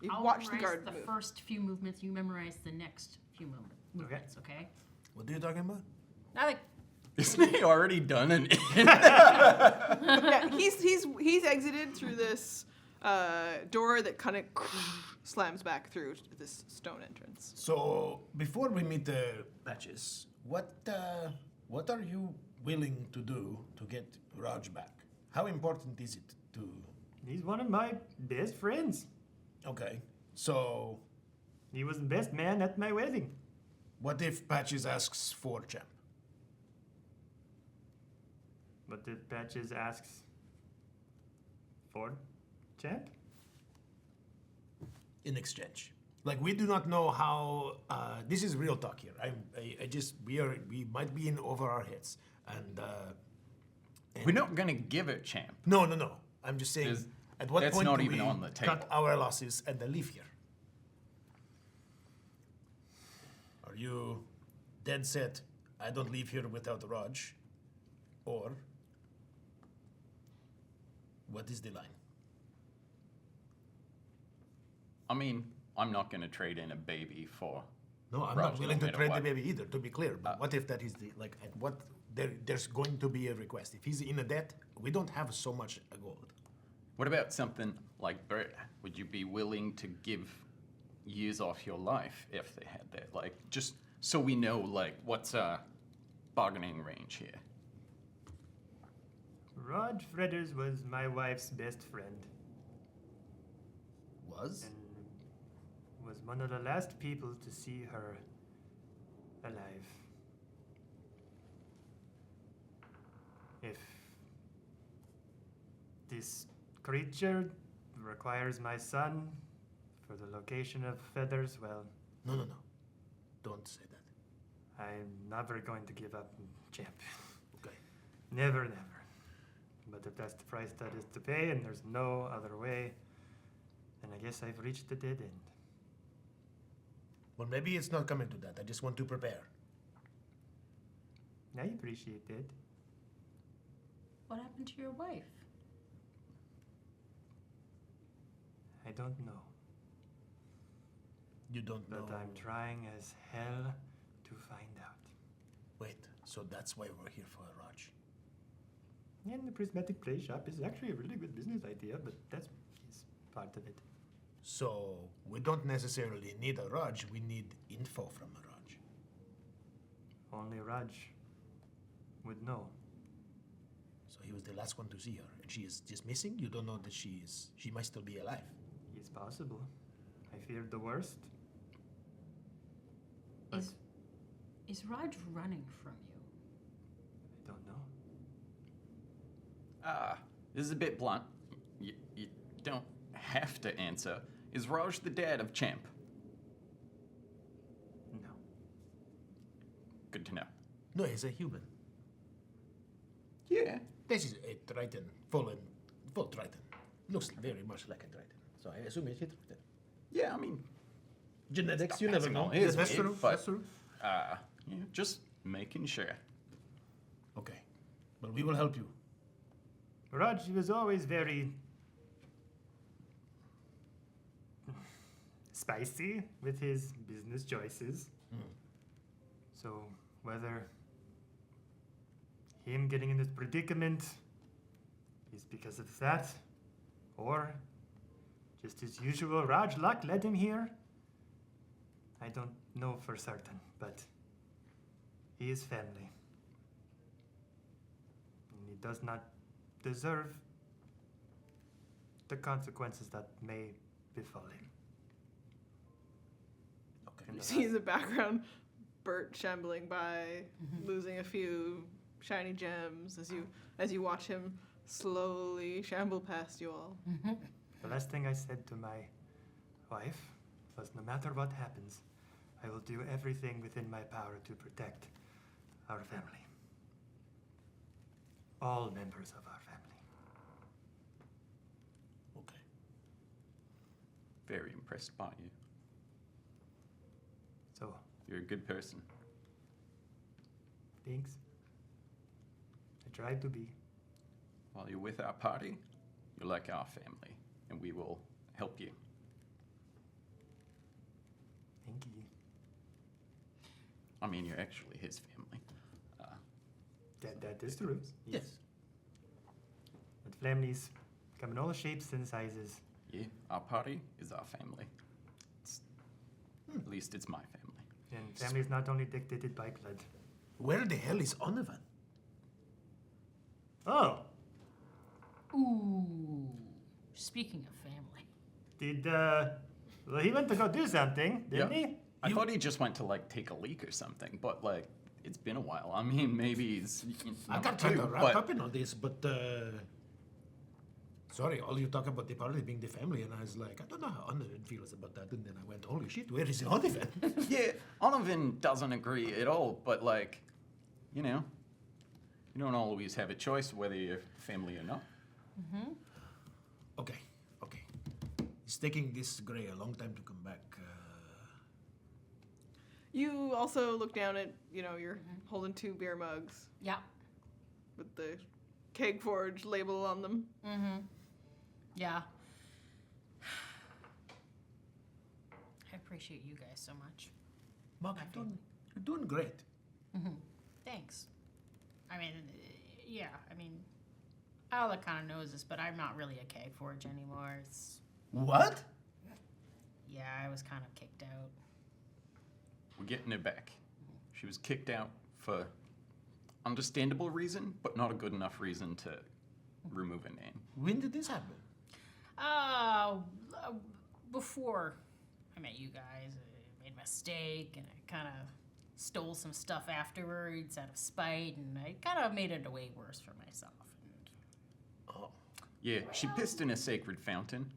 A: you
F: I'll
A: watch the
F: memorize
A: guard
F: the
A: move.
F: first few movements. You memorize the next few movements. Okay.
B: What are you talking about?
F: I like.
D: Isn't he already done an
A: Yeah, he's exited through this door that kind of slams back through this stone entrance.
B: So before we meet the Patches, what are you willing to do to get Raj back? How important is it to?
E: He's one of my best friends.
B: Okay, so
E: He was the best man at my wedding.
B: what if Patches asks for Champ?
E: But if Patches asks for Champ?
B: In exchange. Like we do not know how. This is real talk here. We might be in over our heads, and
D: We're not going to give it Champ.
B: no. I'm just saying.
D: There's-
B: At what
D: that's
B: point
D: not
B: do
D: even
B: we
D: on the
B: cut
D: table.
B: our losses and then leave here? Are you dead set? I don't leave here without Raj, or what is the line?
D: I mean, I'm not going to trade in a baby for.
B: No, I'm
D: Raj,
B: not willing
D: no
B: to
D: matter
B: trade
D: what.
B: the baby either. To be clear, but what if that is the like? At what there's going to be a request. If he's in a debt, we don't have so much gold.
D: What about something like Brett? Would you be willing to give years off your life if they had that? Like, just so we know, like, what's our bargaining range here?
E: Rod Fredders was my wife's best friend.
B: Was?
E: And was one of the last people to see her alive. If this creature requires my son for the location of feathers, well,
B: No. Don't say that.
E: I'm never going to give up Champ.
B: Okay.
E: Never. But if that's the price that is to pay and there's no other way, then I guess I've reached the dead end.
B: Well, maybe it's not coming to that. I just want to prepare.
E: I appreciate that.
F: What happened to your wife?
E: I don't know.
B: You don't know.
E: But I'm trying as hell to find out.
B: Wait, so that's why we're here for Raj.
E: And the prismatic play shop is actually a really good business idea, but that's part of it.
B: So we don't necessarily need a Raj, we need info from a Raj.
E: Only Raj would know.
B: So he was the last one to see her, and she is just missing? You don't know that she might still be alive?
E: It's possible. I feared the worst.
F: Is Raj running from you?
E: I don't know.
D: This is a bit blunt. You don't have to answer. Is Raj the dad of Champ?
E: No.
D: Good to know.
B: No, he's a human.
D: Yeah.
B: This is a Triton, full Triton. Looks very much like a Triton. So I assume it's a Triton.
D: Yeah, I mean,
B: genetics, you never know.
D: Yes,
B: That's true.
D: But,
B: That's true.
D: Yeah, just making sure.
B: Okay. Well, we will help you.
E: Raj was always very spicy with his business choices. So whether him getting in this predicament is because of that, or just his usual Raj luck led him here, I don't know for certain, but he is family. And he does not deserve the consequences that may befall him.
B: Okay.
A: You see in the background Bert shambling by, losing a few shiny gems as you watch him slowly shamble past you all.
E: The last thing I said to my wife was, no matter what happens, I will do everything within my power to protect our family. All members of our family.
B: Okay.
D: Very impressed by you.
E: So,
D: You're a good person.
E: thanks. I tried to be.
D: While you're with our party, you're like our family, and we will help you.
E: Thank you.
D: I mean, you're actually his family.
E: That is true.
B: Yes.
E: But families come in all shapes and sizes.
D: Yeah, our party is our family. At least it's my family.
E: And family is not only dictated by blood.
B: Where the hell is Onovan?
E: Oh,
F: Ooh. Speaking of family.
E: well, he went to go do something, didn't
D: Yeah.
E: he?
D: I thought he just went to like take a leak or something, but like it's been a while. I mean, maybe he's.
B: I got kind of wrapped up in all this, but sorry, all you talk about the party being the family, and I was like, I don't know how Onovan feels about that, and then I went, holy shit, where is Onovan?
D: Yeah, Onovan doesn't agree at all, but like, you know, you don't always have a choice whether you're family or not.
B: Okay. It's taking this Gray a long time to come back.
A: You also look down at, you're holding 2 beer mugs
F: Yeah.
A: with the Keg Forge label on them.
F: Yeah. I appreciate you guys so much.
B: Mark, you're doing great.
F: Thanks. I mean, yeah, Alec kind of knows this, but I'm not really a Keg Forge anymore.
B: What?
F: Yeah, I was kind of kicked out.
D: We're getting her back. She was kicked out for understandable reason, but not a good enough reason to remove her name.
B: When did this happen?
F: Before I met you guys, I made a mistake, and I kind of stole some stuff afterwards out of spite, and I kind of made it way worse for myself.
B: Oh.
D: Yeah, she pissed in a sacred fountain,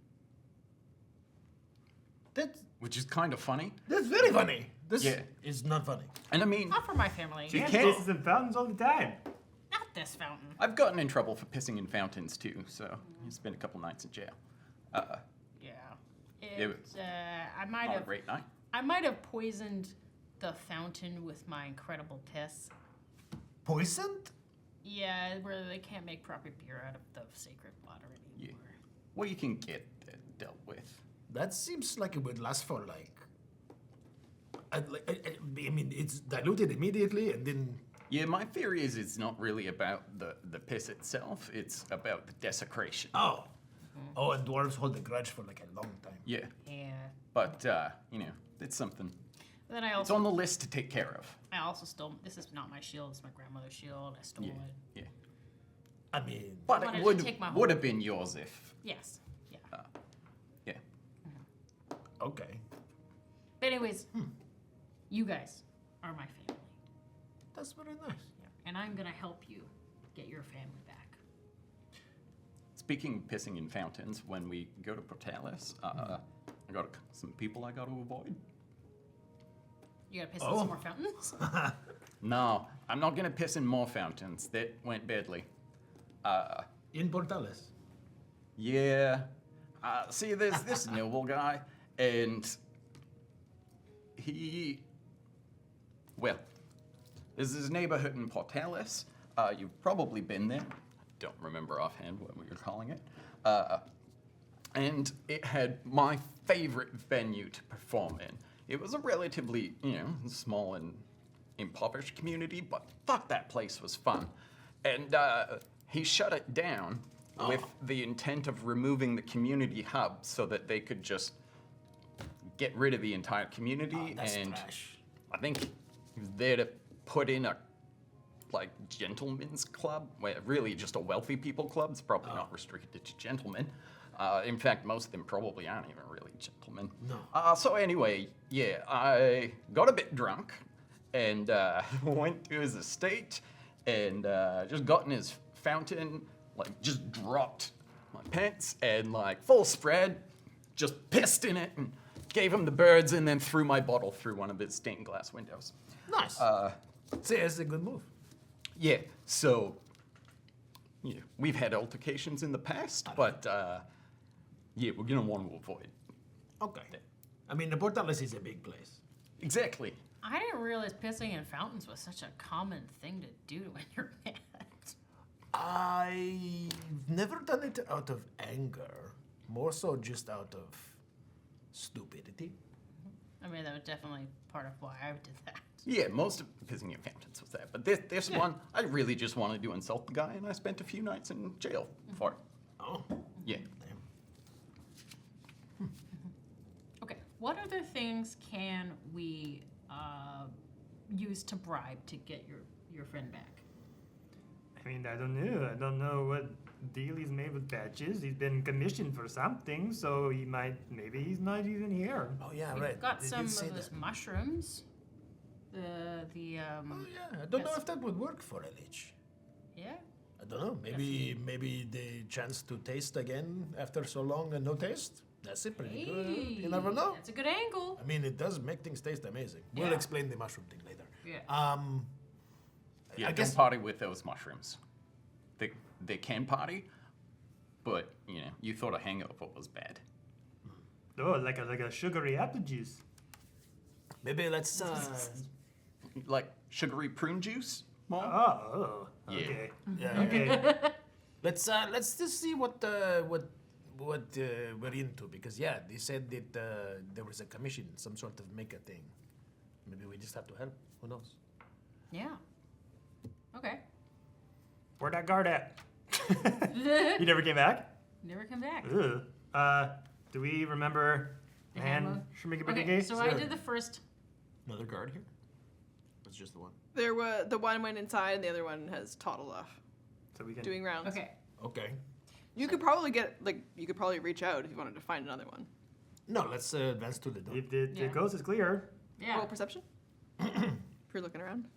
B: That's
D: which is kind of funny.
B: very funny. This
D: Yeah.
B: is not funny.
D: And I mean,
F: Not for my family.
E: She
D: can't-
E: pisses in fountains all the time.
F: Not this fountain.
D: I've gotten in trouble for pissing in fountains too, so it's been a couple nights in jail.
F: Yeah.
D: It was
F: I might
D: Not a
F: have.
D: great night.
F: I might have poisoned the fountain with my incredible piss.
B: Poisoned?
F: Yeah, where they can't make proper beer out of the sacred water
D: Yeah.
F: anymore.
D: Well, you can get that dealt with.
B: That seems like it would last for like. I mean, it's diluted immediately, and then.
D: Yeah, my theory is it's not really about the piss itself, it's about the desecration.
B: Oh, and dwarves hold a grudge for like a long time.
D: Yeah.
F: Yeah.
D: But, it's something.
F: But then I
D: It's
F: also
D: on the list to take care of.
F: I also stole. This is not my shield. It's my grandmother's shield. I stole it.
D: Yeah.
B: I mean,
D: But
F: wanted
D: it
F: to
D: would
F: take my
D: would
F: whole-
D: have been yours if.
F: Yes. Yeah.
D: Yeah.
B: okay.
F: But anyways, you guys are my family.
B: That's very nice.
F: Yeah. And I'm gonna help you get your family back.
D: Speaking of pissing in fountains, when we go to Portalis, I got some people I got to avoid.
F: You gotta piss in some more fountains.
D: No, I'm not gonna piss in more fountains. That went badly.
B: In Portales.
D: Yeah. See, there's this noble guy, and there's this neighborhood in Portalis. You've probably been there. Don't remember offhand what we were calling it. And it had my favorite venue to perform in. It was a relatively, small and impoverished community, but fuck, that place was fun. And he shut it down with the intent of removing the community hub so that they could just get rid of the entire community.
B: That's
D: and
B: trash.
D: I think he was there to put in a gentlemen's club, where really just a wealthy people club. It's probably not restricted to gentlemen. In fact, most of them probably aren't even really gentlemen.
B: No.
D: So anyway, yeah, I got a bit drunk and went to his estate and just got in his fountain, just dropped my pants and full spread, just pissed in it and gave him the birds and then threw my bottle through one of his stained glass windows.
B: Nice. See, it's a good move.
D: Yeah, so we've had altercations in the past, but we're gonna want to avoid.
B: Okay. I mean, the Portales is a big place.
D: Exactly.
F: I didn't realize pissing in fountains was such a common thing to do when you're mad.
B: I've never done it out of anger, more so just out of stupidity.
F: I mean, that was definitely part of why I did that.
D: Yeah, most of pissing in fountains was that, but this one, I really just wanted to insult the guy, and I spent a few nights in jail for it.
B: Oh.
D: Yeah.
F: Okay, what other things can we use to bribe to get your friend back?
E: I mean, I don't know. I don't know what deal he's made with badges. He's been commissioned for something, so maybe he's not even here.
B: Oh yeah,
F: We've
B: right.
F: got
B: They
F: some
B: did
F: of
B: say
F: those
B: that.
F: mushrooms.
B: Oh yeah, I don't know if that would work for a lich.
F: Yeah.
B: I don't know. Maybe the chance to taste again after so long and no taste. That's it, pretty good. You never know.
F: That's a good angle.
B: I mean, it does make things taste amazing. We'll
F: Yeah.
B: explain the mushroom thing later.
F: Yeah.
D: Yeah,
B: I
D: don't
B: guess
D: party with those mushrooms. They can party, but you thought a hangover was bad.
E: Oh, like a sugary apple juice.
B: maybe let's.
D: Like sugary prune juice, Mom?
E: Oh,
D: Yeah.
E: okay.
B: Yeah.
E: Okay.
B: Let's just see what we're into, because they said that there was a commission, some sort of maker thing. Maybe we just have to help. Who knows?
F: Yeah. Okay.
E: Where'd that guard at? He never came back?
F: Never come back.
E: Ugh. Do we remember
F: The
E: Man
F: hammer?
E: Schmiggy
F: Okay, so I did the first.
C: Another guard here? That's just the one.
A: The one went inside and the other one has toddled off.
E: So we can
A: Doing rounds.
F: Okay.
B: Okay.
A: You could probably you could probably reach out if you wanted to find another one.
B: No, let's advance to the door.
E: If the
F: Yeah.
E: coast is clear.
F: Yeah.
A: Roll perception. If you're looking around.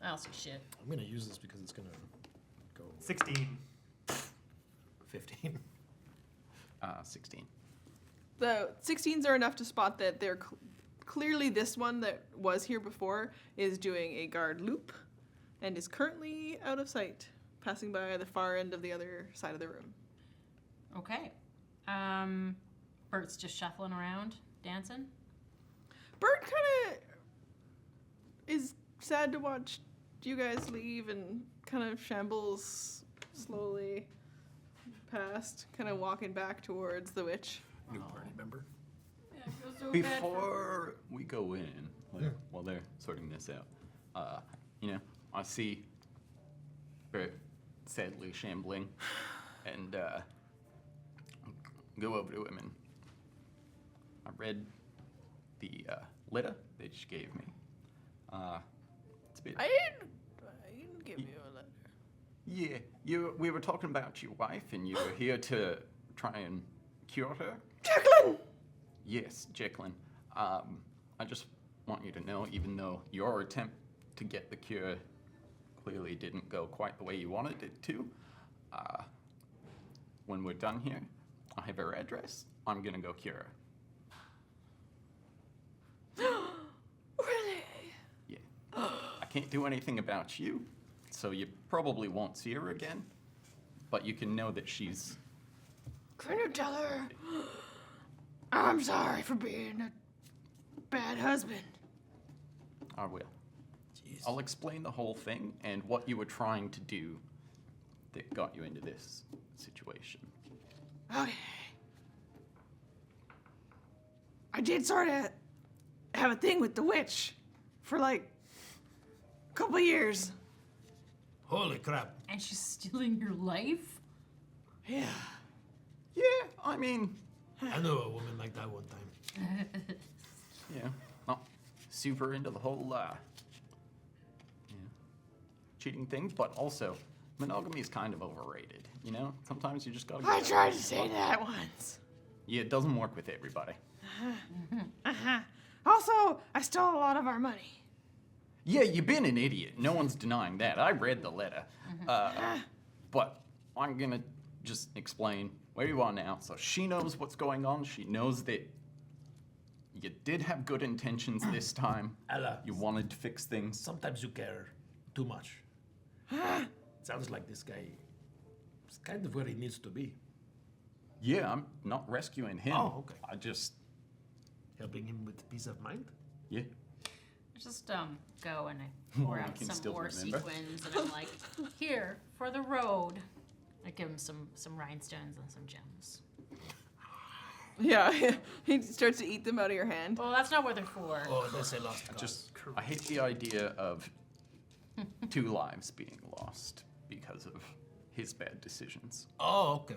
F: I also shit.
B: I'm gonna use this because it's gonna go
E: 16.
B: 15.
D: 16.
A: The 16s are enough to spot that they're clearly this one that was here before is doing a guard loop and is currently out of sight, passing by the far end of the other side of the room.
F: Okay. Bert's just shuffling around, dancing.
A: Bert kind of is sad to watch you guys leave and kind of shambles slowly past, kind of walking back towards the witch.
C: New party member.
F: Yeah, it feels so
D: Before we go in, while they're sorting this out, I see Bert sadly shambling, and go over to him and I read the letter that she gave me. It's a bit.
A: I didn't give you a letter.
D: Yeah, we were talking about your wife, and you were here to try and cure her.
A: Jacqueline!
D: Yes, Jacqueline. I just want you to know, even though your attempt to get the cure clearly didn't go quite the way you wanted it to, when we're done here, I have her address. I'm gonna go cure her.
A: Really?
D: Yeah. I can't do anything about you, so you probably won't see her again, but you can know that she's...
A: Can you tell her I'm sorry for being a bad husband?
D: I will. I'll explain the whole thing and what you were trying to do that got you into this situation.
A: Okay. I did sort of have a thing with the witch for like a couple of years.
B: Holy crap.
F: And she's stealing your life?
A: Yeah.
D: Yeah, I mean...
B: I know a woman like that one time.
D: Yeah, not super into the whole, cheating thing, but also, monogamy is kind of overrated, you know? Sometimes you just gotta...
A: I tried to say that once.
D: Yeah, it doesn't work with everybody.
A: Also, I stole a lot of our money.
D: Yeah, you've been an idiot. No one's denying that. I read the letter. But I'm gonna just explain where you are now, so she knows what's going on. She knows that you did have good intentions this time.
B: Ella.
D: You wanted to fix things.
B: Sometimes you care too much. Sounds like this guy is kind of where he needs to be.
D: Yeah, I'm not rescuing him.
B: Oh, okay.
D: I just...
B: Helping him with peace of mind?
D: Yeah.
F: Just go and I pour
D: I
F: out
D: can
F: some
D: still
F: ore
D: remember.
F: sequins and I'm like, here, for the road. I give him some rhinestones and some gems.
A: Yeah, he starts to eat them out of your hand.
F: Well, that's not what they're for.
B: Oh, that's a lost cause.
D: I hate the idea of 2 lives being lost because of his bad decisions.
B: Oh, okay.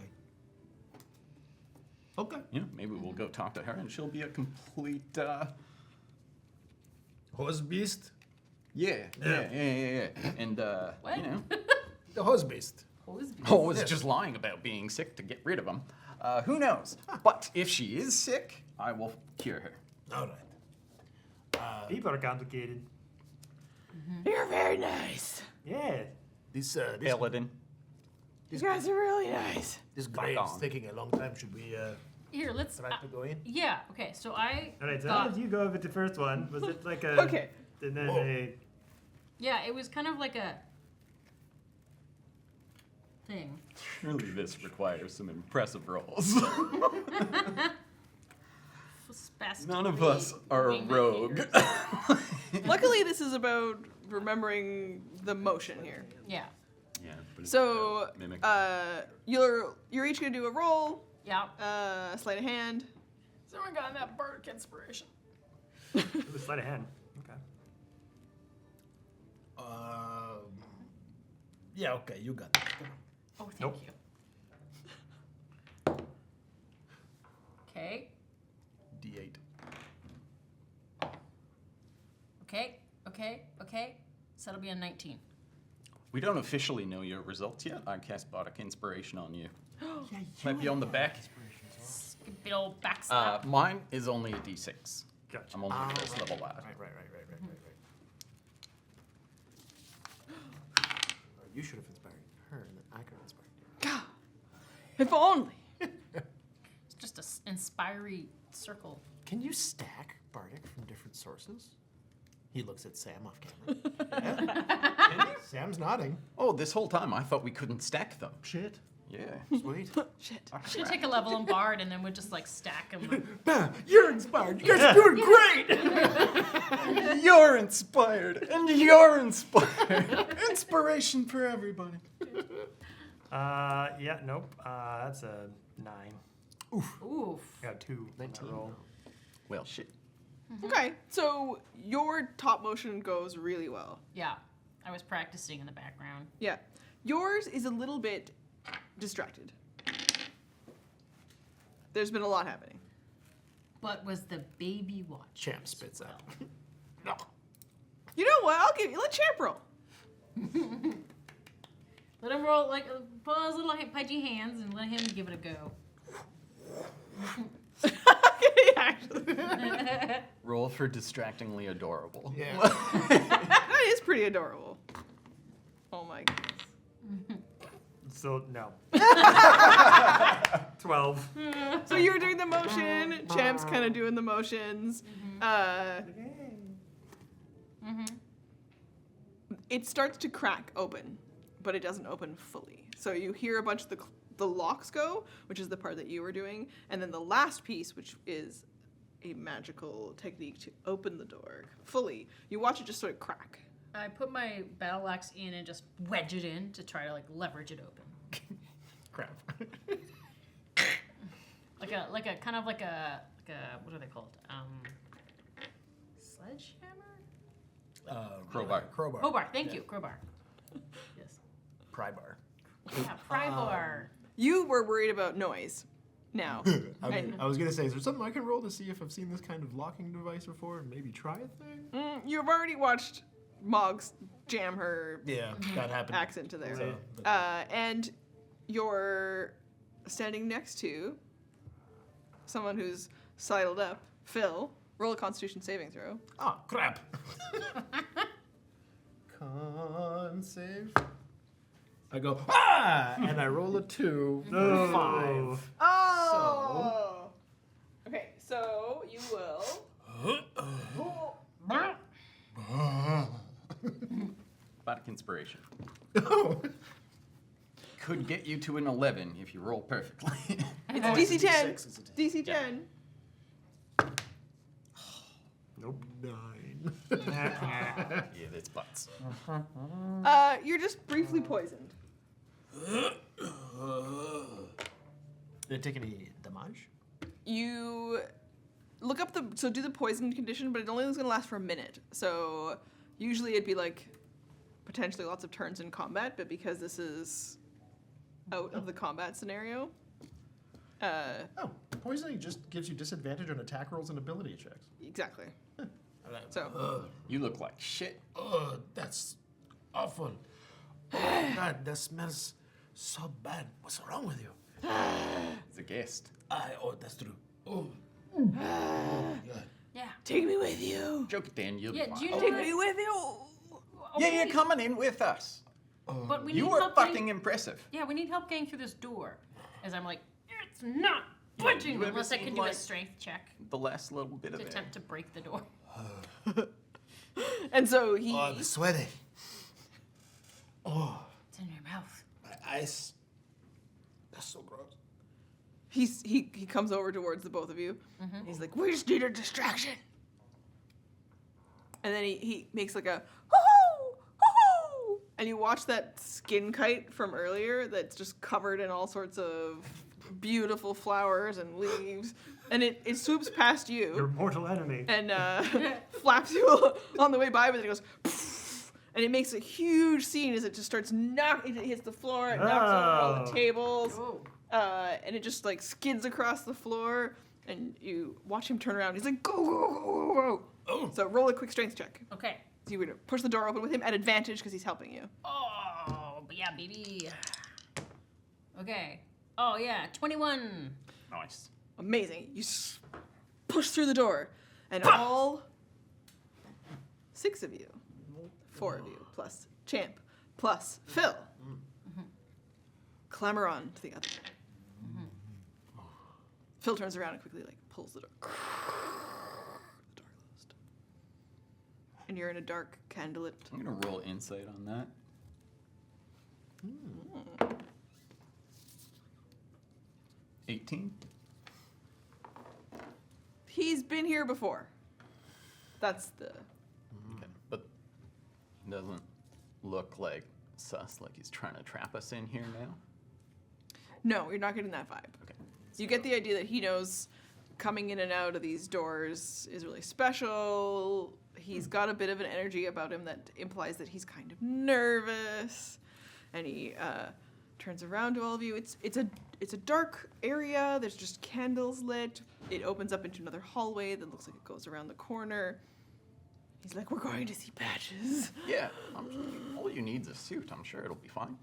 B: Okay.
D: Yeah, maybe we'll go talk to her and she'll be a complete,
B: Horse beast?
D: Yeah. And,
F: What?
D: you know.
B: The horse beast.
D: Oh, it's just lying about being sick to get rid of him. Who knows? But if she is sick, I will cure her.
B: All right.
E: People are complicated.
A: You're very nice.
E: Yeah.
B: This
D: Paladin.
A: You guys are really nice.
B: This grave is taking a long time. Should we
F: Here, let's.
B: try to go in?
F: Yeah. Okay. So I.
E: All right. So
F: thought-
E: how did you go with the first one? Was it like a?
A: Okay.
E: And then
B: Whoa.
E: a.
F: Yeah, it was kind of like a thing.
D: Surely this requires some impressive rolls. None of us are a rogue.
A: Luckily, this is about remembering the motion here.
F: Yeah.
D: Yeah. But
A: So,
D: mimic.
A: you're each gonna do a roll,
F: Yeah.
A: sleight of hand.
F: Someone got that bardic inspiration.
E: It was sleight of hand. Okay.
B: Yeah, okay, you got it.
F: Oh, thank
E: Nope.
F: you. Okay.
D: D8.
F: Okay. So that'll be a 19.
D: We don't officially know your results yet. I cast Bardic Inspiration on you. Might be on the back.
F: Big old backslap.
D: Mine is only a D6.
E: Gotcha.
D: I'm only first level lad.
B: Right. You should have inspired her, and then I could have inspired you.
A: God, if only.
F: It's just an inspiry circle.
B: Can you stack Bardic from different sources? He looks at Sam off camera. Yeah. Sam's nodding.
D: Oh, this whole time I thought we couldn't stack them.
B: Shit.
D: Yeah.
B: Sweet.
A: Shit.
F: Should take a level in Bard and then we'd just like stack them.
B: Bah, you're inspired. You guys are doing great.
D: You're inspired, and you're inspired. Inspiration for everybody.
E: Yeah. Nope. That's a 9.
F: Oof.
E: I got 2.
B: 19.
E: Roll.
D: Well, shit.
A: Okay, so your top motion goes really well.
F: Yeah. I was practicing in the background.
A: Yeah. Yours is a little bit distracted. There's been a lot happening.
F: But was the baby watch?
C: Champ spits out.
B: No.
A: You know what? Let Champ roll.
F: Let him roll, like, pull out his little pudgy hands and let him give it a go.
A: Actually.
D: Roll for distractingly adorable.
C: Yeah.
A: That is pretty adorable. Oh my goodness.
E: So, no. 12.
A: So you're doing the motion. Champ's kind of doing the motions. It starts to crack open, but it doesn't open fully. So you hear a bunch of the locks go, which is the part that you were doing, and then the last piece, which is a magical technique to open the door fully. You watch it just sort of crack.
F: I put my battle axe in and just wedge it in to try to like leverage it open.
C: Crap.
F: like a what are they called? Sledgehammer?
D: Crowbar.
F: Crowbar, thank you, crowbar. Yes.
C: Pry bar.
F: Yeah, pry bar.
A: You were worried about noise. Now.
C: I was gonna say, is there something I can roll to see if I've seen this kind of locking device before and maybe try a thing?
A: You've already watched Moggs jam her
C: Yeah, that happened.
A: axe into there.
C: So,
A: And you're standing next to someone who's sidled up. Phil, roll a Constitution saving throw.
C: Oh, crap. Con save. I go, and I roll a 2 for 5.
A: Oh! Okay, so you will.
D: Bardic Inspiration.
C: Oh.
D: Could get you to an 11 if you roll perfectly.
A: It's DC 10.
C: D6, it's a
A: DC 10.
C: Nope. 9.
D: Yeah, that's butts.
A: You're just briefly poisoned.
C: Did it take any damage?
A: You look up do the poison condition, but it only is going to last for a minute. So usually it'd be like potentially lots of turns in combat, but because this is out of the combat scenario.
C: Poisoning just gives you disadvantage on attack rolls and ability checks.
A: Exactly. So
D: you look like shit.
B: That's awful. Oh, God, that smells so bad. What's wrong with you?
D: It's a guest.
B: Oh, that's true. Oh.
F: Yeah.
A: take me with you.
D: Joke it, Dan. You'll be
F: Yeah,
D: fine.
F: do you know
A: Take
F: what-
A: me with you.
D: Yeah, you're coming in with us.
F: But we need
D: You were
F: help
D: fucking
F: getting,
D: impressive.
F: Yeah, we need help getting through this door. As I'm like, it's not budging
D: you ever
F: unless I
D: seen,
F: can do a
D: like,
F: strength check
D: The last little bit
F: to
D: of it.
F: attempt to break the door.
A: And so he
B: Oh, the sweating. Oh,
F: It's in your mouth.
B: my eyes. That's so gross.
A: he comes over towards the both of you. He's like, we just need a distraction. And then he makes like a hoo-hoo, hoo-hoo, and you watch that skin kite from earlier that's just covered in all sorts of beautiful flowers and leaves, and it swoops past
E: Your
A: you
E: mortal enemy.
A: and flaps you on the way by, but then it goes poof, and it makes a huge scene as it just starts it hits the floor, it knocks over all the tables, and it just like skids across the floor, and you watch him turn around. He's like, go, go, go, go, go. So roll a quick strength check.
F: Okay.
A: So you're gonna push the door open with him at advantage because he's helping you.
F: Oh, but yeah, baby. Okay. Oh, yeah, 21.
D: Nice.
A: Amazing. You push through the door, and all 6 of you, 4 of you, plus Champ, plus Phil, clamber on to the other. Phil turns around and quickly pulls the door. The door closed. And you're in a dark, candlelit.
D: I'm gonna roll insight on that. 18.
A: He's been here before. That's the.
D: Okay, but it doesn't look like sus, like he's trying to trap us in here now.
A: No, you're not getting that vibe.
D: Okay.
A: You get the idea that he knows coming in and out of these doors is really special. He's got a bit of an energy about him that implies that he's kind of nervous. And he turns around to all of you. It's a dark area. There's just candles lit. It opens up into another hallway that looks like it goes around the corner. He's like, we're going to see Patches.
D: Yeah, all you need's a suit. I'm sure it'll be fine.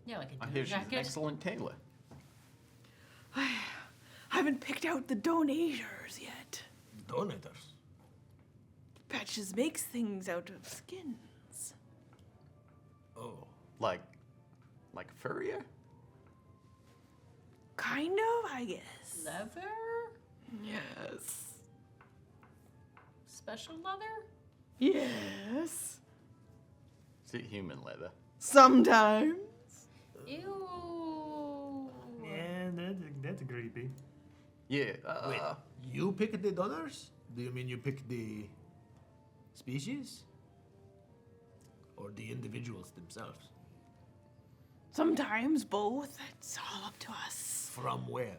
F: Yeah, like a
D: I
F: dinner
D: hear she's an
F: jacket.
D: excellent tailor.
A: I haven't picked out the donators yet.
B: Donators.
A: Patches makes things out of skins.
B: Oh.
D: Like a furrier?
A: Kind of, I guess.
F: Leather?
A: Yes.
F: Special leather?
A: Yes.
D: Is it human leather?
A: Sometimes.
F: Ew.
E: Yeah, that's creepy.
D: Yeah.
B: Wait, you pick the donors? Do you mean you pick the species? Or the individuals themselves?
A: Sometimes both. It's all up to us.
B: From where?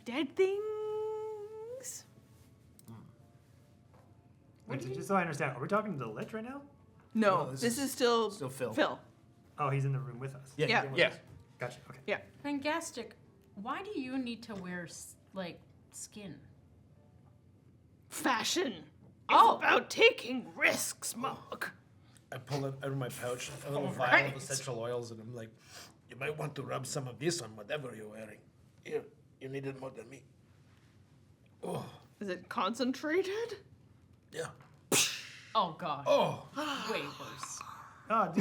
A: Dead things.
E: Wait, so just so I understand, are we talking to the Lich right now?
A: No,
B: No,
A: this is still
B: Phil.
E: Oh, he's in the room with us.
B: Yeah.
A: Yeah.
B: with
D: Yeah.
B: us.
E: Gotcha. Okay.
A: Yeah.
F: Fangastic. Why do you need to wear skin?
A: Fashion.
F: Oh.
A: It's about taking risks, Mog.
C: I pull out of my pouch a little vial
A: Alright.
C: of essential oils, and I'm like, you might want to rub some of this on whatever you're wearing. Here, you need it more than me. Oh,
A: Is it concentrated?
C: yeah.
F: Oh god.
C: Oh,
F: Way worse.
E: Oh,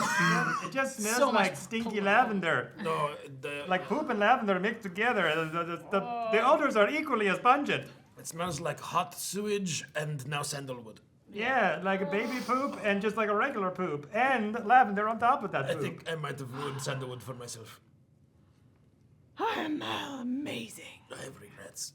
E: it just smells
F: So much
E: like stinky lavender.
C: no, the
E: Like poop and lavender mixed together. The odors are equally as pungent.
C: it smells like hot sewage and now sandalwood.
E: Yeah, like a baby poop and just like a regular poop. And lavender on top of that
C: I
E: poop.
C: think I might have ruined sandalwood for myself.
A: I'm amazing.
C: I have regrets.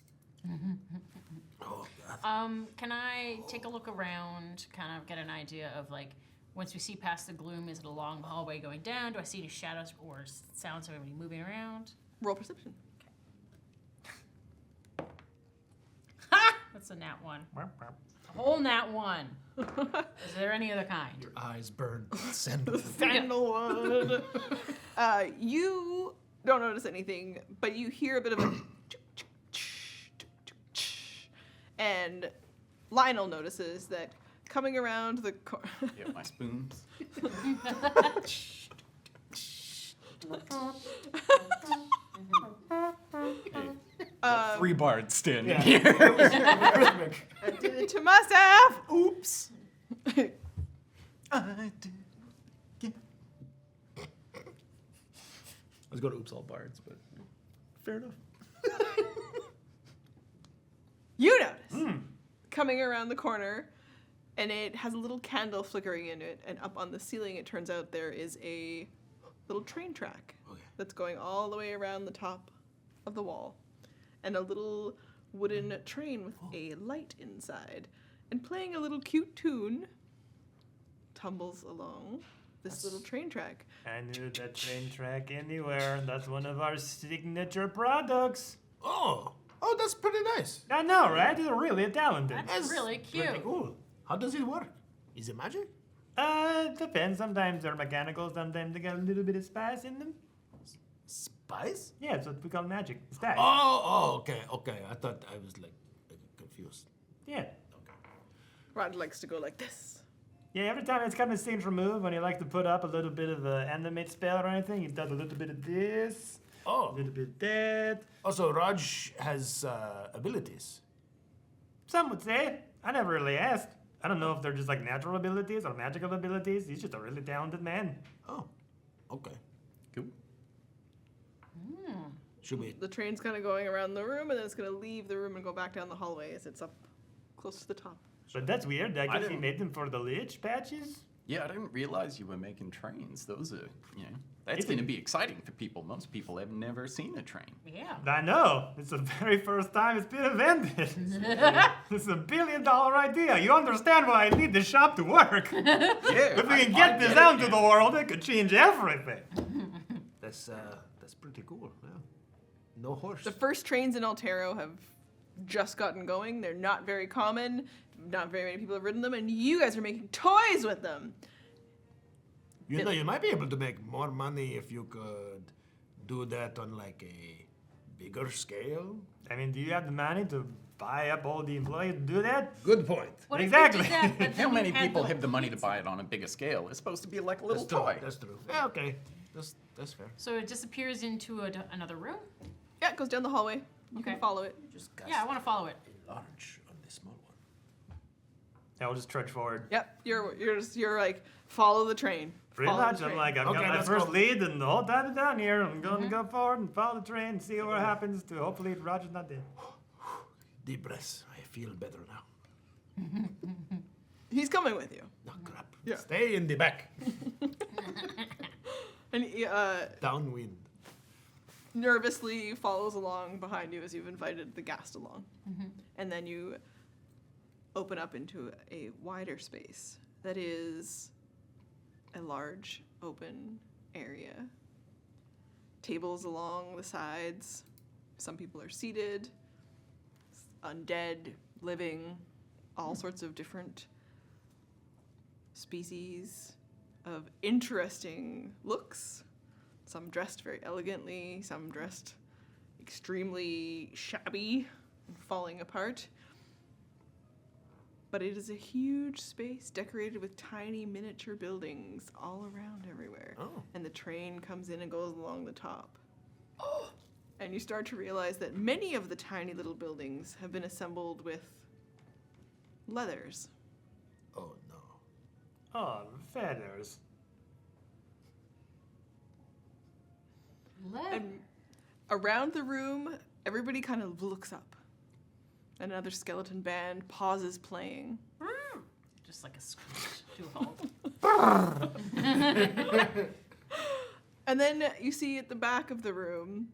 C: Oh, God.
F: Can I take a look around, kind of get an idea of like, once we see past the gloom, is it a long hallway going down? Do I see any shadows or sounds of anybody moving around?
A: Roll perception.
F: Ha! That's a nat one. A whole nat one. Is there any other kind?
C: Your eyes burn sandalwood.
A: Sandalwood. You don't notice anything, but you hear a bit of a and Lionel notices that coming around the corner.
D: Yeah, my spoons. Three bards standing here.
A: I did it to myself. Oops.
D: I did.
C: I was going to oops all bards, but fair enough.
A: You notice coming around the corner, and it has a little candle flickering in it, and up on the ceiling, it turns out there is a little train track that's going all the way around the top of the wall, and a little wooden train with a light inside, and playing a little cute tune tumbles along this little train track.
E: I knew that train track anywhere. That's one of our signature products.
B: Oh, that's pretty nice.
E: I know, right? You're really talented.
F: That's really cute.
B: Pretty cool. How does it work? Is it magic?
E: Depends. Sometimes they're mechanical. Sometimes they got a little bit of spice in them.
B: Spice?
E: Yeah, it's what we call magic. Spice.
B: Okay. I thought I was like confused.
E: Yeah.
A: Rod likes to go like this.
E: Yeah, every time it's kind of seems removed when you like to put up a little bit of an animate spell or anything, he does a little bit of this, a little bit of that.
B: Also, Raj has abilities.
E: Some would say. I never really asked. I don't know if they're just like natural abilities or magical abilities. He's just a really talented man.
B: Oh, okay.
D: Cool.
B: Should we?
A: The train's kind of going around the room, and then it's going to leave the room and go back down the hallway as it's up close to the top.
E: But that's weird. I guess he
D: didn't-
E: made them for the Lich patches.
D: Yeah, I didn't realize you were making trains. Those are, that's
E: It's
D: going to
E: a-
D: be exciting for people. Most people have never seen a train.
F: Yeah.
E: I know. It's the very first time it's been invented. It's $1 billion idea. You understand why I need this shop to work.
D: Yeah.
E: If we can get this out to the world, it could change everything.
B: That's pretty cool. Yeah. No horse.
A: The first trains in Altero have just gotten going. They're not very common. Not very many people have ridden them, and you guys are making toys with them.
B: You know, you might be able to make more money if you could do that on like a bigger scale.
E: I mean, do you have the money to buy up all the employees to do that?
B: Good point.
F: What if we
E: Exactly.
F: did that, but
D: How
F: then we
D: many
F: had
D: people
F: the
D: have the money to
F: pizza?
D: buy it on a bigger scale? It's supposed to be like a little
B: That's true.
D: toy.
B: That's true. Yeah, okay. That's fair.
F: So it disappears into another room?
A: Yeah, it goes down the hallway. You
F: Okay.
A: can follow it.
B: Just cast
F: Yeah, I want to follow it.
B: a large on the small one.
E: Yeah, we'll just trudge forward.
A: Yep, you're like follow the train.
E: Pretty
A: Follow the
E: much. I'm
A: train.
E: like, I've
B: Okay,
E: got my
B: let's
E: first
B: go.
E: lead, and the whole time I'm down here, I'm going to go forward and follow the train and see what happens to hopefully Roger's not dead.
B: Deep breaths. I feel better now.
A: He's coming with you.
B: No crap.
A: Yeah.
B: Stay in the back.
A: And he
B: Downwind.
A: nervously follows along behind you as you've invited the guest along. And then you open up into a wider space that is a large open area. Tables along the sides. Some people are seated. Undead, living, all sorts of different species of interesting looks. Some dressed very elegantly, some dressed extremely shabby and falling apart. But it is a huge space decorated with tiny miniature buildings all around everywhere.
B: Oh.
A: And the train comes in and goes along the top. And you start to realize that many of the tiny little buildings have been assembled with leathers.
B: Oh no.
E: Oh, feathers.
A: And around the room, everybody kind of looks up. And another skeleton band pauses playing.
F: Just like a screech to a halt.
A: And then you see at the back of the room,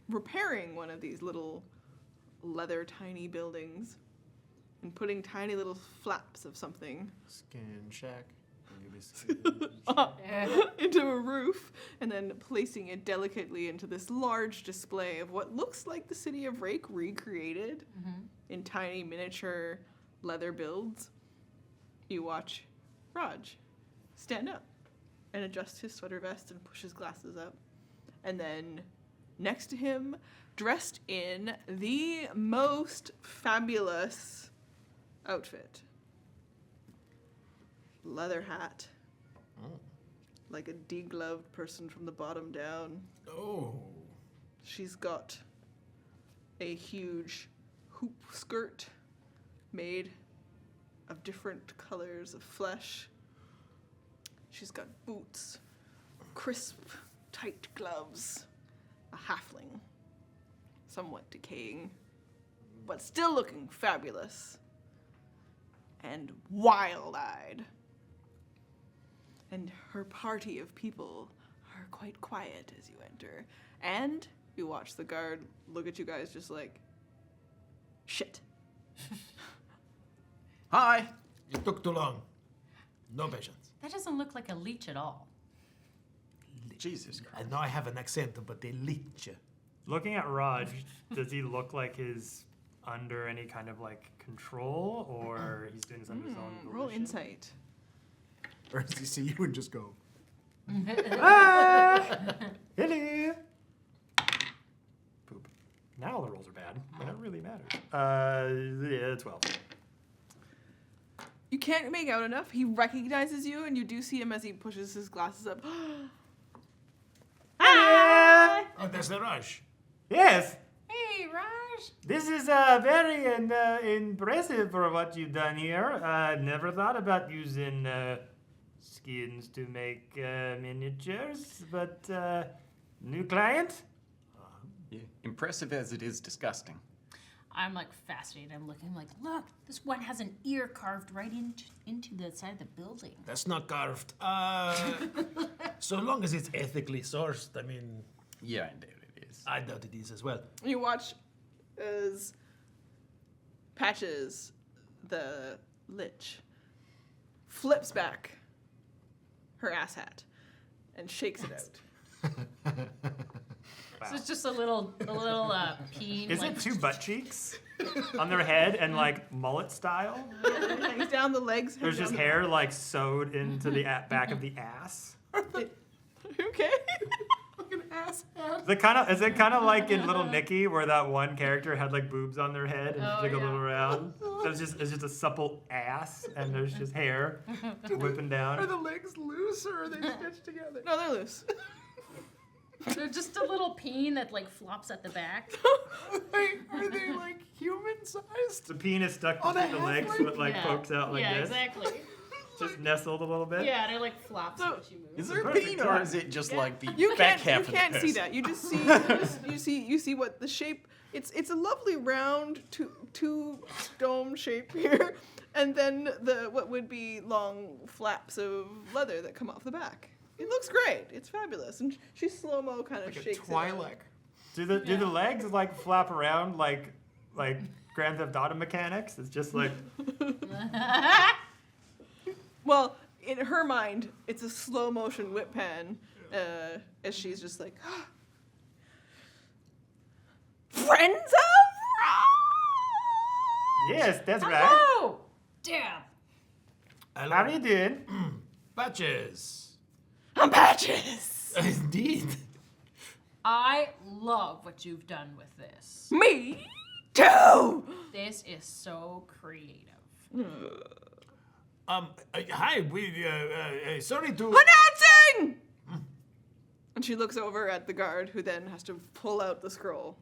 A: repairing one of these little leather tiny buildings and putting tiny little flaps of something
B: Skin shack.
A: into a roof, and then placing it delicately into this large display of what looks like the city of Rake recreated in tiny miniature leather builds. You watch Raj stand up and adjust his sweater vest and push his glasses up. And then next to him, dressed in the most fabulous outfit. Leather hat. Like a degloved person from the bottom down.
B: Oh.
A: She's got a huge hoop skirt made of different colors of flesh. She's got boots, crisp, tight gloves, a halfling, somewhat decaying, but still looking fabulous, and wild-eyed. And her party of people are quite quiet as you enter. And you watch the guard look at you guys just like, shit.
D: Hi.
B: It took too long. No patience.
F: That doesn't look like a leech at all.
D: Jesus Christ.
B: I know I have an accent, but they lich.
E: Looking at Raj, does he look like he's under any kind of like control, or he's doing this on his own
A: Roll
E: volition?
A: insight.
B: Or does he see you and just go,
E: Hello. Poop. Now the rolls are bad. When it really matters. Yeah, 12.
A: You can't make out enough. He recognizes you, and you do see him as he pushes his glasses up.
F: Hi!
B: oh, that's the rush.
E: Yes.
F: Hey, Raj.
E: This is very impressive for what you've done here. Never thought about using skins to make miniatures, but new client?
D: Yeah. Impressive as it is disgusting.
F: I'm like fascinated. I'm looking like, look, this one has an ear carved right into the side of the building.
B: That's not carved. So long as it's ethically sourced, I mean,
D: Yeah, I doubt it is.
B: I doubt it is as well.
A: You watch as Patches, the lich, flips back her ass hat and shakes it out.
F: So it's just a little peen.
E: Is
F: like,
E: it two butt cheeks on their head and like mullet style?
A: Hangs down the legs.
E: There's
A: hangs
E: just
A: down
E: hair like sewed into the back of the ass.
A: Okay.
C: Fucking asshat.
E: Is it kind of like in Little Nicky where that one character had like boobs on their head and jiggled around? So it's just a supple ass and there's just hair whipping down.
C: Are the legs loose or are they stitched together?
A: No, they're loose.
F: They're just a little peen that like flops at the back.
C: Wait, are they like human sized?
E: The penis stuck
C: On a
E: between the legs, so it like pokes out like
F: yeah,
E: this.
F: exactly.
E: Just nestled a little bit.
F: Yeah, and it like flops when she moves.
D: Is there a peen or is it just like the
A: You
D: back
A: can't.
D: half
A: You
D: of the
A: can't see
D: person?
A: that. You just see. You see what the shape. It's a lovely round two dome shape here, and then the what would be long flaps of leather that come off the back. It looks great. It's fabulous, and she slow-mo kind of
C: Like
A: shakes
C: a
A: it.
C: Twi'lek.
E: Do the legs like flap around like Grand Theft Auto mechanics? It's just like
A: Well, in her mind, it's a slow motion whip pan, as she's just like, friends of
E: yes, that's right.
F: Oh, damn.
E: How you doing?
C: Patches.
A: I'm Patches.
C: Indeed.
F: I love what you've done with this.
A: Me too.
F: This is so creative.
C: Hi, we, sorry to...
A: Announcing! And she looks over at the guard, who then has to pull out the scroll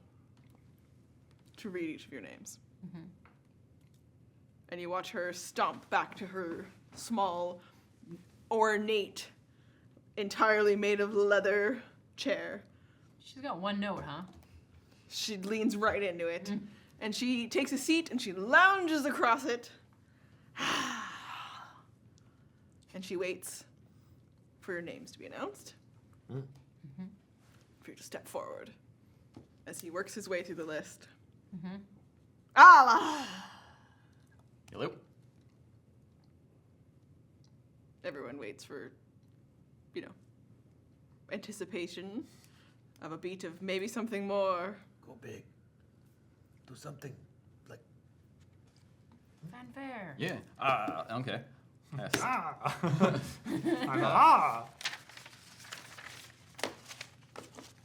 A: to read each of your names.
F: Mm-hmm.
A: And you watch her stomp back to her small, ornate, entirely made of leather chair.
F: She's got one note, huh?
A: She leans right into it, and she takes a seat and she lounges across it. And she waits for your names to be announced.
F: Mm-hmm.
A: For you to step forward as he works his way through the list.
F: Mm-hmm.
A: Allah!
D: Hello.
A: Everyone waits for, anticipation of a beat of maybe something more.
B: Go big. Do something like.
F: Fanfare.
D: Yeah. Okay. Yes.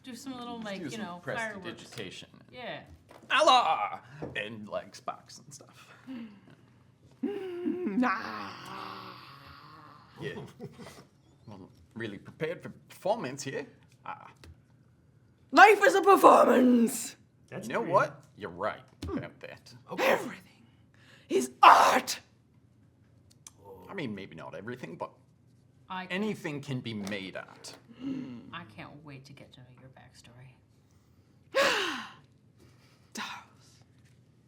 F: Do some little
D: Do some
F: fireworks.
D: prestidigitation.
F: Yeah.
D: Allah! And like sparks and stuff. Yeah. Well, really prepared for performance here.
A: Life is a performance!
D: You know what? You're right about that.
A: Everything is art!
D: I mean, maybe not everything, but
F: I
D: anything can be made art.
F: I can't wait to get to know your backstory.
A: Daros.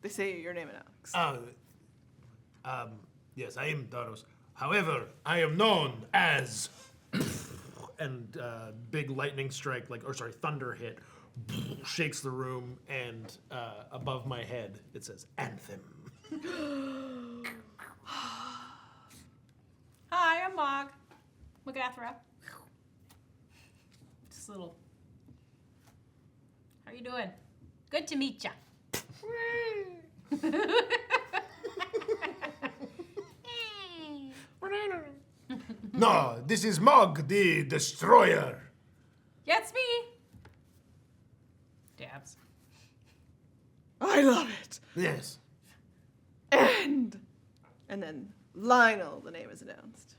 A: They say your name and Alex.
C: Yes, I am Daros. However, I am known as... and big lightning strike, thunder hit, shakes the room, and above my head it says Anthem.
F: Hi, I'm Mog. Magathra. Just a little. How you doing? Good to meet ya.
C: No, this is Mog, the Destroyer.
F: Yeah, it's me. Dabs.
A: I love it.
C: Yes.
A: And then Lionel, the name is announced.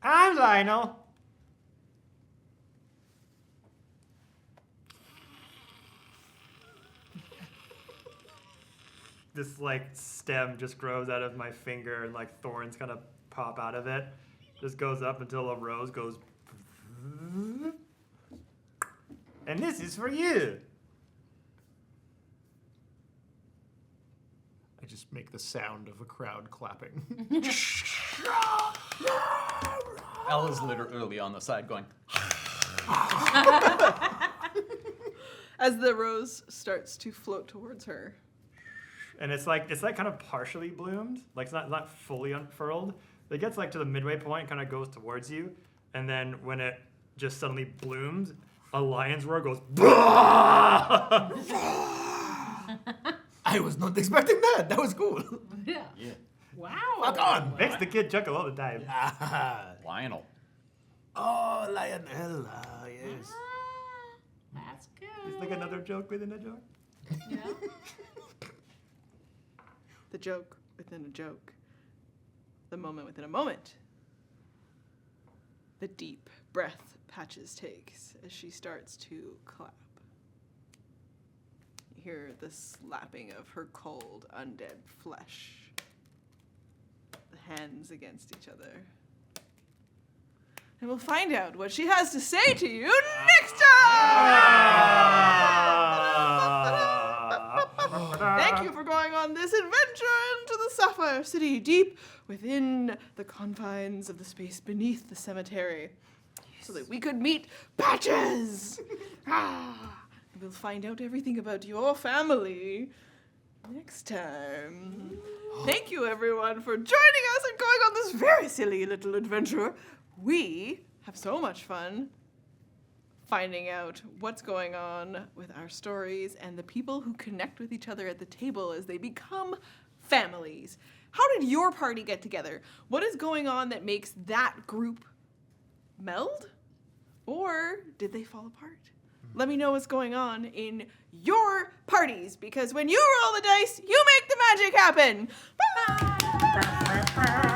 E: I'm Lionel. This stem just grows out of my finger and thorns kind of pop out of it. Just goes up until a rose goes. And this is for you.
C: I just make the sound of a crowd clapping.
D: Ella's literally on the side going,
A: As the rose starts to float towards her.
E: And it's kind of partially bloomed. It's not fully unfurled. It gets to the midway point, kind of goes towards you, and then when it just suddenly blooms, a lion's roar goes.
C: I was not expecting that. That was cool.
F: Yeah.
D: yeah,
F: Wow.
C: Fuck on.
E: Makes the kid chuckle all the time.
D: Lionel.
B: Oh, Lionel. Yes.
F: That's good.
E: It's like another joke within a joke.
F: Yeah.
A: The joke within a joke. The moment within a moment. The deep breath Patches takes as she starts to clap. You hear the slapping of her cold, undead flesh. The hands against each other. And we'll find out what she has to say to you next time! Thank you for going on this adventure into the Sapphire City, deep within the confines of the space beneath the cemetery, so that we could meet Patches! We'll find out everything about your family next time. Thank you, everyone, for joining us and going on this very silly little adventure. We have so much fun finding out what's going on with our stories and the people who connect with each other at the table as they become families. How did your party get together? What is going on that makes that group meld? Or did they fall apart? Let me know what's going on in your parties, because when you roll the dice, you make the magic happen. Bye!